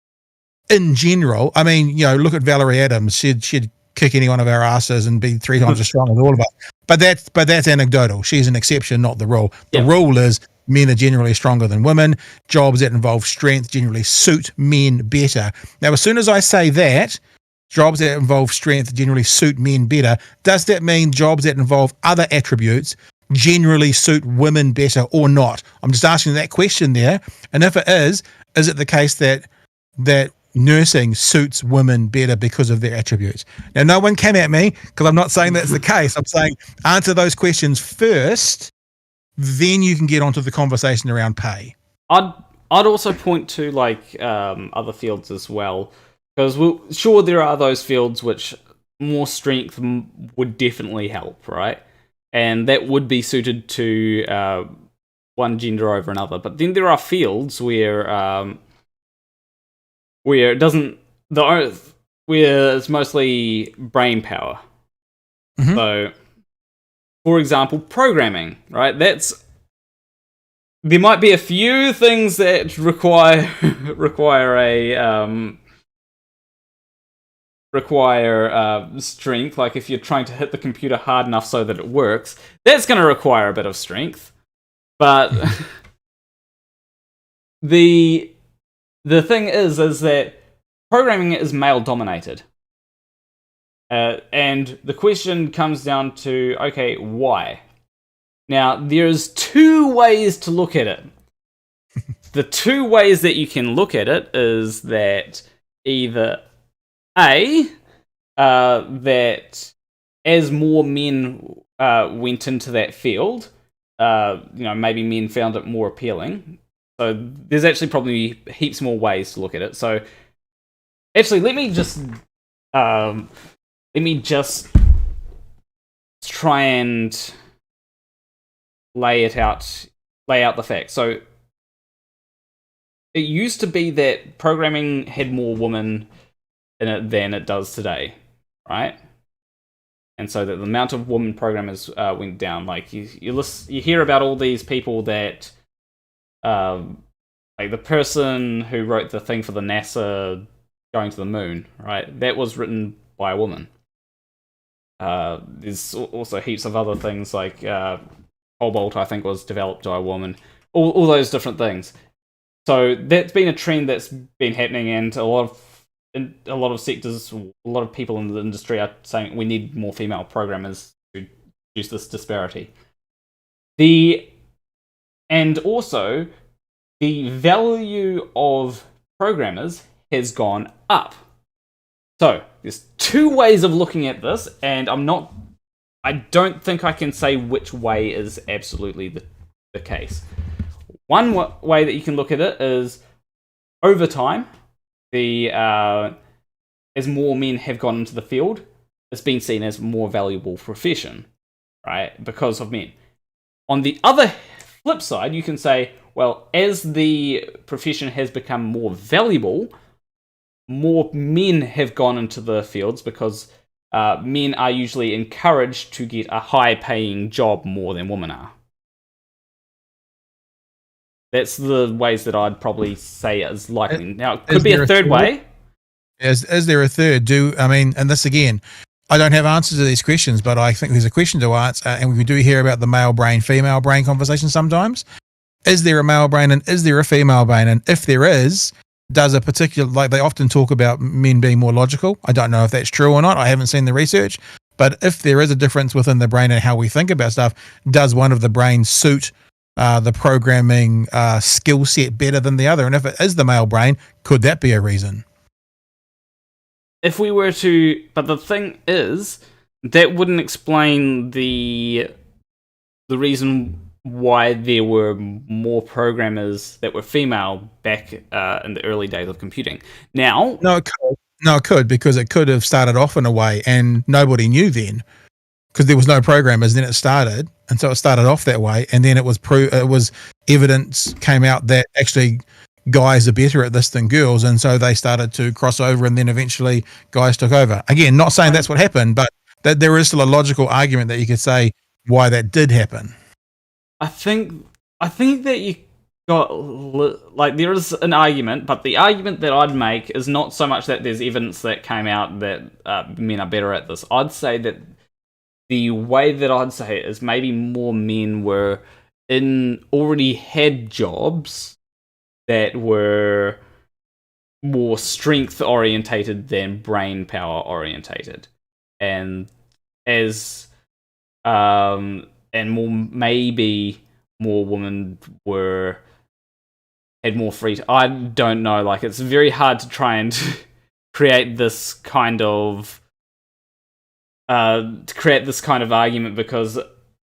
in general. I mean, look at Valerie Adams. She'd kick any one of our asses and be 3 times as strong as all of us. But that's anecdotal. She's an exception, not the rule. The rule is men are generally stronger than women. Jobs that involve strength generally suit men better. Now, as soon as I say that, jobs that involve strength generally suit men better, does that mean jobs that involve other attributes generally suit women better or not? I'm just asking that question there. And if it is it the case that nursing suits women better because of their attributes? Now, no one came at me because I'm not saying that's the case. I'm saying answer those questions first, then you can get onto the conversation around pay. I'd also point to other fields as well, because sure there are those fields which more strength would definitely help, right? And that would be suited to one gender over another. But then there are fields where it doesn't, where it's mostly brain power. Mm-hmm. So, for example, programming, right? There might be a few things that require strength. Like if you're trying to hit the computer hard enough so that it works, that's going to require a bit of strength. But the thing is that programming is male dominated. And the question comes down to, okay, why? Now, there's 2 ways to look at it. The 2 ways that you can look at it is that either that as more men went into that field, maybe men found it more appealing. So there's actually probably heaps more ways to look at it. So actually, let me just try and lay out the facts. So it used to be that programming had more women in it than it does today, right? And so that the amount of women programmers went down. Like you hear about all these people that, like the person who wrote the thing for the NASA going to the moon, right? That was written by a woman. There's also heaps of other things like Cobalt, I think, was developed by a woman. All those different things. So that's been a trend that's been happening, and a lot of sectors, a lot of people in the industry are saying we need more female programmers to reduce this disparity. And also the value of programmers has gone up. So there's 2 ways of looking at this, and I don't think I can say which way is absolutely the case. One way that you can look at it is over time, as more men have gone into the field, it's been seen as a more valuable profession, right? Because of men. On the other flip side, you can say, well, as the profession has become more valuable, more men have gone into the fields because men are usually encouraged to get a high-paying job more than women are. That's the ways that I'd probably say is likely. Now, it could be a third way. Is there a third? And this again, I don't have answers to these questions, but I think there's a question to answer, and we do hear about the male brain, female brain conversation sometimes. Is there a male brain and is there a female brain? And if there is, does a particular, like they often talk about men being more logical. I don't know if that's true or not. I haven't seen the research, but if there is a difference within the brain and how we think about stuff, does one of the brains suit the programming skill set better than the other? And if it is the male brain, could that be a reason? If we were to, but the thing is, that wouldn't explain the reason why there were more programmers that were female back in the early days of computing. Now, no, it could, because it could have started off in a way and nobody knew then, because there was no programmers. Then it started, and so it started off that way, and then it was evidence came out that actually guys are better at this than girls, and so they started to cross over, and then eventually guys took over. Again, not saying that's what happened, but that there is still a logical argument that you could say why that did happen. I think that you got, like, there is an argument, but the argument that I'd make is not so much that there's evidence that came out that men are better at this. I'd say that the way that I'd say it is maybe more men already had jobs that were more strength orientated than brain power orientated, and maybe more women had more free. I don't know. Like, it's very hard to try and create this kind of argument, because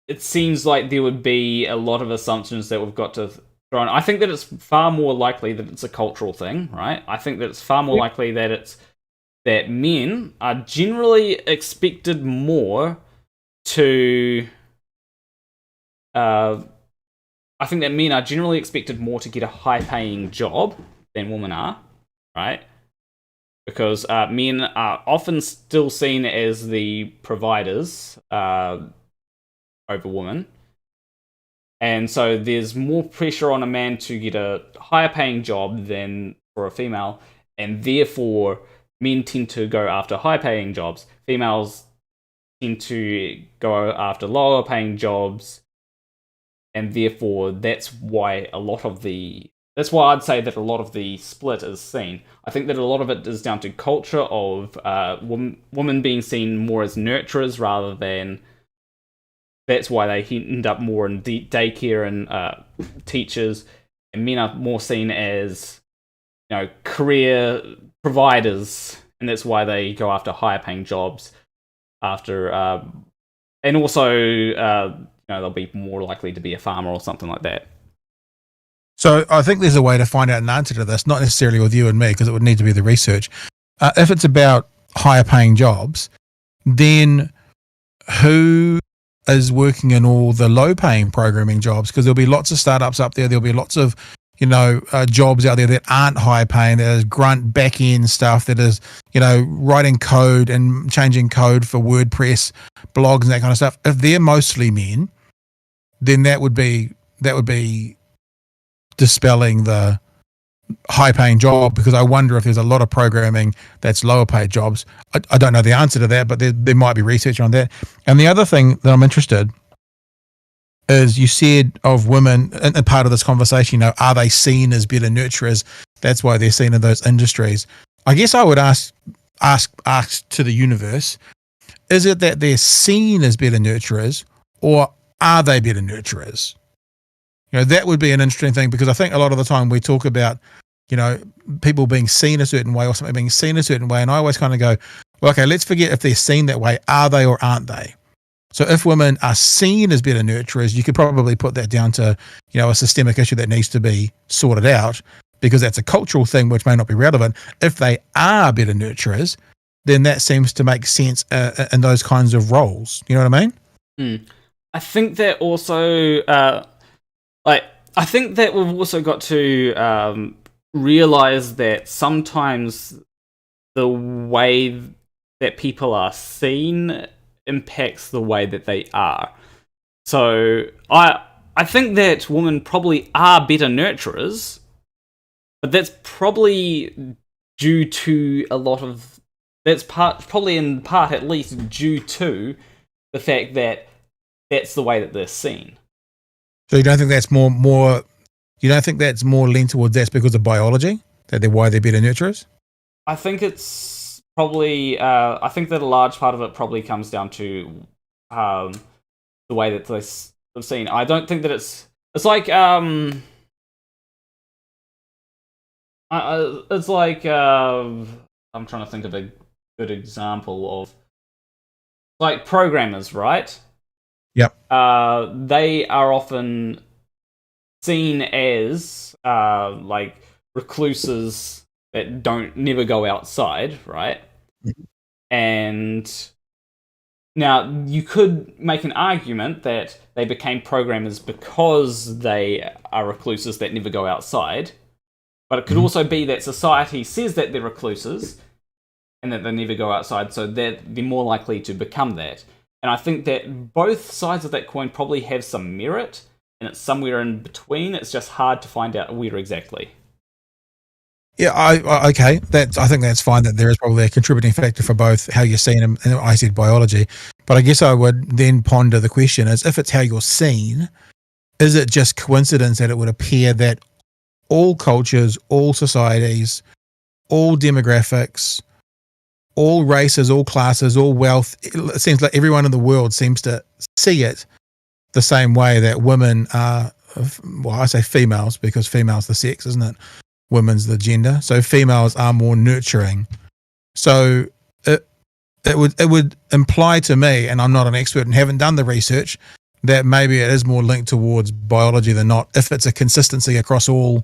it seems like there would be a lot of assumptions that we've got to throw on. I think that it's far more likely that it's a cultural thing, right? I think that it's far more likely that men are generally expected more to. I think that men are generally expected more to get a high-paying job than women are, right? Because men are often still seen as the providers over women. And so there's more pressure on a man to get a higher-paying job than for a female, and therefore men tend to go after high-paying jobs. Females tend to go after lower-paying jobs, and therefore that's why I'd say that a lot of the split is seen. I think that a lot of it is down to culture of women being seen more as nurturers rather than. That's why they end up more in daycare and teachers, and men are more seen as, career providers, and that's why they go after higher paying jobs. And also, they'll be more likely to be a farmer or something like that. So I think there's a way to find out an answer to this, not necessarily with you and me, because it would need to be the research. If it's about higher paying jobs, then who is working in all the low paying programming jobs? Because there'll be lots of startups up there. There'll be lots of, jobs out there that aren't high paying, that is grunt back end stuff, that is, writing code and changing code for WordPress blogs and that kind of stuff. If they're mostly men, then that would be dispelling the high paying job, because I wonder if there's a lot of programming that's lower paid jobs. I don't know the answer to that, but there might be research on that. And the other thing that I'm interested is, you said of women, and part of this conversation, are they seen as better nurturers? That's why they're seen in those industries. I guess I would ask to the universe, is it that they're seen as better nurturers, or are they better nurturers? That would be an interesting thing, because I think a lot of the time we talk about, people being seen a certain way or something being seen a certain way. And I always kind of go, well, okay, let's forget if they're seen that way. Are they or aren't they? So if women are seen as better nurturers, you could probably put that down to, a systemic issue that needs to be sorted out, because that's a cultural thing which may not be relevant. If they are better nurturers, then that seems to make sense in those kinds of roles. You know what I mean? I think that also, I think that we've also got to realize that sometimes the way that people are seen impacts the way that they are. So I think that women probably are better nurturers, but that's probably due to a lot of that's probably in part at least due to the fact that that's the way that they're seen. So you don't think that's more? You don't think that's more leaned towards that's because of biology, that they're why they're better nurturers? I think it's probably. I think that a large part of it probably comes down to the way that they've seen. I don't think that it's like it's like I'm trying to think of a good example of like programmers, right? Yep. They are often seen as like recluses that never go outside, right? Mm-hmm. And now you could make an argument that they became programmers because they are recluses that never go outside, but it could also be that society says that they're recluses and that they never go outside, so that they're more likely to become that. And I think that both sides of that coin probably have some merit, and it's somewhere in between. It's just hard to find out where exactly. Yeah, okay. I think that's fine. That there is probably a contributing factor for both how you're seen and I said biology. But I guess I would then ponder the question: is if it's how you're seen, is it just coincidence that it would appear that all cultures, all societies, all demographics, all races, all classes, all wealth, it seems like everyone in the world seems to see it the same way, that women are, well, I say females because female's the sex, isn't it? Women's the gender. So females are more nurturing. So it would imply to me, and I'm not an expert and haven't done the research, that maybe it is more linked towards biology than not, if it's a consistency across all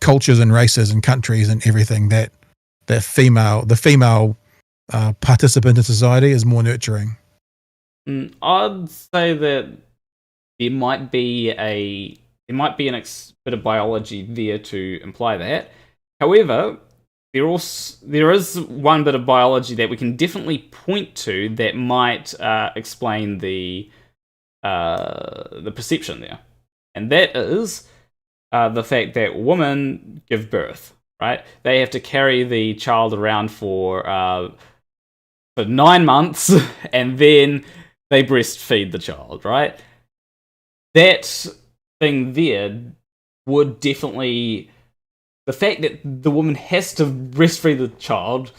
cultures and races and countries and everything, that the female participant in society is more nurturing. I'd say that there might be a bit of biology there to imply that. However, there is one bit of biology that we can definitely point to that might explain the perception there, and that is the fact that women give birth. Right? They have to carry the child around for 9 months, and then they breastfeed the child. Right? That thing there would definitely, the fact that the woman has to breastfeed the child,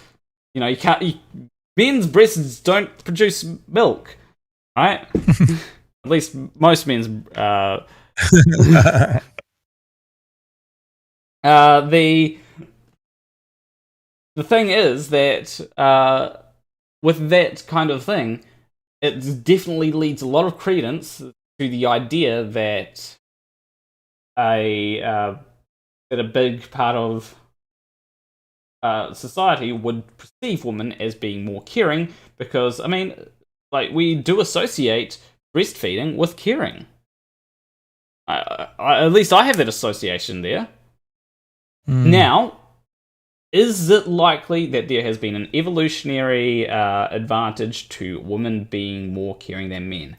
you know, you can't, men's breasts don't produce milk, right? At least most men's, the thing is that, with that kind of thing, it definitely leads a lot of credence to the idea that a big part of society would perceive women as being more caring, because, I mean, like, we do associate breastfeeding with caring. At least I have that association there. Now, is it likely that there has been an evolutionary advantage to women being more caring than men?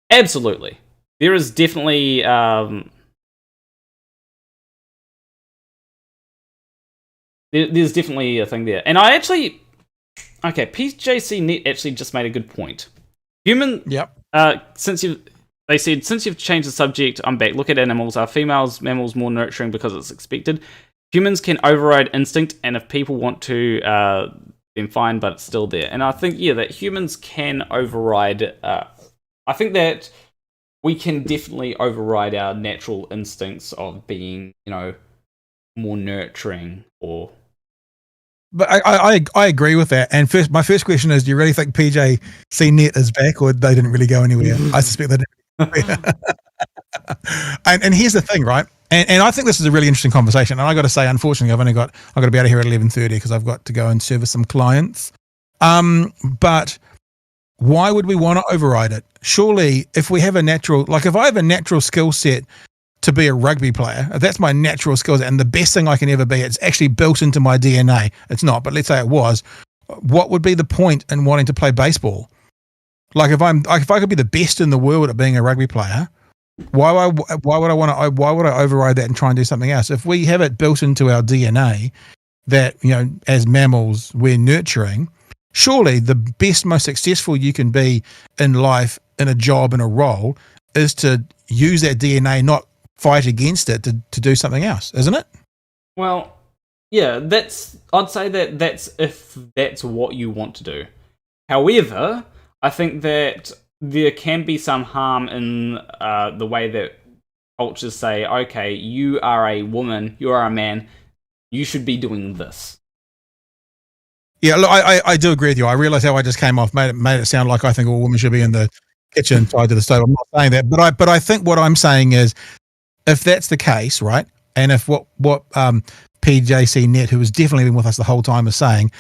Absolutely. There is definitely there's definitely a thing there. And I actually, okay, PJC Net actually just made a good point. Since you've changed the subject, I'm back. Look at animals. Are mammals more nurturing because it's expected? Humans can override instinct, and if people want to, then fine, but it's still there. And I think, that humans can override. I think that we can definitely override our natural instincts of being, more nurturing or. But I agree with that. And my first question is: do you really think PJC Net is back, or they didn't really go anywhere? I suspect they didn't. And here's the thing, right? And I think this is a really interesting conversation. And I got to say, unfortunately, I've got to be out of here at 11:30 because I've got to go and service some clients. But why would we want to override it? Surely, if we have if I have a natural skill set to be a rugby player, if that's my natural skill set and the best thing I can ever be, it's actually built into my DNA. It's not, but let's say it was. What would be the point in wanting to play baseball? Like if I could be the best in the world at being a rugby player, why would I override that and try and do something else? If we have it built into our DNA that, as mammals, we're nurturing, surely the best, most successful you can be in life, in a job, in a role, is to use that DNA, not fight against it, to do something else, isn't it? Well, yeah, I'd say that's if that's what you want to do. However, I think that there can be some harm in the way that cultures say, okay, you are a woman, you are a man, you should be doing this. Yeah, look, I do agree with you. I realise how I just came off, made it sound like I think all women should be in the kitchen tied to the stove. I'm not saying that, but I think what I'm saying is, if that's the case, right, and if what PJC Net, who has definitely been with us the whole time, is saying,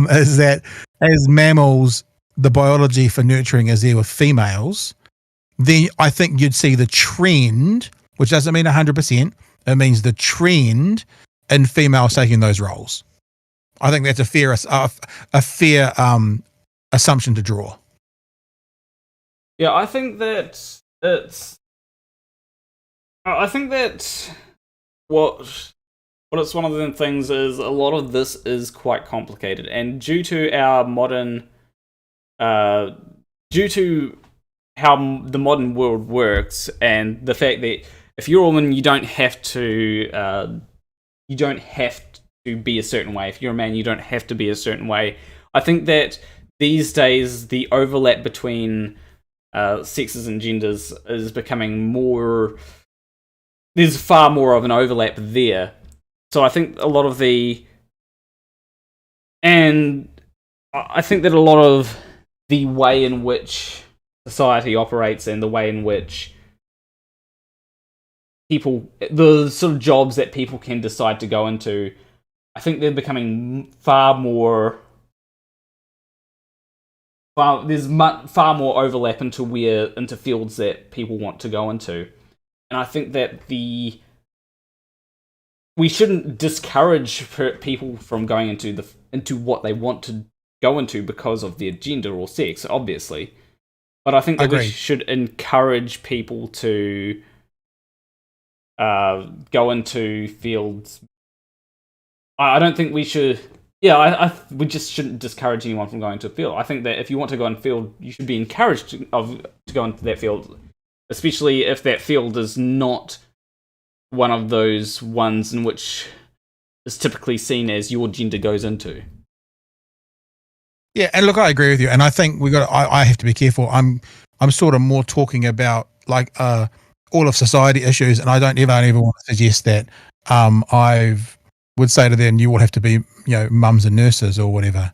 is that as mammals, the biology for nurturing is there with females, then I think you'd see the trend, which doesn't mean 100%. It means the trend in females taking those roles. I think that's a fair assumption to draw. Yeah, I think that it's what it's one of the things is a lot of this is quite complicated, and due to our modern, due to how the modern world works, and the fact that if you're a woman, you don't have to be a certain way. If you're a man, you don't have to be a certain way. I think that these days the overlap between sexes and genders is becoming more. There's far more of an overlap there. So I think a lot of I think that a lot of the way in which society operates and the way in which the sort of jobs that people can decide to go into, I think they're becoming far more overlap into fields that people want to go into. And I think that we shouldn't discourage people from going into what they want to go into because of their gender or sex, obviously. But I think that we should encourage people to go into fields. I don't think we should. Yeah, we just shouldn't discourage anyone from going to a field. I think that if you want to go in a field, you should be encouraged to go into that field, especially if that field is not one of those ones in which is typically seen as your gender goes into. Yeah, and look, I agree with you, and I think I have to be careful. I'm sort of more talking about like all of society issues, and I don't ever want to suggest that I would say to them, you will have to be, mums and nurses or whatever.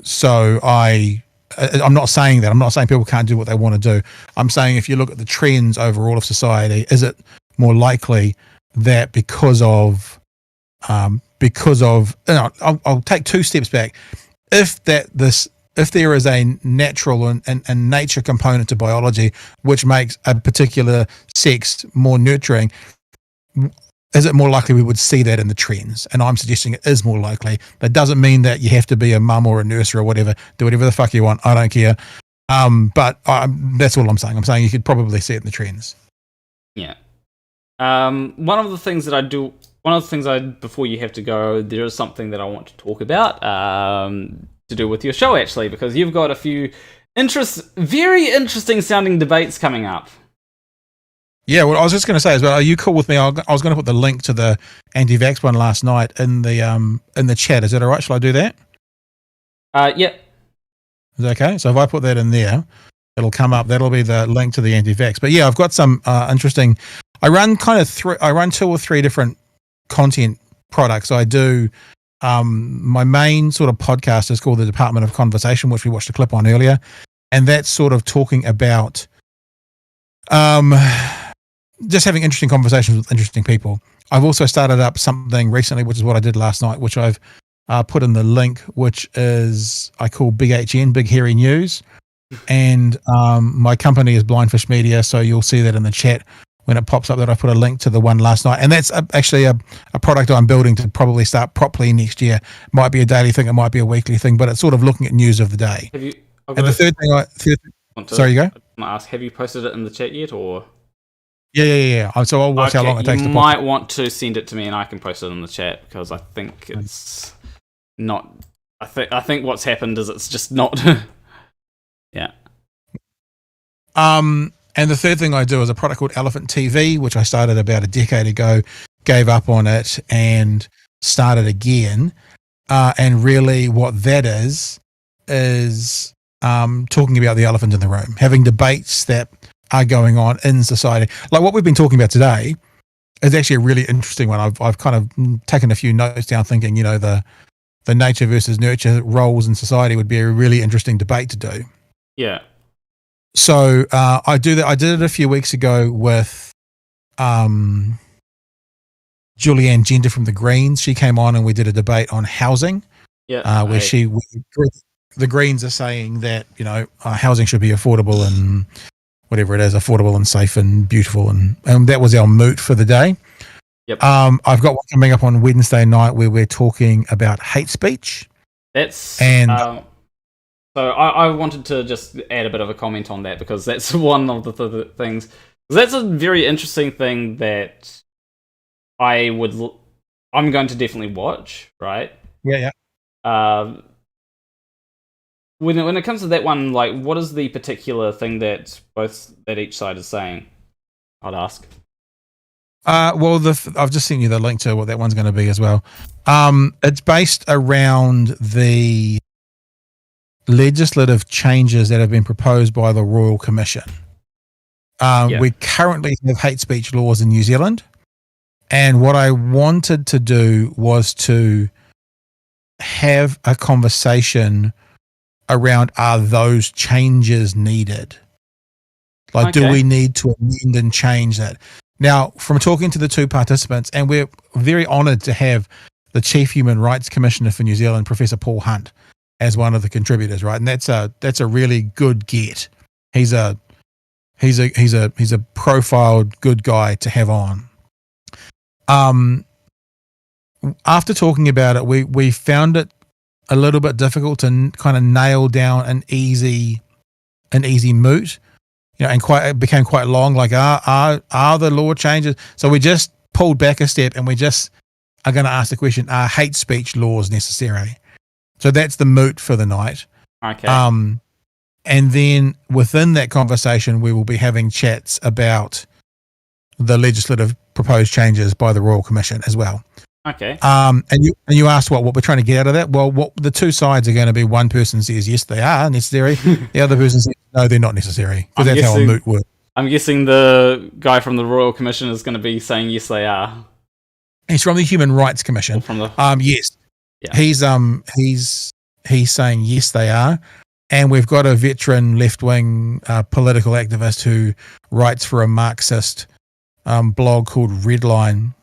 So I'm not saying that. I'm not saying people can't do what they want to do. I'm saying if you look at the trends overall of society, is it more likely that because of I'll take two steps back. If there is a natural and nature component to biology which makes a particular sex more nurturing, is it more likely we would see that in the trends? And I'm suggesting it is more likely. That doesn't mean that you have to be a mum or a nurse or whatever. Do whatever the fuck you want. I don't care. But that's all I'm saying. I'm saying you could probably see it in the trends. Yeah. One of the things before you have to go, there is something that I want to talk about to do with your show, actually, because you've got a few very interesting sounding debates coming up. Yeah, well, I was just going to say as well, are you cool with me? I was going to put the link to the anti-vax one last night in the chat. Is that all right? Shall I do that? Yep. Is that okay? So if I put that in there, it'll come up. That'll be the link to the anti-vax. But yeah, I've got some interesting. I run two or three different content products. I do. My main sort of podcast is called the Department of Conversation, which we watched a clip on earlier, and that's sort of talking about just having interesting conversations with interesting people. I've also started up something recently, which is what I did last night, which I've put in the link, which is I call Big HN, Big Hairy News, and my company is Blindfish Media, so you'll see that in the chat when it pops up that I put a link to the one last night. And that's actually a product I'm building to probably start properly next year. Might be a daily thing, it might be a weekly thing, but it's sort of looking at news of the day. And the third thing sorry, you go? I'm going to ask, have you posted it in the chat yet, or? Yeah. So I'll watch how long it takes to post. You might want to send it to me and I can post it in the chat, because I think it's not I think what's happened is it's just not. Yeah. And the third thing I do is a product called Elephant TV, which I started about a decade ago, gave up on it and started again. And really what that is talking about the elephant in the room, having debates that are going on in society. Like what we've been talking about today is actually a really interesting one. I've kind of taken a few notes down thinking, the nature versus nurture roles in society would be a really interesting debate to do. Yeah. So I did it a few weeks ago with Julianne Gender from the Greens. She came on and we did a debate on housing. Yeah. Where the Greens are saying that housing should be affordable and whatever it is, affordable and safe and beautiful, and that was our moot for the day. Yep. I've got one coming up on Wednesday night where we're talking about hate speech. So I wanted to just add a bit of a comment on that because that's one of the things. That's a very interesting thing that I'm going to definitely watch, right? Yeah. When it comes to that one, like, what is the particular thing that each side is saying? I'd ask. Well, I've just sent you the link to what that one's going to be as well. It's based around the legislative changes that have been proposed by the Royal Commission. We currently have hate speech laws in New Zealand, and what I wanted to do was to have a conversation around, are those changes needed? Like, do we need to amend and change that? Now, from talking to the two participants, and we're very honoured to have the Chief Human Rights Commissioner for New Zealand, Professor Paul Hunt, as one of the contributors, right? And that's a really good get. He's a profiled good guy to have on. After talking about it, we found it a little bit difficult to kind of nail down an easy moot, and it became quite long. Like, are the law changes? So we just pulled back a step, and we just are going to ask the question: are hate speech laws necessary? So that's the moot for the night. Okay. And then within that conversation, we will be having chats about the legislative proposed changes by the Royal Commission as well. Okay. And you asked what we're trying to get out of that. Well, what the two sides are going to be: one person says yes, they are necessary. The other person says no, they're not necessary. Because that's how a moot works. I'm guessing the guy from the Royal Commission is going to be saying yes, they are. He's from the Human Rights Commission. Yes. Yeah. He's saying yes, they are. And we've got a veteran left-wing political activist who writes for a Marxist blog called Redline,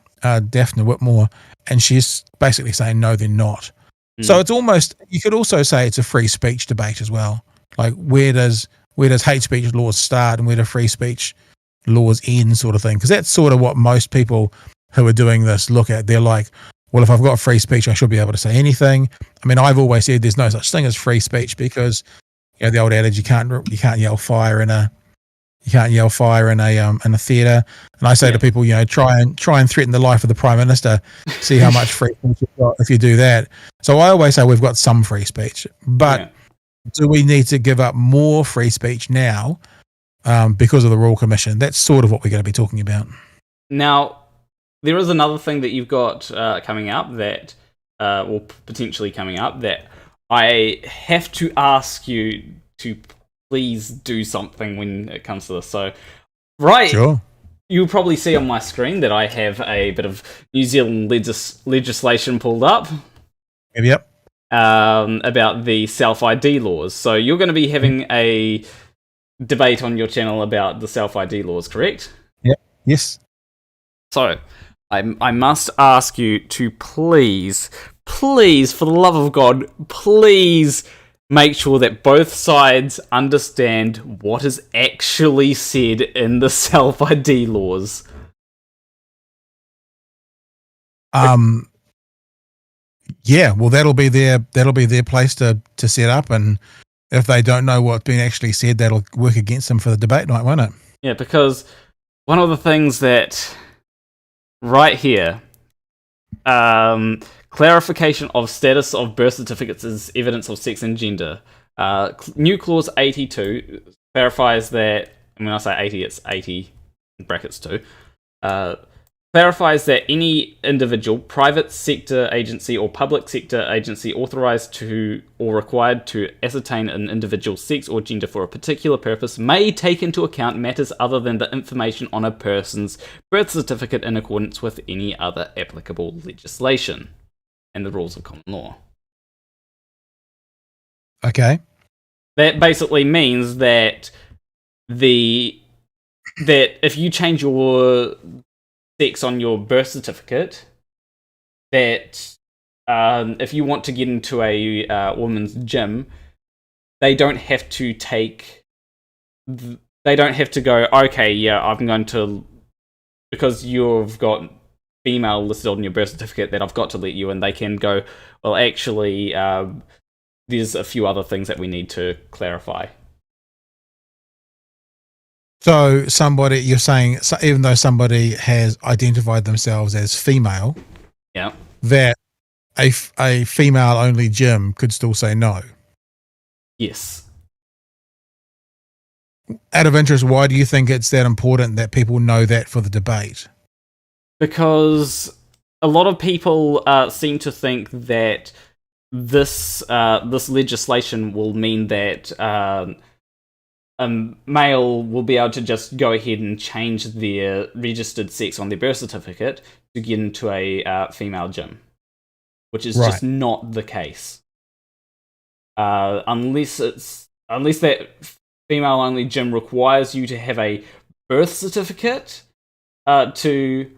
Daphne Whitmore, and she's basically saying no, they're not. So it's almost, you could also say it's a free speech debate as well. Like, where does hate speech laws start and where do free speech laws end, sort of thing? Because that's sort of what most people who are doing this look at. They're like, well, if I've got free speech, I should be able to say anything. I mean, I've always said there's no such thing as free speech because, the old adage, you can't yell fire in a theatre. And I say to people, try and threaten the life of the Prime Minister, see how much free speech you've got if you do that. So I always say we've got some free speech, but do we need to give up more free speech now because of the Royal Commission? That's sort of what we're going to be talking about. Now, there is another thing that you've got coming up that, or potentially coming up, that I have to ask you to please do something when it comes to this. So, Sure. You'll probably see on my screen that I have a bit of New Zealand legislation pulled up. Yep. About the self-ID laws. So you're going to be having a debate on your channel about the self-ID laws, correct? Yep. Yes. So, I must ask you to please, for the love of God, please make sure that both sides understand what is actually said in the self-ID laws. Yeah, well, that'll be their place to set up, and if they don't know what's been actually said, that'll work against them for the debate night, won't it? Yeah, because one of the things that right here clarification of status of birth certificates as evidence of sex and gender. New clause 82 clarifies that, and when I say 80, it's 80 in brackets too. Clarifies that any individual, private sector agency, or public sector agency authorized to or required to ascertain an individual's sex or gender for a particular purpose may take into account matters other than the information on a person's birth certificate in accordance with any other applicable legislation and the rules of common law. Okay. That basically means that if you change your sex on your birth certificate, that if you want to get into a woman's gym, they don't have to go, okay, yeah, I'm going to, because you've got female listed on your birth certificate, that I've got to let you, and they can go, well, actually, there's a few other things that we need to clarify. So you're saying, even though somebody has identified themselves as female, yeah, that a female-only gym could still say no? Yes. Out of interest, why do you think it's that important that people know that for the debate? Because a lot of people seem to think that this legislation will mean that a male will be able to just go ahead and change their registered sex on their birth certificate to get into a female gym, which is just not the case. Unless that female-only gym requires you to have a birth certificate to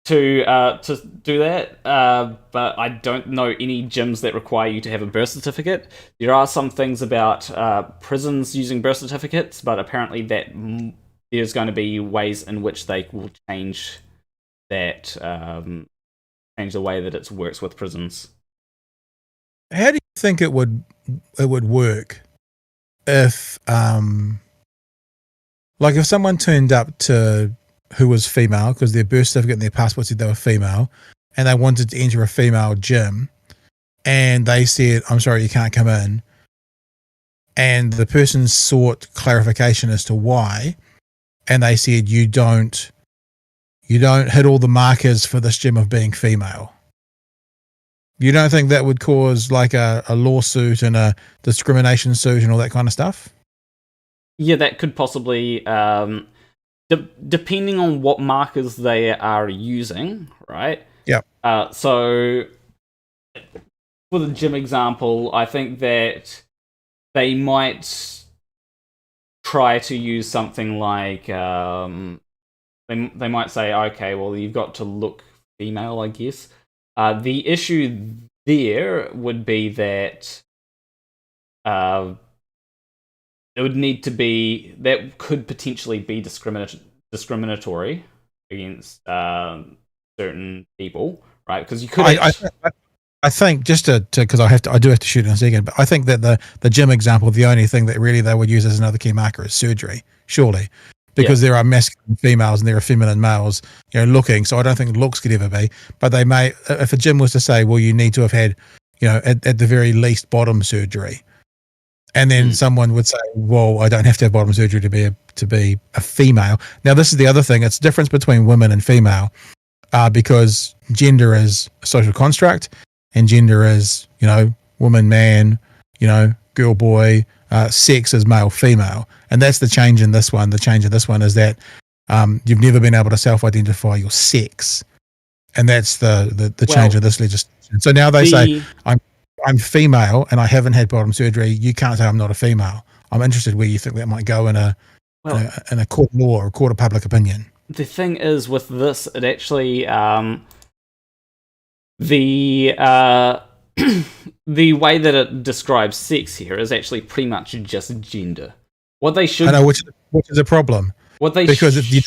do that, but I don't know any gyms that require you to have a birth certificate. There are some things about prisons using birth certificates, but apparently that there's going to be ways in which they will change that, change the way that it works with prisons. How do you think it would work if, like, if someone turned up to who was female because their birth certificate and their passport said they were female, and they wanted to enter a female gym, and they said, "I'm sorry, you can't come in," and the person sought clarification as to why, and they said, "You don't hit all the markers for this gym of being female." You don't think that would cause like a lawsuit and a discrimination suit and all that kind of stuff? Yeah, that could possibly, depending on what markers they are using, right? Yeah. So, for the gym example, I think that they might try to use something like, they might say, okay, well, you've got to look female, I guess. The issue there would be that it would need to be, that could potentially be discriminatory against certain people, right? Because you could. I think just to because I do have to shoot in a second, but I think that the gym example, the only thing that really they would use as another key marker is surgery, surely, because there are masculine females and there are feminine males, looking. So I don't think looks could ever be, but they may. If a gym was to say, well, you need to have had, at the very least, bottom surgery. And then someone would say, well, I don't have to have bottom surgery to be a female. Now, this is the other thing. It's the difference between women and female, because gender is a social construct and gender is, woman, man, girl, boy, sex is male, female. And that's the change in this one. The change in this one is that you've never been able to self-identify your sex. And that's the change of this legislation. So now they say, I'm female and I haven't had bottom surgery. You can't say I'm not a female. I'm interested where you think that might go in a court of law or a court of public opinion. The thing is with this, it actually the way that it describes sex here is actually pretty much just gender. What they should, I know, which is a problem. Because you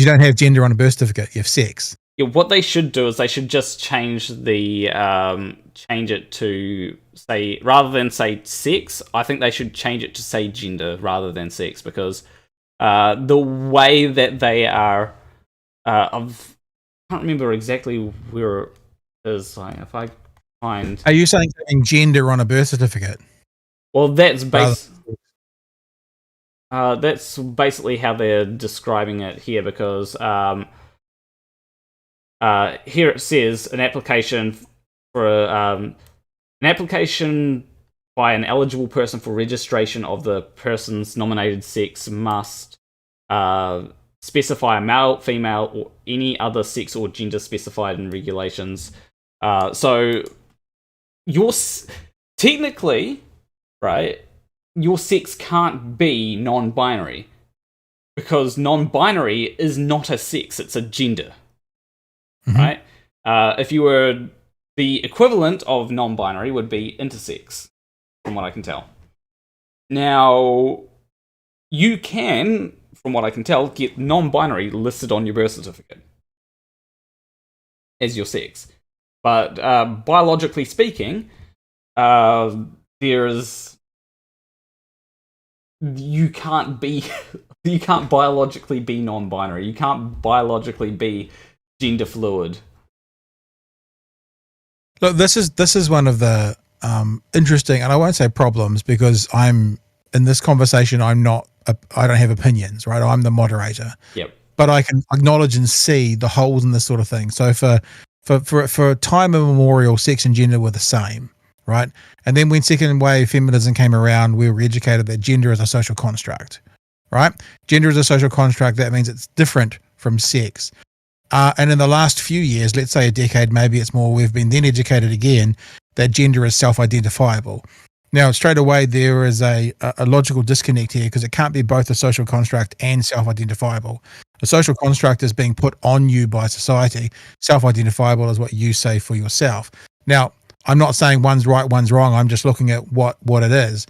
don't have gender on a birth certificate, you have sex. Yeah, what they should do is they should just change it to say, rather than say sex, I think they should change it to say gender rather than sex, because the way that they are, I can't remember exactly where Because like, if I find, Are you saying gender on a birth certificate? well, that's basically how they're describing it here. Because here it says an application by an eligible person for registration of the person's nominated sex must specify a male, female, or any other sex or gender specified in regulations. So you're technically, right, your sex can't be non-binary, because non-binary is not a sex, it's a gender. Right? If you were, the equivalent of non-binary would be intersex, from what I can tell. Now, you can, from what I can tell, get non-binary listed on your birth certificate as your sex. But biologically speaking, you can't biologically be non-binary. You can't biologically be gender fluid. Look, this is one of the interesting, and I won't say problems, because I'm in this conversation. I don't have opinions, right? I'm the moderator. Yep. But I can acknowledge and see the holes in this sort of thing. So for time immemorial, sex and gender were the same, right? And then when second wave feminism came around, we were educated that gender is a social construct, right? Gender is a social construct. That means it's different from sex. And in the last few years, let's say a decade, maybe it's more, we've been then educated again that gender is self-identifiable. Now, straight away, there is a logical disconnect here, because it can't be both a social construct and self-identifiable. A social construct is being put on you by society. Self-identifiable is what you say for yourself. Now, I'm not saying one's right, one's wrong. I'm just looking at what it is.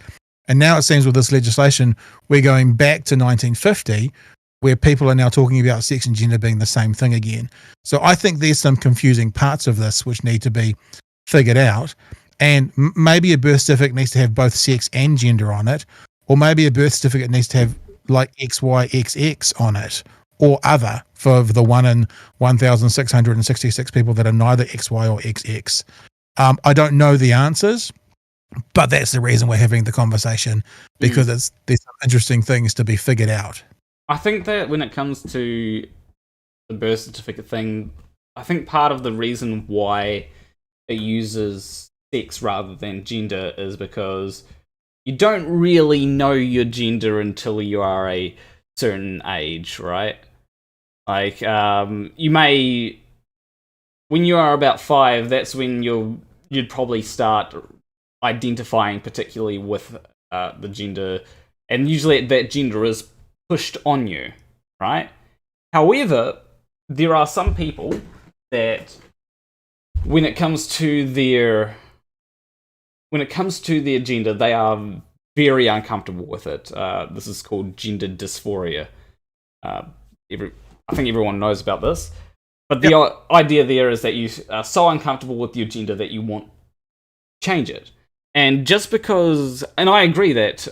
And now it seems with this legislation, we're going back to 1950, where people are now talking about sex and gender being the same thing again. So I think there's some confusing parts of this which need to be figured out. And maybe a birth certificate needs to have both sex and gender on it, or maybe a birth certificate needs to have like XYXX on it, or other, for the 1 in 1,666 people that are neither XY or XX. I don't know the answers, but that's the reason we're having the conversation, because there's some interesting things to be figured out. I think that when it comes to the birth certificate thing, I think part of the reason why it uses sex rather than gender is because you don't really know your gender until you are a certain age, right? Like, you may, when you are about 5, that's when you'd probably start identifying particularly with the gender, and usually that gender is pushed on you, right? However, there are some people that when it comes to their gender, they are very uncomfortable with it. This is called gender dysphoria. I think everyone knows about this. But the idea there is that you are so uncomfortable with your gender that you want to change it. And just because, and I agree that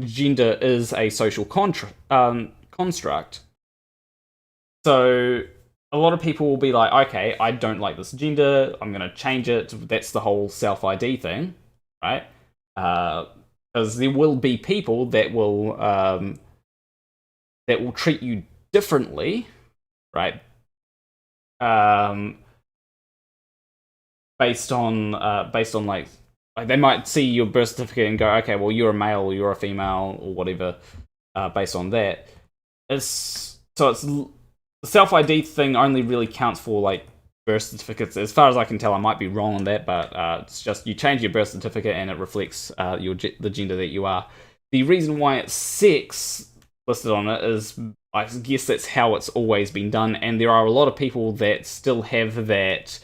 gender is a social construct, so a lot of people will be like, okay, I don't like this gender, I'm going to change it. That's the whole self-ID thing, right? Because there will be people that will treat you differently, right? Based on like they might see your birth certificate and go, okay, well, you're a male or you're a female or whatever, based on that. The self-ID thing only really counts for like birth certificates. As far as I can tell, I might be wrong on that, but it's just you change your birth certificate and it reflects the gender that you are. The reason why it's sex listed on it is, I guess that's how it's always been done, and there are a lot of people that still have that.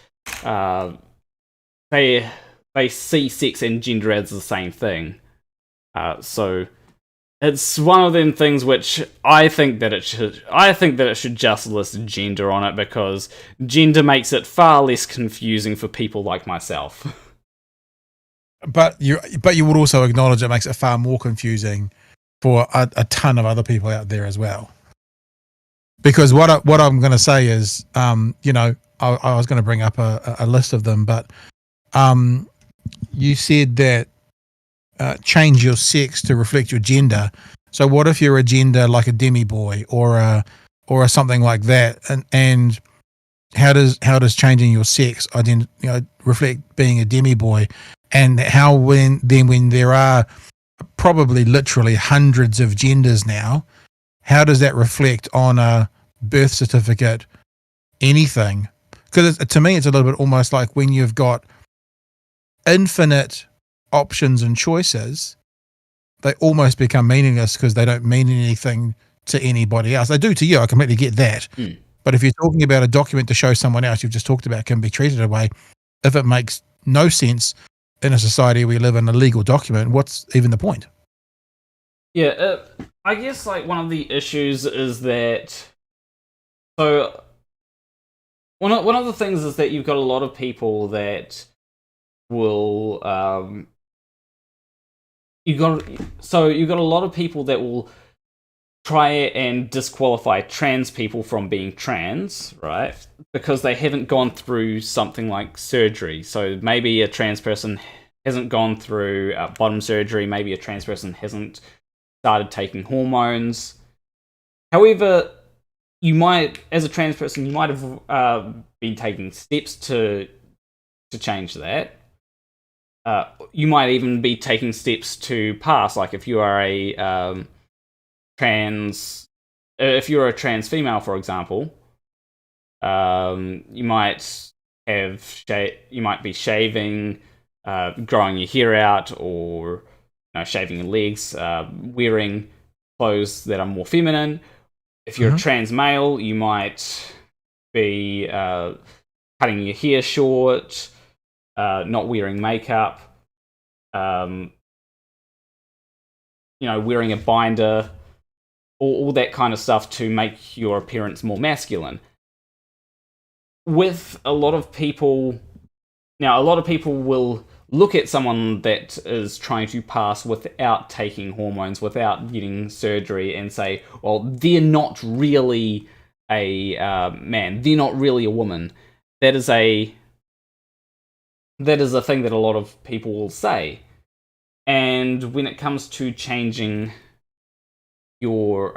They see sex and gender as the same thing. So it's one of them things which I think that it should just list gender on it, because gender makes it far less confusing for people like myself. But you would also acknowledge it makes it far more confusing for a ton of other people out there as well. Because what I'm going to say is, I was going to bring up a list of them, but you said that change your sex to reflect your gender. So what if you're a gender like a demi boy or a something like that, and how does changing your sex reflect being a demi boy, and how when there are probably literally hundreds of genders now, how does that reflect on a birth certificate, anything? Because to me it's a little bit almost like when you've got infinite options and choices, they almost become meaningless because they don't mean anything to anybody else. They do to you, I completely get that. But if you're talking about a document to show someone else, you've just talked about can be treated away. If it makes no sense in a society we live in, a legal document, what's even the point? Yeah, I guess like one of the issues is that, so one of the things is that you've got a lot of people that will you've got a lot of people that will try and disqualify trans people from being trans, right? Because they haven't gone through something like surgery. So maybe a trans person hasn't gone through bottom surgery, maybe a trans person hasn't started taking hormones. However, you might, as a trans person, you might have been taking steps to change that. You might even be taking steps to pass, like if you are a if you're a trans female, for example, you might be shaving, growing your hair out, or shaving your legs, wearing clothes that are more feminine. If you're a trans male, you might be cutting your hair short, not wearing makeup, wearing a binder, all that kind of stuff to make your appearance more masculine. With a lot of people will look at someone that is trying to pass without taking hormones, without getting surgery, and say, well, they're not really a man, they're not really a woman. That is a thing that a lot of people will say. And when it comes to changing your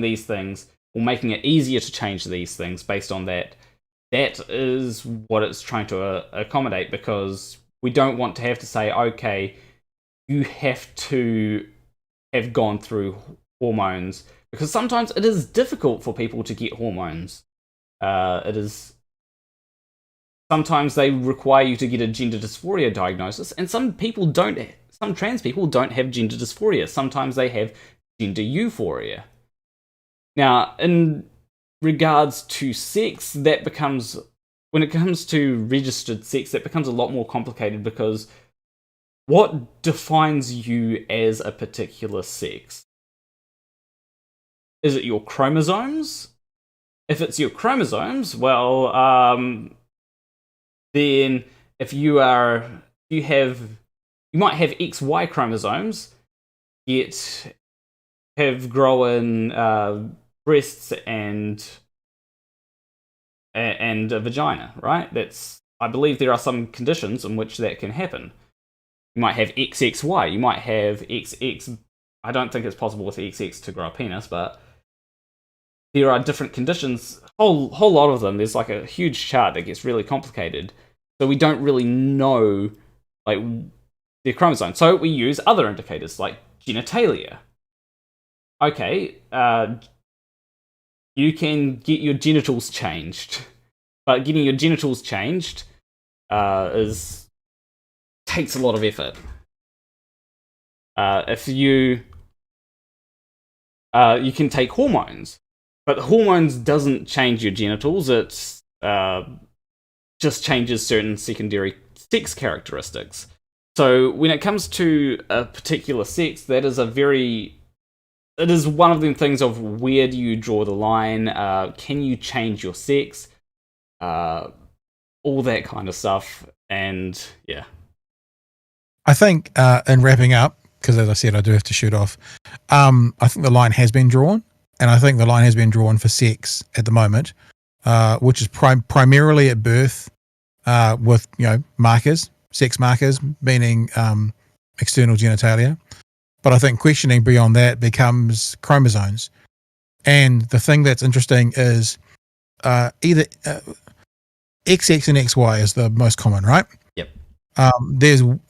these things, or making it easier to change these things based on that is what it's trying to accommodate, because we don't want to have to say, okay, you have to have gone through hormones, because sometimes it is difficult for people to get hormones. Sometimes they require you to get a gender dysphoria diagnosis, and some trans people don't have gender dysphoria. Sometimes they have gender euphoria. Now, in regards to sex, when it comes to registered sex, that becomes a lot more complicated, because what defines you as a particular sex? Is it your chromosomes? If it's your chromosomes, well, then if you might have XY chromosomes, yet have grown breasts and a vagina, right? I believe there are some conditions in which that can happen. You might have XXY, you might have XX. I don't think it's possible with XX to grow a penis, but there are different conditions, whole lot of them. There's like a huge chart that gets really complicated, so we don't really know like their chromosomes. So we use other indicators like genitalia. Okay, you can get your genitals changed, but getting your genitals changed takes a lot of effort. If you can take hormones, but hormones doesn't change your genitals. It's just changes certain secondary sex characteristics. So when it comes to a particular sex, it is one of the things of where do you draw the line? Can you change your sex? All that kind of stuff. And yeah. I think in wrapping up, because as I said, I do have to shoot off, I think the line has been drawn. and I think the line has been drawn for sex at the moment, which is primarily at birth, with markers, sex markers, meaning external genitalia. But I think questioning beyond that becomes chromosomes. And the thing that's interesting is either XX and XY is the most common, right? Yep.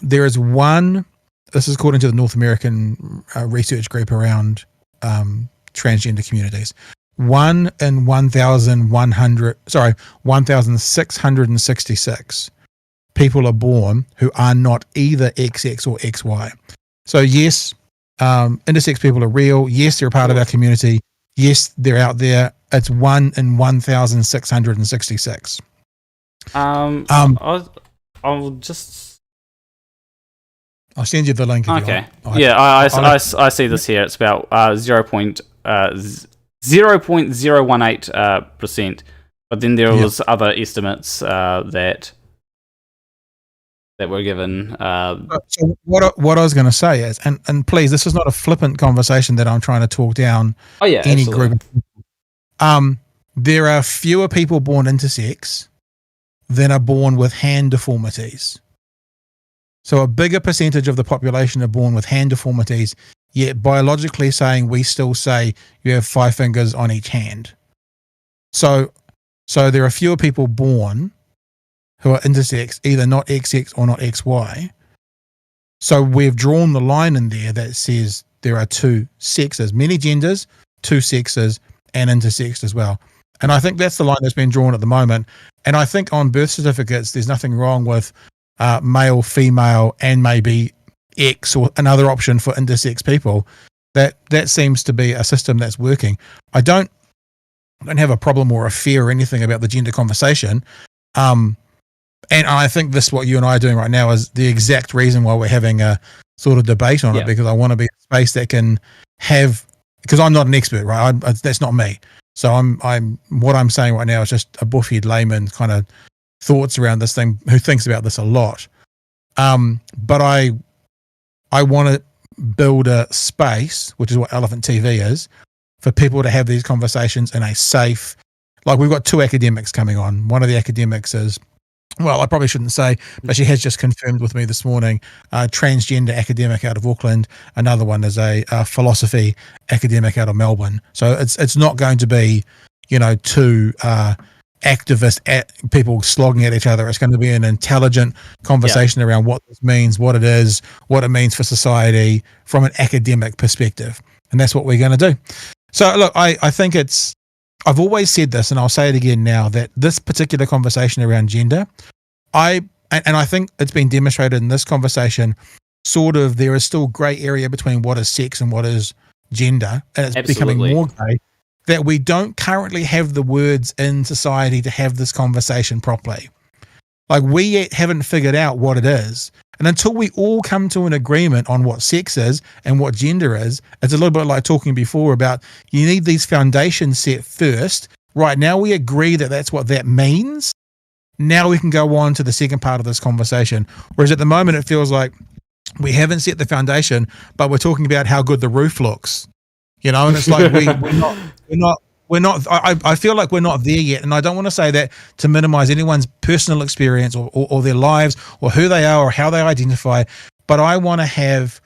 There is one. This is according to the North American research group around transgender communities. 1 in 1,666 people are born who are not either XX or XY. So yes, intersex people are real. Yes, they're a part of our community. Yes, they're out there. It's 1 in 1,666. I'll send you the link. Okay. I see this here. It's about 0.018%. But then there was other estimates that were given. So what I was going to say is, and please, this is not a flippant conversation that I'm trying to talk down. Oh yeah, any absolutely. group. There are fewer people born intersex than are born with hand deformities. So a bigger percentage of the population are born with hand deformities, yet biologically saying we still say you have 5 fingers on each hand. So there are fewer people born who are intersex, either not XX or not XY. So we've drawn the line in there that says there are 2 sexes, many genders, 2 sexes, and intersexed as well. And I think that's the line that's been drawn at the moment. And I think on birth certificates, there's nothing wrong with male, female, and maybe X or another option for intersex people. That seems to be a system that's working. I don't have a problem or a fear or anything about the gender conversation. And I think this, what you and I are doing right now, is the exact reason why we're having a sort of debate on it, because I want to be a space that can have, because I'm not an expert, right? That's not me. So what I'm saying right now is just a buff-head layman kind of thoughts around this thing, who thinks about this a lot. But I want to build a space, which is what Elephant TV is, for people to have these conversations in a safe, like we've got 2 academics coming on. One of the academics is, well, I probably shouldn't say, but she has just confirmed with me this morning, transgender academic out of Auckland. Another one is a philosophy academic out of Melbourne. So it's not going to be, 2 activist people slogging at each other. It's going to be an intelligent conversation around what this means, what it is, what it means for society from an academic perspective. And that's what we're going to do. So look, I think I've always said this, and I'll say it again now, that this particular conversation around gender, I think it's been demonstrated in this conversation, sort of there is still grey area between what is sex and what is gender, and it's becoming more grey, that we don't currently have the words in society to have this conversation properly. Like, we yet haven't figured out what it is. And until we all come to an agreement on what sex is and what gender is, it's a little bit like talking before about you need these foundations set first. Right now we agree that that's what that means. Now we can go on to the second part of this conversation. Whereas at the moment it feels like we haven't set the foundation, but we're talking about how good the roof looks. And it's like we're not, I feel like we're not there yet. And I don't want to say that to minimize anyone's personal experience or their lives or who they are or how they identify, but I want to have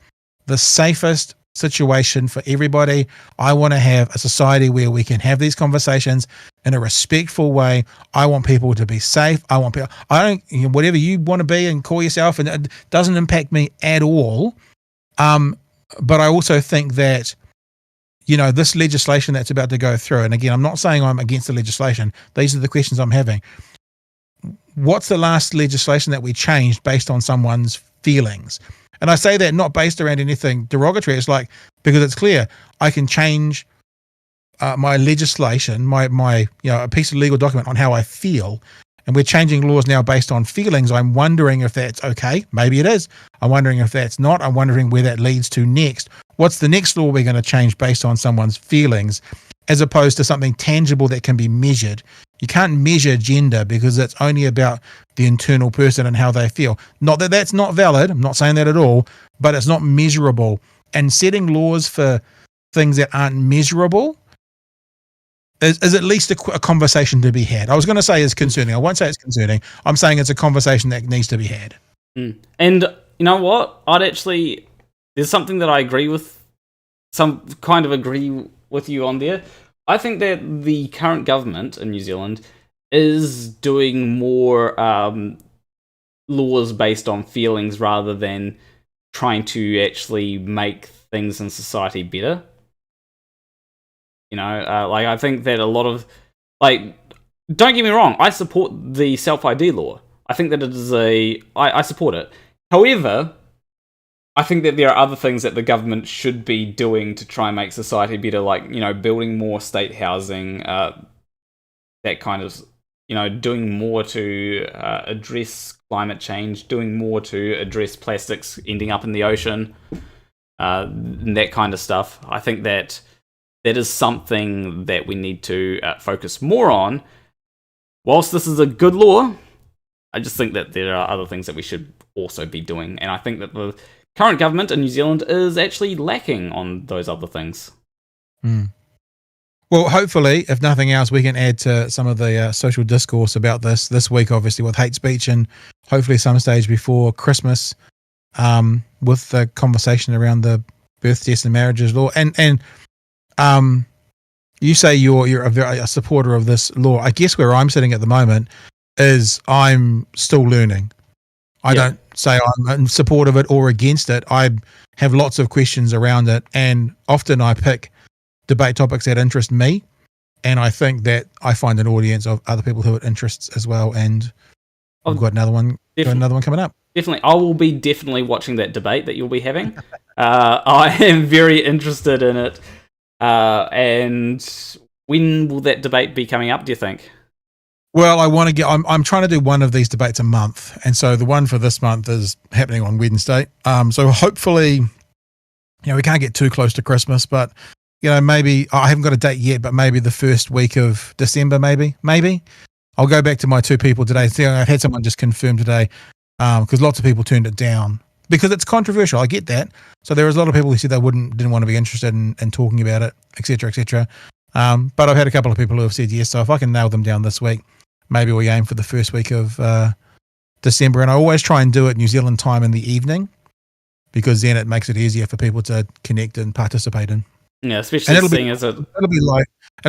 the safest situation for everybody. I want to have a society where we can have these conversations in a respectful way. I want people to be safe. Whatever you want to be and call yourself, and it doesn't impact me at all. But I also think that, this legislation that's about to go through, and again, I'm not saying I'm against the legislation. These are the questions I'm having. What's the last legislation that we changed based on someone's feelings? And I say that not based around anything derogatory. It's like, because it's clear I can change my legislation, a piece of legal document on how I feel, and we're changing laws now based on feelings. I'm wondering if that's okay. Maybe it is. I'm wondering if that's not. I'm wondering where that leads to next. What's the next law we're going to change based on someone's feelings, as opposed to something tangible that can be measured? You can't measure gender because it's only about the internal person and how they feel. Not that that's not valid. I'm not saying that at all, but it's not measurable. And setting laws for things that aren't measurable is at least a conversation to be had. I was going to say it's concerning. I won't say it's concerning. I'm saying it's a conversation that needs to be had. And you know what? There's something that I agree with, agree with you on there. I think that the current government in New Zealand is doing more laws based on feelings rather than trying to actually make things in society better. I think that a lot of, don't get me wrong, I support the self-ID law. I think that it is I support it. However, I think that there are other things that the government should be doing to try and make society better, building more state housing, that kind of, doing more to address climate change, doing more to address plastics ending up in the ocean, and that kind of stuff. I think that is something that we need to focus more on. Whilst this is a good law, I just think that there are other things that we should also be doing, and I think that the current government in New Zealand is actually lacking on those other things. Well, hopefully, if nothing else, we can add to some of the social discourse about this week, obviously, with hate speech, and hopefully some stage before Christmas, with the conversation around the birth, deaths, and marriages law. And you say you're a supporter of this law. I guess where I'm sitting at the moment is I'm still learning. I don't say I'm in support of it or against it. I have lots of questions around it, and often I pick debate topics that interest me, and I think that I find an audience of other people who it interests as well. And I've got another one coming up. Definitely, I will be definitely watching that debate that you'll be having. I am very interested in it. And when will that debate be coming up, do you think? Well, I'm trying to do one of these debates a month, and so the one for this month is happening on Wednesday. So hopefully, we can't get too close to Christmas, but maybe I haven't got a date yet, but maybe the first week of December, maybe. I'll go back to my two people today. See, I had someone just confirm today, because lots of people turned it down because it's controversial. I get that. So there was a lot of people who said they didn't want to be interested in talking about it, etc., etc. But I've had a couple of people who have said yes. So if I can nail them down this week, maybe we aim for the first week of December. And I always try and do it New Zealand time in the evening, because then it makes it easier for people to connect and participate in. Yeah, especially it'll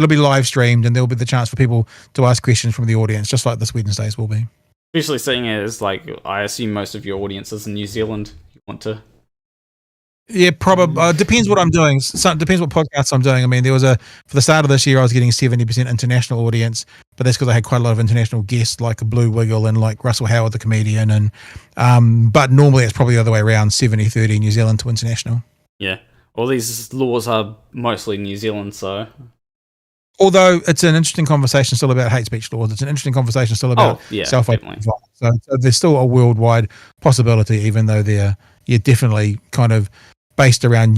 be live streamed, and there'll be the chance for people to ask questions from the audience, just like this Wednesday's will be. Especially seeing as, I assume most of your audience is in New Zealand. You want to... Yeah, probably. Depends what I'm doing. Depends what podcasts I'm doing. I mean, for the start of this year, I was getting 70% international audience, but that's because I had quite a lot of international guests, like a Blue Wiggle and like Russell Howard, the comedian. And but normally it's probably the other way around, 70-30 New Zealand to international. Yeah. All these laws are mostly New Zealand, so... Although it's an interesting conversation still about hate speech laws. It's an interesting conversation still about self-identity. So there's still a worldwide possibility, even though they're definitely kind of based around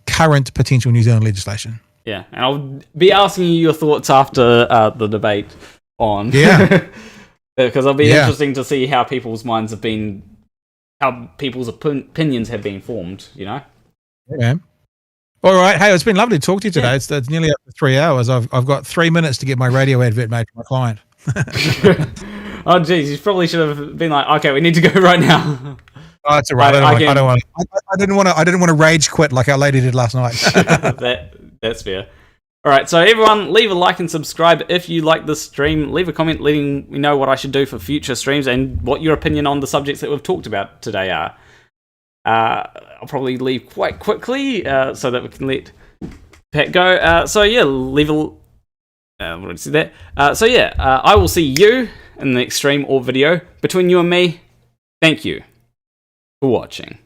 current potential New Zealand legislation. Yeah, and I'll be asking you your thoughts after the debate on. Yeah. Because it'll be interesting to see how people's minds have been, how people's opinions have been formed, Yeah. All right. Hey, it's been lovely to talk to you today. It's nearly up to 3 hours. I've got 3 minutes to get my radio advert made for my client. Oh, geez, you probably should have been like, okay, we need to go right now. Oh, it's all right. I didn't want to rage quit like our lady did last night. That's fair. All right, so everyone, leave a like and subscribe if you like this stream. Leave a comment letting me know what I should do for future streams and what your opinion on the subjects that we've talked about today are. I'll probably leave quite quickly so that we can let Pat go. Leave a... what did I say that? I will see you in the next stream or video. Between you and me, thank you for watching.